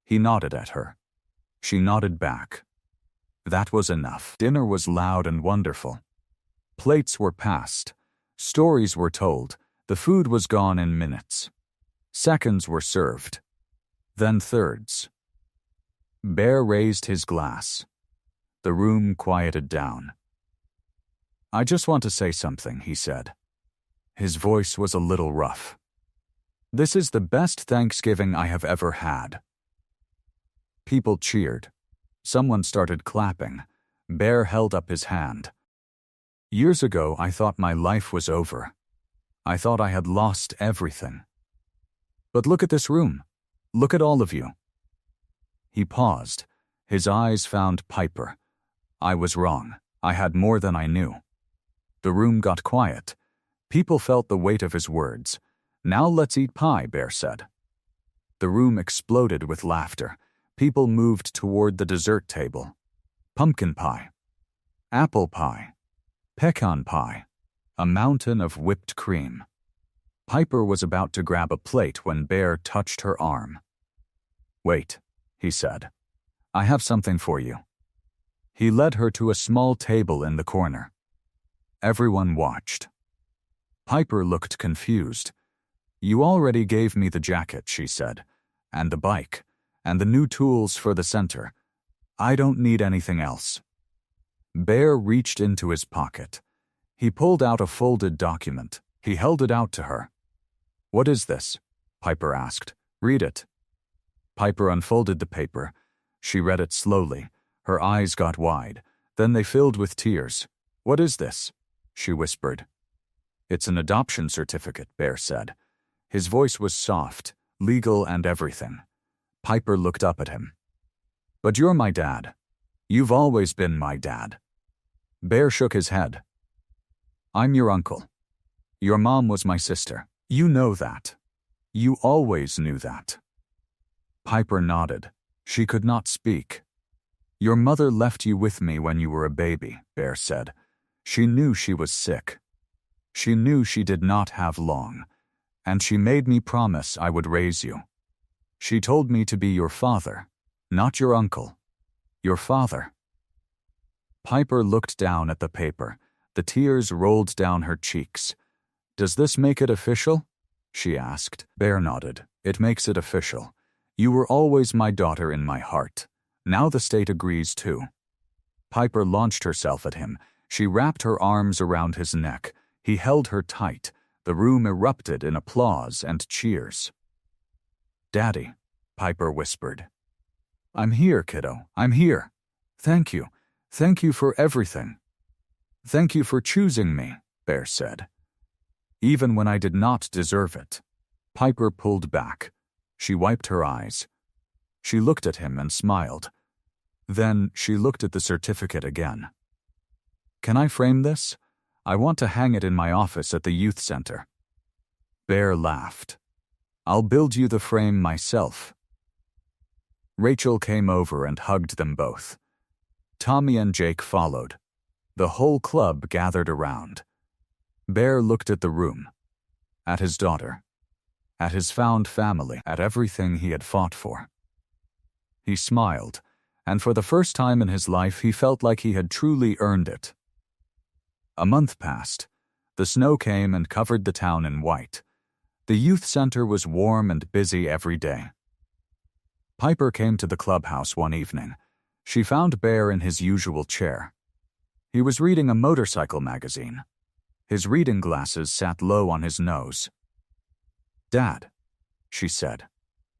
He nodded at her. She nodded back. That was enough. Dinner was loud and wonderful. Plates were passed. Stories were told. The food was gone in minutes. Seconds were served. Then thirds. Bear raised his glass. The room quieted down. "I just want to say something," he said. His voice was a little rough. "This is the best Thanksgiving I have ever had." People cheered. Someone started clapping. Bear held up his hand. "Years ago, I thought my life was over. I thought I had lost everything. But look at this room. Look at all of you." He paused. His eyes found Piper. "I was wrong. I had more than I knew." The room got quiet. People felt the weight of his words. "Now let's eat pie," Bear said. The room exploded with laughter. People moved toward the dessert table. Pumpkin pie. Apple pie. Pecan pie. A mountain of whipped cream. Piper was about to grab a plate when Bear touched her arm. "Wait," he said. "I have something for you." He led her to a small table in the corner. Everyone watched. Piper looked confused. "You already gave me the jacket," she said, "and the bike, and the new tools for the center. I don't need anything else." Bear reached into his pocket. He pulled out a folded document. He held it out to her. "What is this?" Piper asked. "Read it." Piper unfolded the paper. She read it slowly. Her eyes got wide. Then they filled with tears. "What is this?" she whispered. "It's an adoption certificate," Bear said. His voice was soft, legal and everything. Piper looked up at him. "But you're my dad. You've always been my dad." Bear shook his head. "I'm your uncle. Your mom was my sister. You know that. You always knew that." Piper nodded. She could not speak. "Your mother left you with me when you were a baby," Bear said. "She knew she was sick. She knew she did not have long, and she made me promise I would raise you. She told me to be your father, not your uncle. Your father." Piper looked down at the paper. The tears rolled down her cheeks. "Does this make it official?" she asked. Bear nodded. "It makes it official. You were always my daughter in my heart. Now the state agrees too." Piper launched herself at him. She wrapped her arms around his neck. He held her tight. The room erupted in applause and cheers. "Daddy," Piper whispered. "I'm here, kiddo. I'm here. Thank you. Thank you for everything." "Thank you for choosing me," Bear said. "Even when I did not deserve it." Piper pulled back. She wiped her eyes. She looked at him and smiled. Then she looked at the certificate again. "Can I frame this? I want to hang it in my office at the youth center." Bear laughed. "I'll build you the frame myself." Rachel came over and hugged them both. Tommy and Jake followed. The whole club gathered around. Bear looked at the room, at his daughter, at his found family, at everything he had fought for. He smiled, and for the first time in his life he felt like he had truly earned it. A month passed. The snow came and covered the town in white. The youth center was warm and busy every day. Piper came to the clubhouse one evening. She found Bear in his usual chair. He was reading a motorcycle magazine. His reading glasses sat low on his nose. "Dad," she said,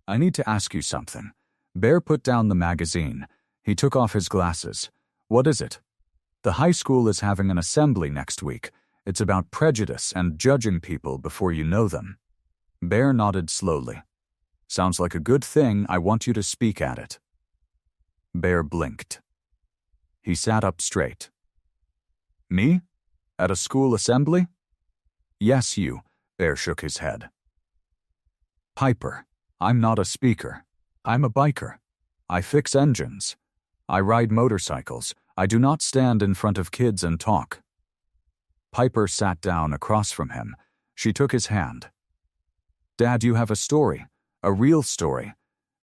"I need to ask you something." Bear put down the magazine. He took off his glasses. "What is it?" "The high school is having an assembly next week. It's about prejudice and judging people before you know them." Bear nodded slowly. "Sounds like a good thing. I want you to speak at it." Bear blinked. He sat up straight. "Me? At a school assembly?" "Yes, you." Bear shook his head. "Piper, I'm not a speaker. I'm a biker. I fix engines. I ride motorcycles. I do not stand in front of kids and talk." Piper sat down across from him. She took his hand. "Dad, you have a story, a real story.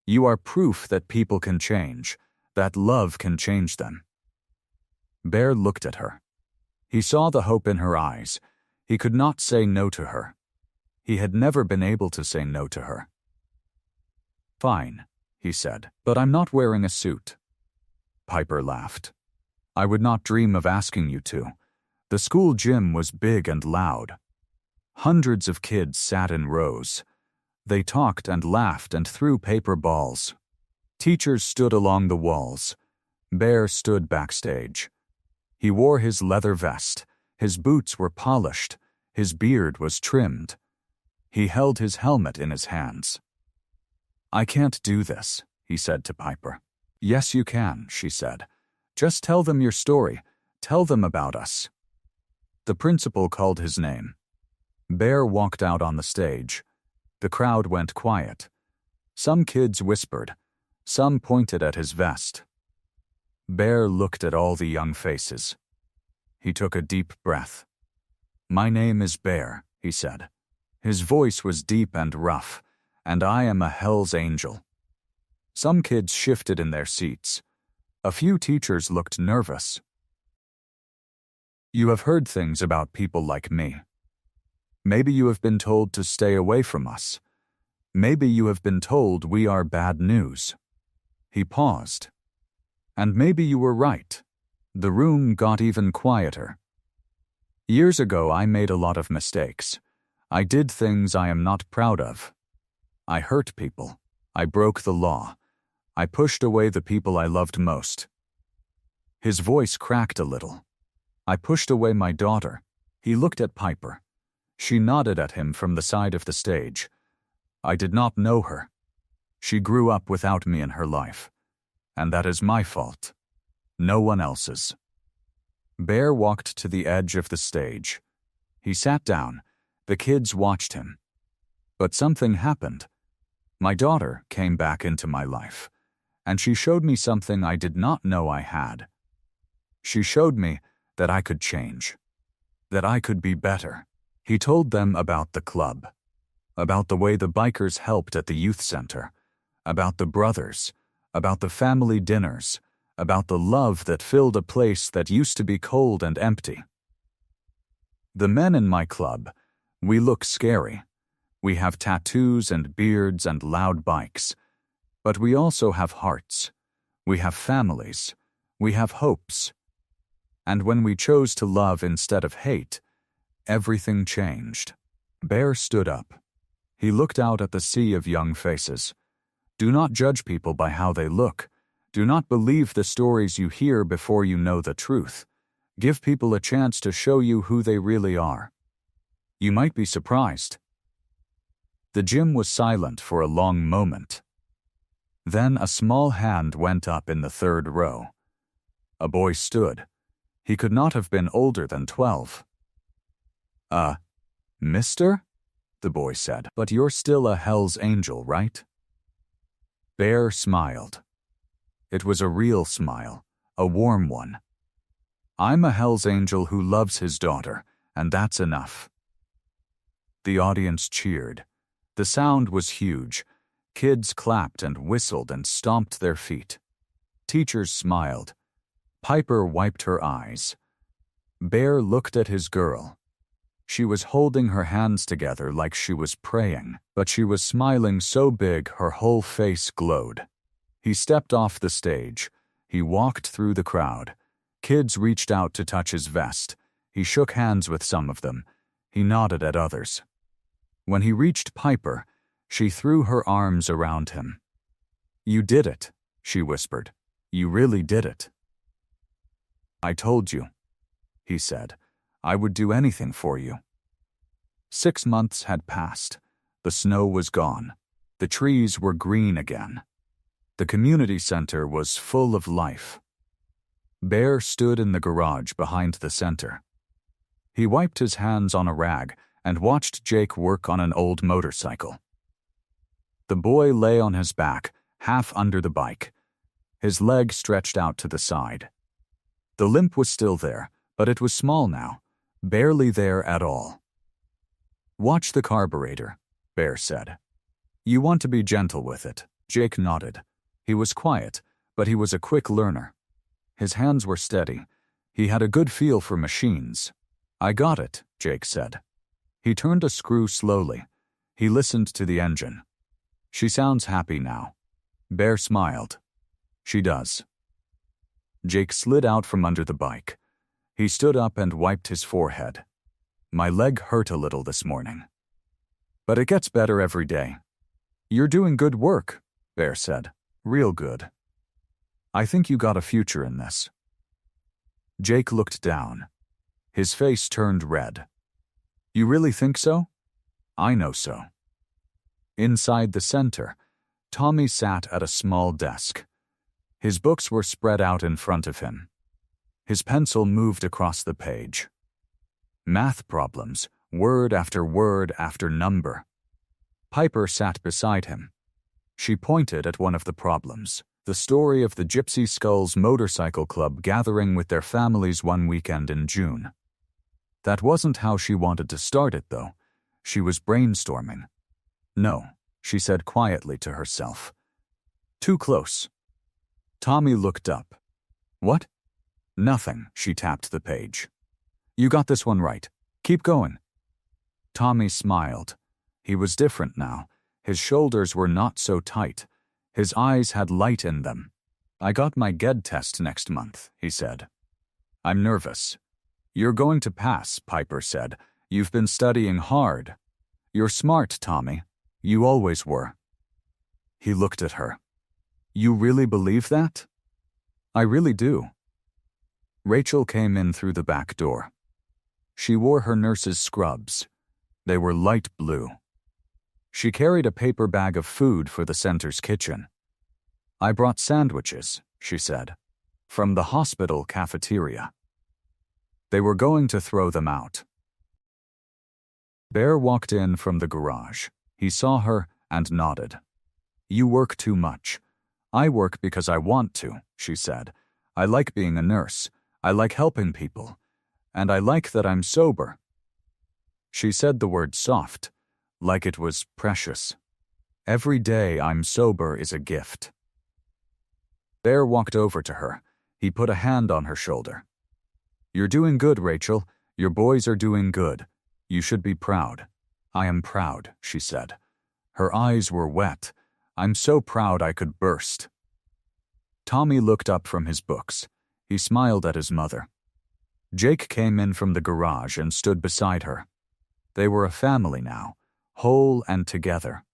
You are proof that people can change, that love can change them." Bear looked at her. He saw the hope in her eyes. He could not say no to her. He had never been able to say no to her. "Fine," he said, "but I'm not wearing a suit." Piper laughed. "I would not dream of asking you to." The school gym was big and loud. Hundreds of kids sat in rows. They talked and laughed and threw paper balls. Teachers stood along the walls. Bear stood backstage. He wore his leather vest. His boots were polished. His beard was trimmed. He held his helmet in his hands. "I can't do this," he said to Piper. "Yes, you can," she said. "Just tell them your story. Tell them about us." The principal called his name. Bear walked out on the stage. The crowd went quiet. Some kids whispered. Some pointed at his vest. Bear looked at all the young faces. He took a deep breath. "My name is Bear," he said. His voice was deep and rough, "and I am a Hell's Angel." Some kids shifted in their seats. A few teachers looked nervous. "You have heard things about people like me. Maybe you have been told to stay away from us. Maybe you have been told we are bad news." He paused. "And maybe you were right." The room got even quieter. "Years ago, I made a lot of mistakes. I did things I am not proud of. I hurt people. I broke the law. I pushed away the people I loved most." His voice cracked a little. "I pushed away my daughter." He looked at Piper. She nodded at him from the side of the stage. "I did not know her. She grew up without me in her life. And that is my fault. No one else's." Bear walked to the edge of the stage. He sat down. The kids watched him. But something happened. My daughter came back into my life, and she showed me something I did not know I had. She showed me that I could change, that I could be better. He told them about the club, about the way the bikers helped at the youth center, about the brothers, about the family dinners, about the love that filled a place that used to be cold and empty. "The men in my club, we look scary. We have tattoos and beards and loud bikes. But we also have hearts. We have families. We have hopes. And when we chose to love instead of hate, everything changed." Bear stood up. He looked out at the sea of young faces. "Do not judge people by how they look. Do not believe the stories you hear before you know the truth. Give people a chance to show you who they really are. You might be surprised." The gym was silent for a long moment. Then a small hand went up in the third row. A boy stood. He could not have been older than 12. Mister? The boy said. But you're still a Hell's Angel, right? Bear smiled. It was a real smile, a warm one. I'm a Hell's Angel who loves his daughter, and that's enough. The audience cheered. The sound was huge. Kids clapped and whistled and stomped their feet. Teachers smiled. Piper wiped her eyes. Bear looked at his girl. She was holding her hands together like she was praying, but she was smiling so big her whole face glowed. He stepped off the stage. He walked through the crowd. Kids reached out to touch his vest. He shook hands with some of them. He nodded at others. When he reached Piper, she threw her arms around him. "You did it," she whispered. "You really did it." "I told you," he said. "I would do anything for you." 6 months had passed. The snow was gone. The trees were green again. The community center was full of life. Bear stood in the garage behind the center. He wiped his hands on a rag and watched Jake work on an old motorcycle. The boy lay on his back, half under the bike. His leg stretched out to the side. The limp was still there, but it was small now, barely there at all. "Watch the carburetor," Bear said. "You want to be gentle with it." Jake nodded. He was quiet, but he was a quick learner. His hands were steady. He had a good feel for machines. "I got it," Jake said. He turned a screw slowly. He listened to the engine. "She sounds happy now." Bear smiled. "She does." Jake slid out from under the bike. He stood up and wiped his forehead. "My leg hurt a little this morning. But it gets better every day." "You're doing good work," Bear said. "Real good. I think you got a future in this." Jake looked down. His face turned red. "You really think so?" "I know so." Inside the center, Tommy sat at a small desk. His books were spread out in front of him. His pencil moved across the page. Math problems, word after number. Piper sat beside him. She pointed at one of the problems, the story of the Gypsy Skulls Motorcycle Club gathering with their families one weekend in June. That wasn't how she wanted to start it, though. She was brainstorming. "No," she said quietly to herself. "Too close." Tommy looked up. "What?" "Nothing," she tapped the page. "You got this one right. Keep going." Tommy smiled. He was different now. His shoulders were not so tight. His eyes had light in them. "I got my GED test next month," he said. "I'm nervous." "You're going to pass," Piper said. "You've been studying hard." "You're smart, Tommy. You always were." He looked at her. "You really believe that?" "I really do." Rachel came in through the back door. She wore her nurse's scrubs. They were light blue. She carried a paper bag of food for the center's kitchen. "I brought sandwiches," she said, "from the hospital cafeteria." They were going to throw them out. Bear walked in from the garage. He saw her and nodded. "You work too much." "I work because I want to," she said. "I like being a nurse. I like helping people. And I like that I'm sober." She said the word soft, like it was precious. "Every day I'm sober is a gift." Bear walked over to her. He put a hand on her shoulder. "You're doing good, Rachel. Your boys are doing good. You should be proud." "I am proud," she said. Her eyes were wet. "I'm so proud I could burst." Tommy looked up from his books. He smiled at his mother. Jake came in from the garage and stood beside her. They were a family now, whole and together.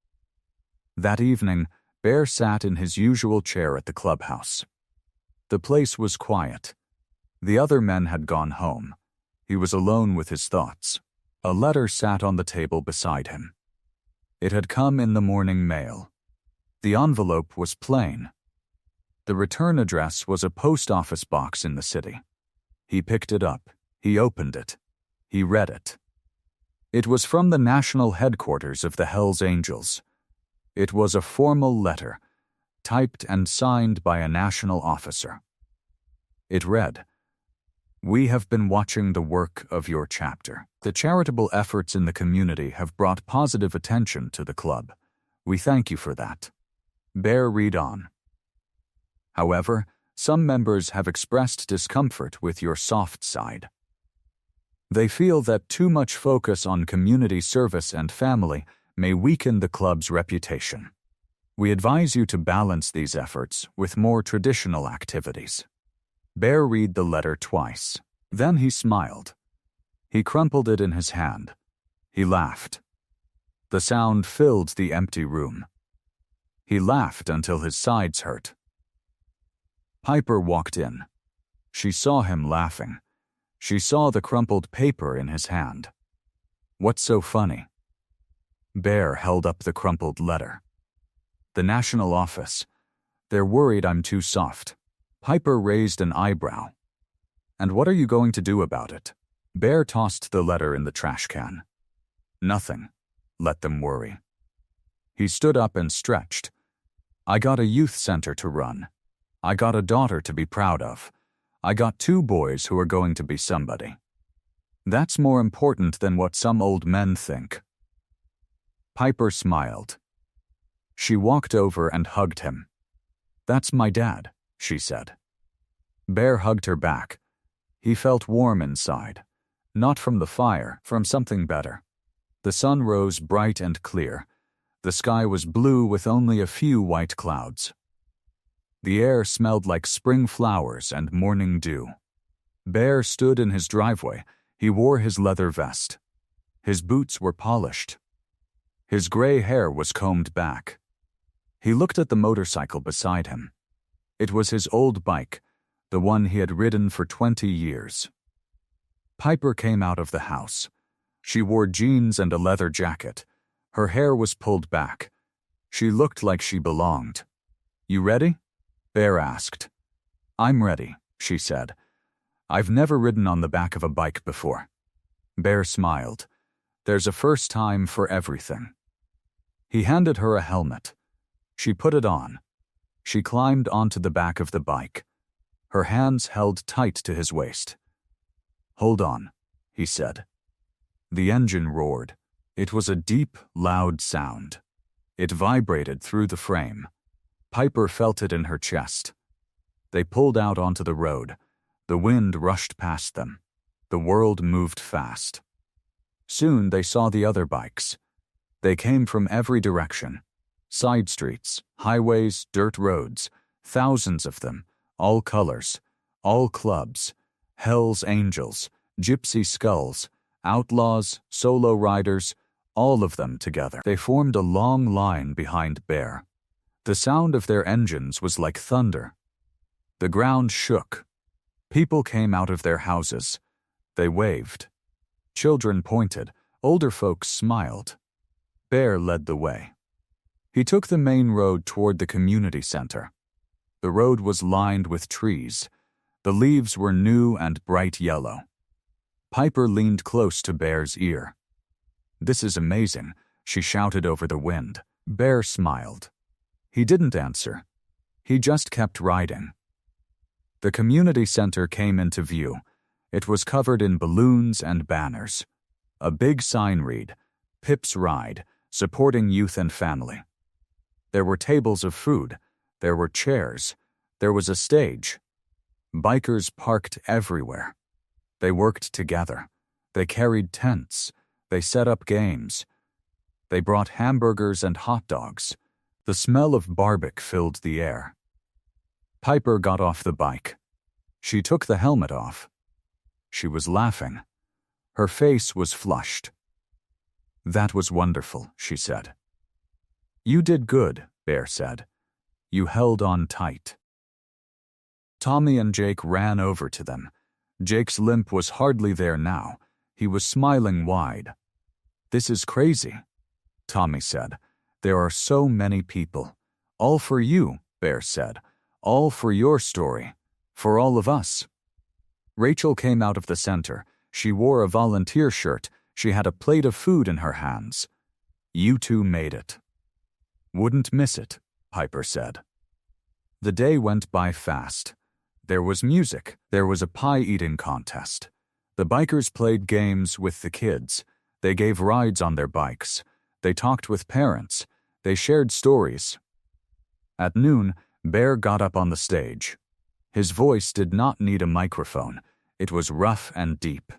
That evening, Bear sat in his usual chair at the clubhouse. The place was quiet. The other men had gone home. He was alone with his thoughts. A letter sat on the table beside him. It had come in the morning mail. The envelope was plain. The return address was a post office box in the city. He picked it up. He opened it. He read it. It was from the national headquarters of the Hells Angels. It was a formal letter, typed and signed by a national officer. It read, "We have been watching the work of your chapter. The charitable efforts in the community have brought positive attention to the club. We thank you for that. Bear read on. However, some members have expressed discomfort with your soft side. They feel that too much focus on community service and family may weaken the club's reputation. We advise you to balance these efforts with more traditional activities." Bear read the letter twice. Then he smiled. He crumpled it in his hand. He laughed. The sound filled the empty room. He laughed until his sides hurt. Piper walked in. She saw him laughing. She saw the crumpled paper in his hand. "What's so funny?" Bear held up the crumpled letter. "The national office. They're worried I'm too soft." Piper raised an eyebrow. "And what are you going to do about it?" Bear tossed the letter in the trash can. "Nothing. Let them worry." He stood up and stretched. "I got a youth center to run. I got a daughter to be proud of. I got 2 boys who are going to be somebody. That's more important than what some old men think." Piper smiled. She walked over and hugged him. "That's my dad," she said. Bear hugged her back. He felt warm inside. Not from the fire, from something better. The sun rose bright and clear. The sky was blue with only a few white clouds. The air smelled like spring flowers and morning dew. Bear stood in his driveway. He wore his leather vest. His boots were polished. His gray hair was combed back. He looked at the motorcycle beside him. It was his old bike, the one he had ridden for 20 years. Piper came out of the house. She wore jeans and a leather jacket. Her hair was pulled back. She looked like she belonged. "You ready?" Bear asked. "I'm ready," she said. "I've never ridden on the back of a bike before." Bear smiled. "There's a first time for everything." He handed her a helmet. She put it on. She climbed onto the back of the bike. Her hands held tight to his waist. "Hold on," he said. The engine roared. It was a deep, loud sound. It vibrated through the frame. Piper felt it in her chest. They pulled out onto the road. The wind rushed past them. The world moved fast. Soon they saw the other bikes. They came from every direction. Side streets, highways, dirt roads, thousands of them, all colors, all clubs, Hells Angels, Gypsy Skulls, outlaws, solo riders, all of them together. They formed a long line behind Bear. The sound of their engines was like thunder. The ground shook. People came out of their houses. They waved. Children pointed. Older folks smiled. Bear led the way. He took the main road toward the community center. The road was lined with trees. The leaves were new and bright yellow. Piper leaned close to Bear's ear. "This is amazing," she shouted over the wind. Bear smiled. He didn't answer. He just kept riding. The community center came into view. It was covered in balloons and banners. A big sign read, "Pip's Ride, supporting youth and family." There were tables of food. There were chairs. There was a stage. Bikers parked everywhere. They worked together. They carried tents. They set up games. They brought hamburgers and hot dogs. The smell of barbecue filled the air. Piper got off the bike. She took the helmet off. She was laughing. Her face was flushed. "That was wonderful," she said. "You did good," Bear said. "You held on tight." Tommy and Jake ran over to them. Jake's limp was hardly there now. He was smiling wide. "This is crazy." Tommy said. There are so many people. All for you, Bear said. All for your story. For all of us. Rachel came out of the center. She wore a volunteer shirt. She had a plate of food in her hands. You two made it. Wouldn't miss it, Piper said. The day went by fast. There was music. There was a pie-eating contest. The bikers played games with the kids. They gave rides on their bikes. They talked with parents. They shared stories. At noon, Bear got up on the stage. His voice did not need a microphone. It was rough and deep.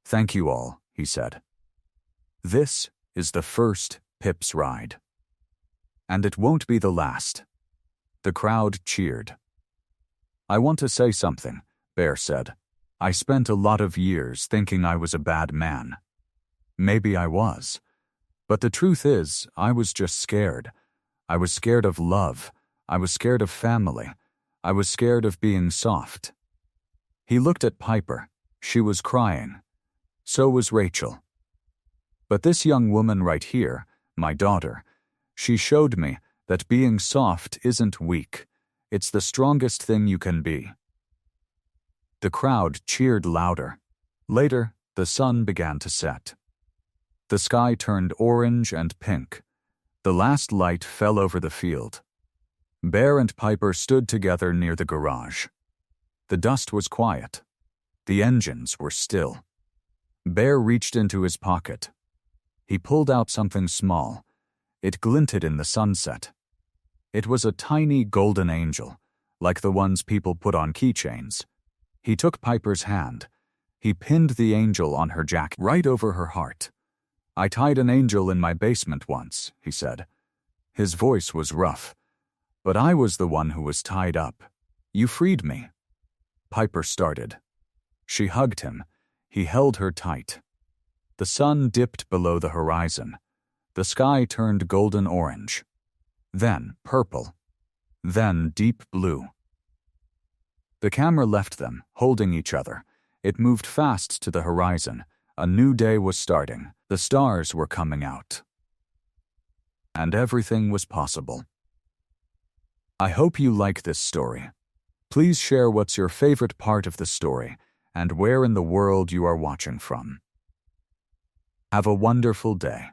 Thank you all, he said. This is the first Pips ride. And it won't be the last. The crowd cheered. I want to say something, Bear said. I spent a lot of years thinking I was a bad man. Maybe I was. But the truth is, I was just scared. I was scared of love. I was scared of family. I was scared of being soft. He looked at Piper. She was crying. So was Rachel. But this young woman right here, my daughter, she showed me that being soft isn't weak. It's the strongest thing you can be. The crowd cheered louder. Later, the sun began to set. The sky turned orange and pink. The last light fell over the field. Bear and Piper stood together near the garage. The dust was quiet. The engines were still. Bear reached into his pocket. He pulled out something small. It glinted in the sunset. It was a tiny golden angel, like the ones people put on keychains. He took Piper's hand. He pinned the angel on her jacket, right over her heart. I tied an angel in my basement once, he said. His voice was rough. But I was the one who was tied up. You freed me. Piper started. She hugged him. He held her tight. The sun dipped below the horizon. The sky turned golden orange. Then purple. Then deep blue. The camera left them, holding each other. It moved fast to the horizon. A new day was starting. The stars were coming out. And everything was possible. I hope you like this story. Please share what's your favorite part of the story and where in the world you are watching from. Have a wonderful day.